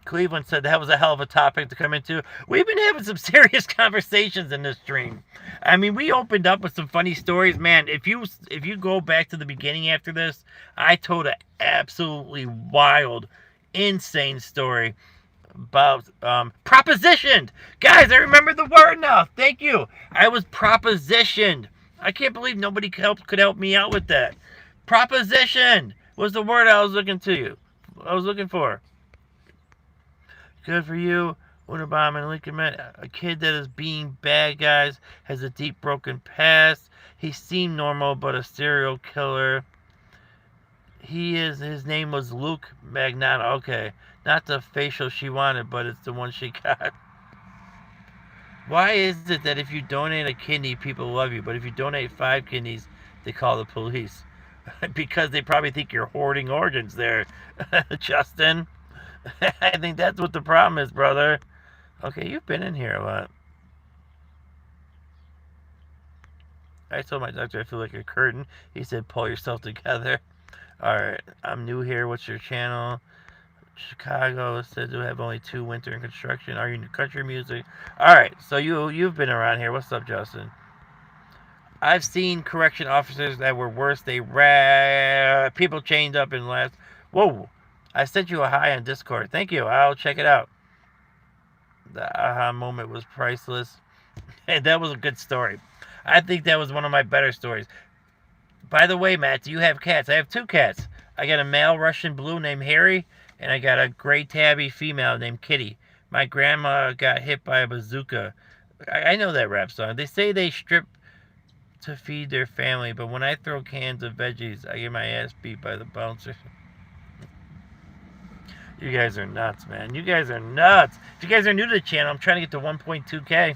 Cleveland said that was a hell of a topic to come into. We've been having some serious conversations in this stream. I mean, we opened up with some funny stories. Man, if you go back to the beginning after this, I told an absolutely wild, insane story about propositioned. Guys, I remember the word now. Thank you. I was propositioned. I can't believe nobody could help me out with that. Propositioned was the word I was looking for. Good for you. Unabomber and Lincoln met a kid that is being bad guys, has a deep broken past. He seemed normal, but a serial killer. His name was Luke Magnotta. Okay. Not the facial she wanted, but it's the one she got. Why is it that if you donate a kidney, people love you, but if you donate 5 kidneys, they call the police? Because they probably think you're hoarding organs there, Justin. I think that's what the problem is, brother. Okay, you've been in here a lot. I told my doctor I feel like a curtain. He said, pull yourself together. Alright, I'm new here. What's your channel? Chicago said to have only 2 winter in construction. Are you into country music? Alright, so you've been around here. What's up, Justin? I've seen correction officers that were worse. People chained up in last... Whoa! I sent you a hi on Discord. Thank you. I'll check it out. The aha moment was priceless. Hey, that was a good story. I think that was one of my better stories. By the way, Matt, do you have cats? I have 2 cats. I got a male Russian blue named Harry, and I got a gray tabby female named Kitty. My grandma got hit by a bazooka. I know that rap song. They say they strip to feed their family, but when I throw cans of veggies, I get my ass beat by the bouncer. You guys are nuts, man. You guys are nuts. If you guys are new to the channel, I'm trying to get to 1.2K.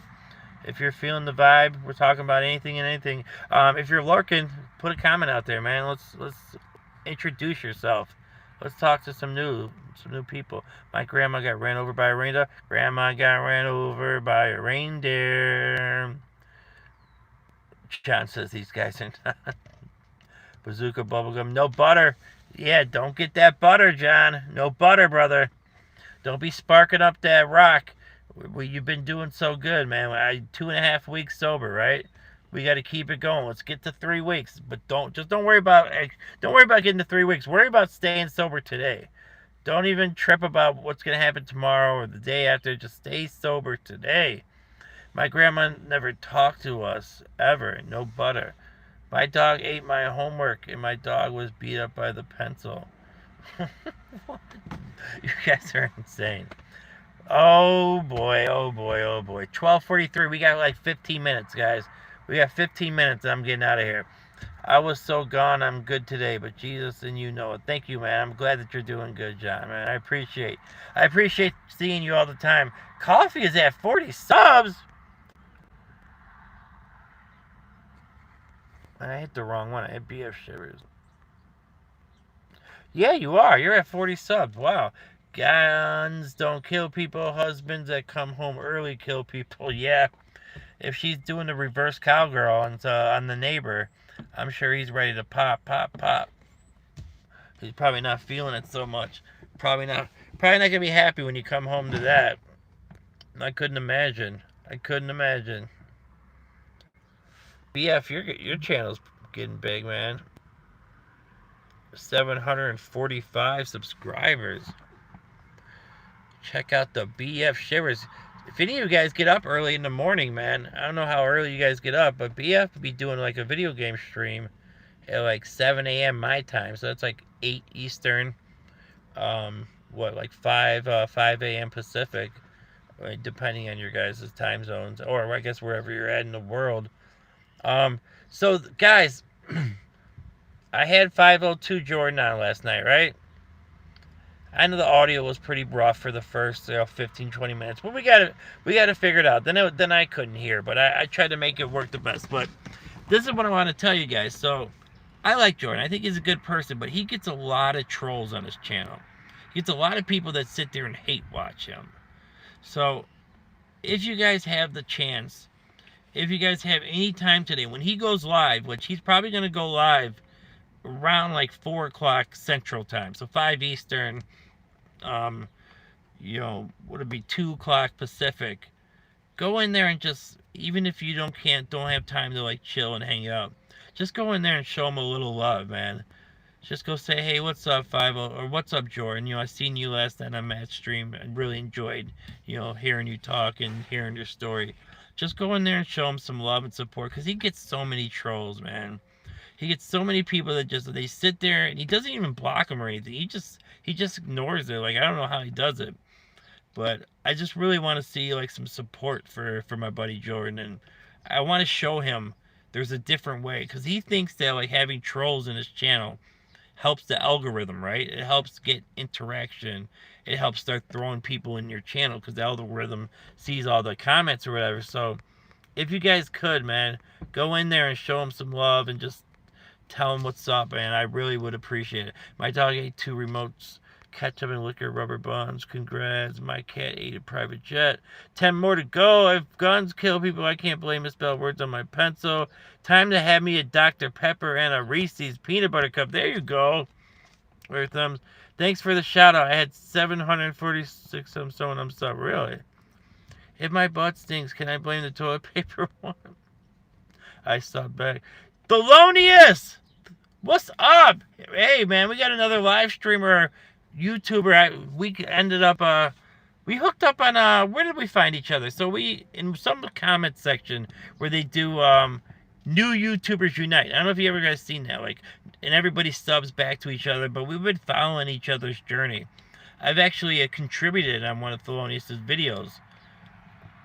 If you're feeling the vibe, we're talking about anything and anything. If you're lurking, put a comment out there, man. Let's introduce yourself. Let's talk to some new people. My grandma got ran over by a reindeer. Grandma got ran over by a reindeer. John says these guys are not. Bazooka bubblegum. No butter. Yeah, don't get that butter, John. No butter, brother. Don't be sparking up that rock. You've been doing so good, man. 2.5 weeks sober, right? We got to keep it going. Let's get to 3 weeks, but don't worry about getting to 3 weeks. Worry about staying sober today. Don't even trip about what's gonna happen tomorrow or the day after. Just stay sober today. My grandma never talked to us ever. No butter. My dog ate my homework, and my dog was beat up by the pencil. You guys are insane. Oh boy, oh boy, oh boy. 12:43. We got like 15 minutes, guys. We got 15 minutes and I'm getting out of here. I was so gone. I'm good today, but Jesus and you know it. Thank you, man. I'm glad that you're doing good, John, man. I appreciate seeing you all the time. Coffee is at 40 subs. I hit the wrong one. I hit BF Shivers. Yeah, you are. You're at 40 subs. Wow. Guns don't kill people. Husbands that come home early kill people. Yeah. If she's doing the reverse cowgirl on the neighbor, I'm sure he's ready to pop, pop, pop. He's probably not feeling it so much. Probably not gonna be happy when you come home to that. I couldn't imagine. BF, your channel's getting big, man. 745 subscribers. Check out the BF Shivers. If any of you guys get up early in the morning, man, I don't know how early you guys get up, but BF will be doing like a video game stream at like 7 a.m. my time, so that's like 8 Eastern, like 5 a.m. Pacific, depending on your guys' time zones, or I guess wherever you're at in the world. So guys, I had 502 Jordan on last night, right? I know the audio was pretty rough for the first 15-20 minutes, but we got to figure it out. Then I couldn't hear, but I tried to make it work the best. But this is what I want to tell you guys. So I like Jordan. I think he's a good person, but he gets a lot of trolls on his channel. He gets a lot of people that sit there and hate watch him. So if you guys have the chance, if you guys have any time today, when he goes live, which he's probably going to go live around like 4 o'clock Central Time, so 5 Eastern, would it be 2 o'clock Pacific? Go in there and just, even if you don't have time to like chill and hang out, just go in there and show him a little love, man. Just go say, hey, what's up, 50, or what's up, Jordan? I seen you last night on Matt's stream and really enjoyed, hearing you talk and hearing your story. Just go in there and show him some love and support, because he gets so many trolls, man. He gets so many people that they sit there, and he doesn't even block them or anything. He just ignores it. Like, I don't know how he does it. But I just really want to see like some support for my buddy Jordan, and I want to show him there's a different way, because he thinks that like having trolls in his channel helps the algorithm, right? It helps get interaction. It helps start throwing people in your channel, because the algorithm sees all the comments or whatever. So if you guys could, man, go in there and show him some love and just tell him what's up, man. I really would appreciate it. My dog ate 2 remotes, ketchup and liquor, rubber buns. Congrats. My cat ate a private jet. 10 more to go. If guns kill people, I can't blame misspelled words on my pencil. Time to have me a Dr. Pepper and a Reese's peanut butter cup. There you go. Weird thumbs. Thanks for the shout out. I had 746 I'm so really. If my butt stinks, can I blame the toilet paper one? I stopped back. Thelonious! What's up? Hey, man, we got another live streamer, YouTuber. We ended up, we hooked up on, where did we find each other? So in some comment section where they do, New YouTubers Unite. I don't know if you ever guys seen that, like, and everybody subs back to each other, but we've been following each other's journey. I've actually contributed on one of Thelonious' videos.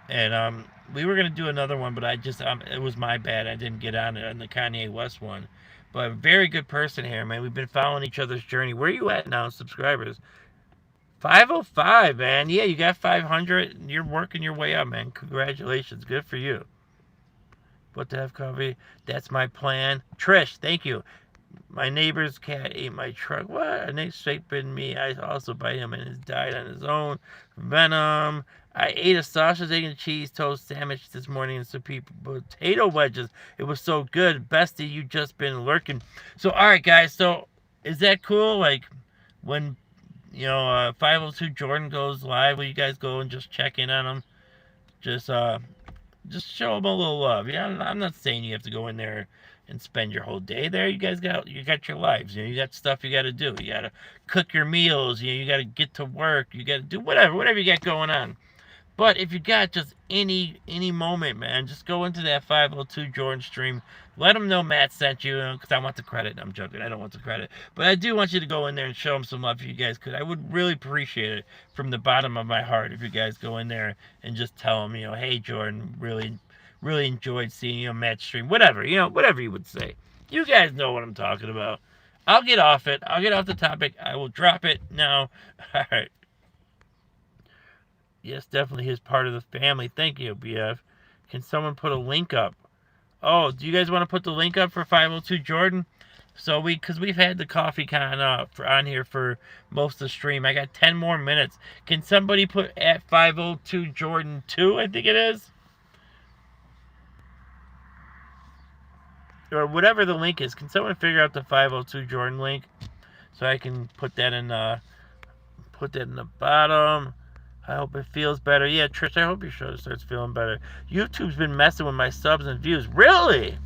And we were gonna do another one, but it was my bad. I didn't get on it on the Kanye West one. But very good person here, man. We've been following each other's journey. Where are you at now, subscribers? 505, man. Yeah, you got 500. You're working your way up, man. Congratulations. Good for you. What to have coffee? That's my plan. Trish, thank you. My neighbor's cat ate my truck. What? And they shaping me. I also bite him and has died on his own. Venom. I ate a sausage, egg, and cheese toast sandwich this morning and some potato wedges. It was so good. Bestie, you just been lurking. So, all right, guys. So, is that cool? Like, when, 502 Jordan goes live, will you guys go and just check in on him? Just show him a little love. Yeah, I'm not saying you have to go in there and spend your whole day there. You got your lives. You got stuff you got to do. You got to cook your meals. You got to get to work. You got to do whatever you got going on. But if you got just any moment, man, just go into that 502 Jordan stream. Let them know Matt sent you, because I want the credit. I'm joking. I don't want the credit. But I do want you to go in there and show them some love if you guys could. I would really appreciate it from the bottom of my heart if you guys go in there and just tell them, hey, Jordan, really enjoyed seeing Matt stream. Whatever you would say. You guys know what I'm talking about. I'll get off it. I'll get off the topic. I will drop it now. All right. Yes, definitely his part of the family. Thank you, BF. Can someone put a link up? Oh, do you guys want to put the link up for 502 Jordan? So because we've had the coffee con on here for most of the stream. I got 10 more minutes. Can somebody put at 502 Jordan 2, I think it is? Or whatever the link is. Can someone figure out the 502 Jordan link? So I can put that in the bottom. I hope it feels better. Yeah, Trish, I hope your show starts feeling better. YouTube's been messing with my subs and views. Really?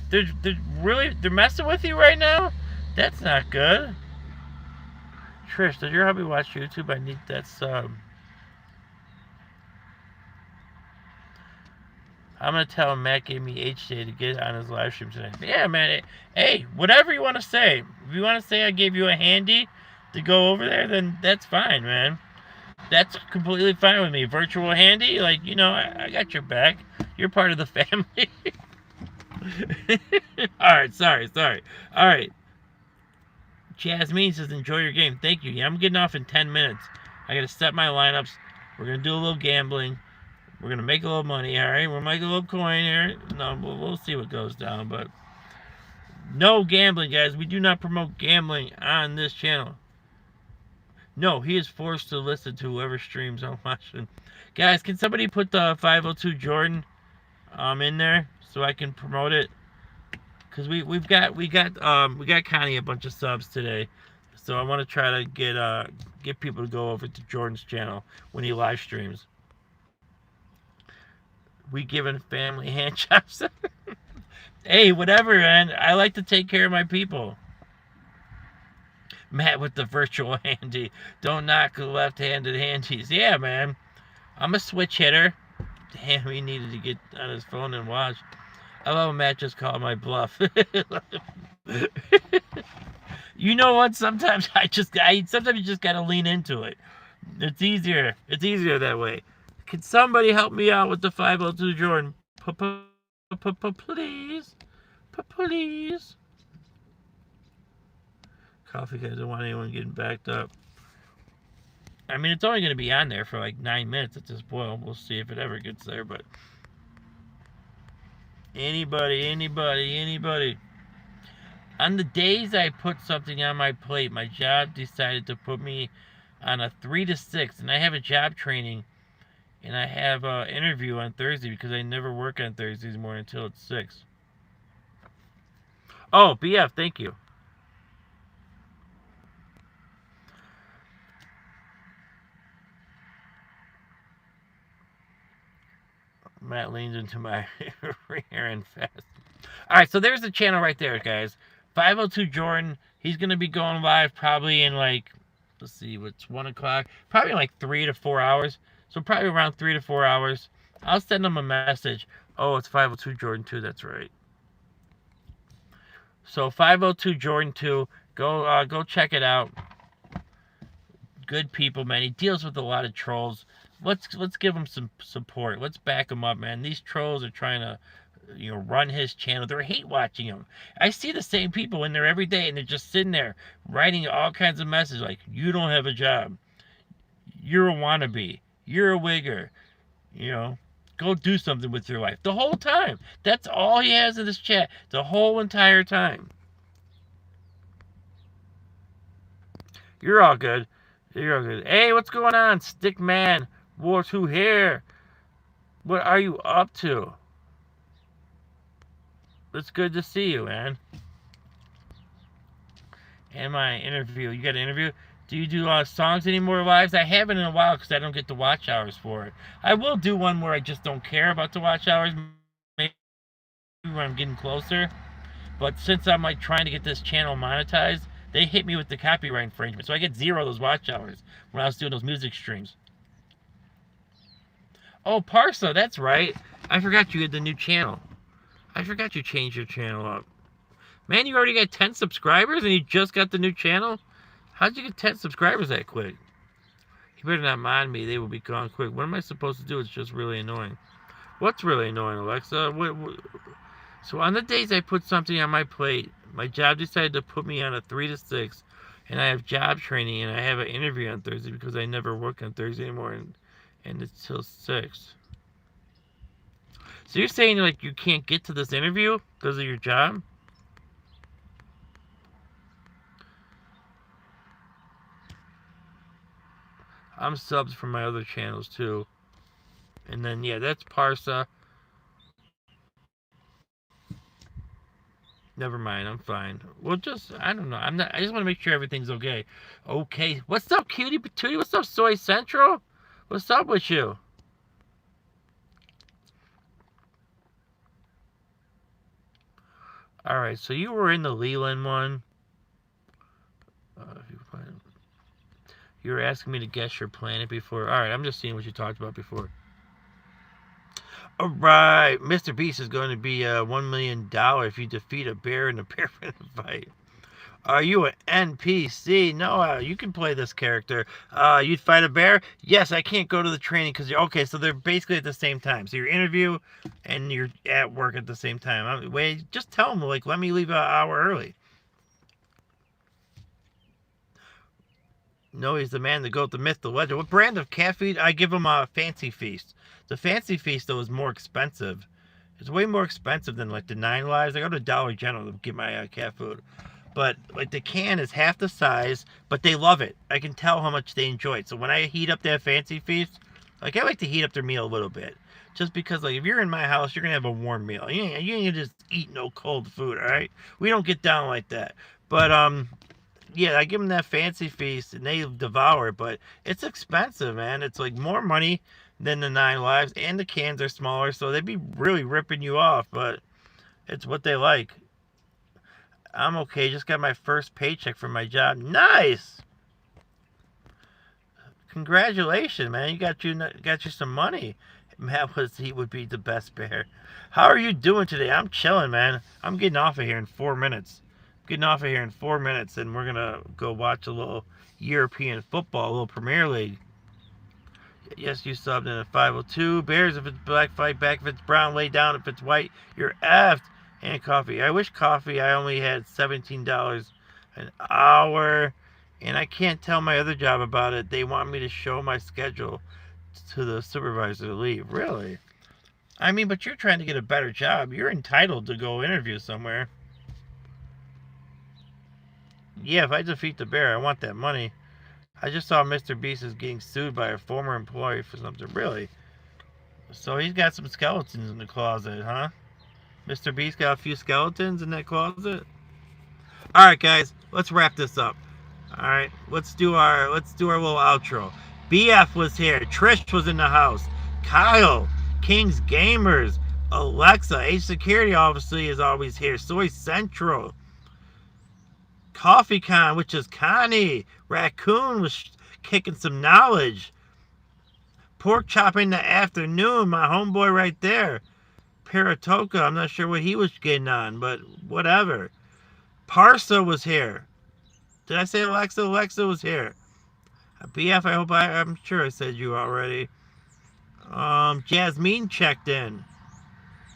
They're messing with you right now? That's not good. Trish, does your hubby watch YouTube? I need that sub. I'm going to tell him Matt gave me HJ to get on his live stream today. Yeah, man. Hey, whatever you want to say. If you want to say I gave you a handy to go over there, then that's fine, man. That's completely fine with me. Virtual handy, I got your back. You're part of the family. All right, sorry. All right. Jasmine says, enjoy your game. Thank you. Yeah, I'm getting off in 10 minutes. I got to set my lineups. We're going to do a little gambling. We're going to make a little money, all right? We'll make a little coin here. No, we'll see what goes down, but no gambling, guys. We do not promote gambling on this channel. No, he is forced to listen to whoever streams I'm watching. Guys, can somebody put the 502 Jordan in there so I can promote it? Because we got Connie a bunch of subs today, so I want to try to get people to go over to Jordan's channel when he live streams. We giving family hand jobs. Hey, whatever, man. I like to take care of my people. Matt with the virtual handy. Don't knock the left-handed handies. Yeah, man. I'm a switch hitter. Damn, he needed to get on his phone and watch. I love Matt just called my bluff. You know what? Sometimes sometimes you just gotta lean into it. It's easier. It's easier that way. Can somebody help me out with the 502 Jordan? Please. Please. Coffee guys don't want anyone getting backed up. I mean, it's only going to be on there for like 9 minutes at this point. We'll see if it ever gets there, but anybody. On the days I put something on my plate, my job decided to put me on a 3 to 6, and I have a job training, and I have an interview on Thursday because I never work on Thursdays morning until it's 6. Oh, BF, thank you. Matt leans into my rear and fast. All right, so there's the channel right there, guys. 502 Jordan. He's going to be going live probably in let's see, what's 1 o'clock? Probably in 3 to 4 hours. So probably around 3 to 4 hours. I'll send him a message. Oh, it's 502 Jordan 2. That's right. So 502 Jordan 2. Go check it out. good people, man. He deals with a lot of trolls. Let's give him some support. Let's back him up, man. These trolls are trying to, run his channel. They're hate watching him. I see the same people in there every day, and they're just sitting there writing all kinds of messages like, "You don't have a job. You're a wannabe. You're a wigger. Go do something with your life." The whole time. That's all he has in this chat. The whole entire time. You're all good. You're all good. Hey, what's going on, Stickman? War 2 here. What are you up to? It's good to see you, man. And my interview. You got an interview? Do you do songs anymore lives? I haven't in a while because I don't get the watch hours for it. I will do one where I just don't care about the watch hours. Maybe when I'm getting closer. But since I'm like trying to get this channel monetized, they hit me with the copyright infringement. So I get 0 of those watch hours when I was doing those music streams. Oh, Parsa, that's right. I forgot you had the new channel. I forgot you changed your channel up. Man, you already got 10 subscribers and you just got the new channel? How'd you get 10 subscribers that quick? You better not mind me. They will be gone quick. What am I supposed to do? It's just really annoying. What's really annoying, Alexa? So on the days I put something on my plate, my job decided to put me on a 3 to 6, and I have job training, and I have an interview on Thursday because I never work on Thursday anymore, and it's till 6. So you're saying like you can't get to this interview because of your job? I'm subs from my other channels too. And then yeah, that's Parsa. Never mind, I'm fine. Well, I don't know. I just want to make sure everything's okay. Okay. What's up, Cutie Patootie? What's up, Soy Central? What's up with you? Alright, so you were in the Leland one. You were asking me to guess your planet before. Alright, I'm just seeing what you talked about before. Alright, Mr. Beast is going to be $1 million if you defeat a bear in a bear fight. Are you an NPC? No, you can play this character. You'd fight a bear? Yes, I can't go to the training because you're... Okay, so they're basically at the same time. So your interview and you're at work at the same time. Wait, just tell them, like, let me leave an hour early. No, he's the man, the goat, the myth, the legend. What brand of cat food? I give him a Fancy Feast. The Fancy Feast, though, is more expensive. It's way more expensive than, like, the 9 Lives. I go to Dollar General to get my cat food. But, like, the can is half the size, but they love it. I can tell how much they enjoy it. So when I heat up that Fancy Feast, like, I like to heat up their meal a little bit. Just because, like, if you're in my house, you're going to have a warm meal. You ain't just eat no cold food, all right? We don't get down like that. But, yeah, I give them that Fancy Feast, and they devour it. But it's expensive, man. It's, like, more money than the 9 Lives, and the cans are smaller, so they'd be really ripping you off. But it's what they like. I'm okay. Just got my first paycheck from my job. Nice. Congratulations, man. You got you some money. Matt he would be the best bear. How are you doing today? I'm chilling, man. I'm getting off of here in 4 minutes. Getting off of here in 4 minutes, and we're gonna go watch a little European football, a little Premier League. Yes, you subbed in a 502. Bears if it's black, fight back. If it's brown, lay down. If it's white, you're effed. And coffee. I wish coffee. I only had $17 an hour, and I can't tell my other job about it. They want me to show my schedule to the supervisor to leave. Really? I mean, but you're trying to get a better job. You're entitled to go interview somewhere. Yeah, if I defeat the bear, I want that money. I just saw Mr. Beast is getting sued by a former employee for something. Really? So he's got some skeletons in the closet, huh? Mr. Beast got a few skeletons in that closet. All right, guys, let's wrap this up. All right, let's do our little outro. BF was here. Trish was in the house. Kyle, King's Gamers, Alexa, H Security obviously is always here. Soy Central, Coffee Con, which is Connie. Raccoon was kicking some knowledge. Pork Chop in the afternoon, my homeboy right there. Paratoka, I'm not sure what he was getting on, but whatever. Parsa was here. Did I say Alexa? Alexa was here. BF, I'm sure I said you already. Jasmine checked in.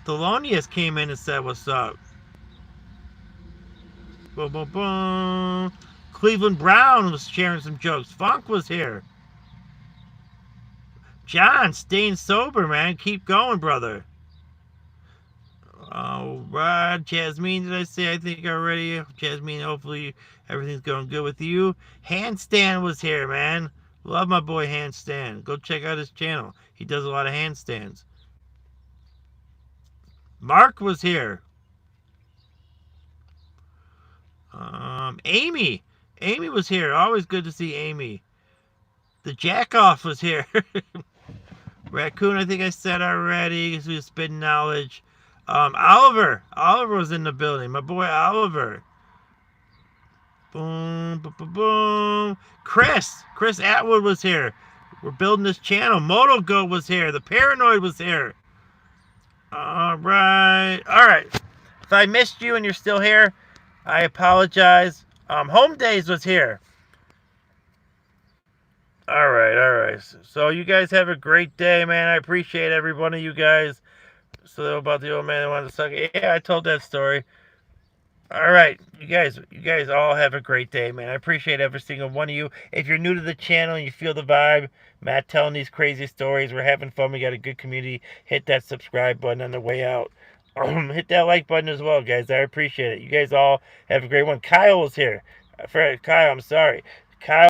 Thelonious came in and said, what's up? Boom, boom, boom. Cleveland Brown was sharing some jokes. Funk was here. John, staying sober, man. Keep going, brother. Alright, Jasmine, did I say? I think already. Jasmine, hopefully everything's going good with you. Handstand was here, man. Love my boy Handstand. Go check out his channel. He does a lot of handstands. Mark was here. Amy. Amy was here. Always good to see Amy. The Jackoff was here. Raccoon, I think I said already, because we was spitting knowledge. Oliver was in the building. My boy Oliver. Boom, boom, boom, boom. Chris Atwood was here. We're building this channel. MotoGo was here. The Paranoid was here. All right. If I missed you and you're still here, I apologize. Home Days was here. All right. So you guys have a great day, man. I appreciate every one of you guys. So about the old man that wanted to suck. Yeah, I told that story. All right, you guys all have a great day, man. I appreciate every single one of you. If you're new to the channel and you feel the vibe, Matt telling these crazy stories, we're having fun. We got a good community. Hit that subscribe button on the way out. Hit that like button as well, guys. I appreciate it. You guys all have a great one. Kyle was here. Kyle, I'm sorry. Kyle.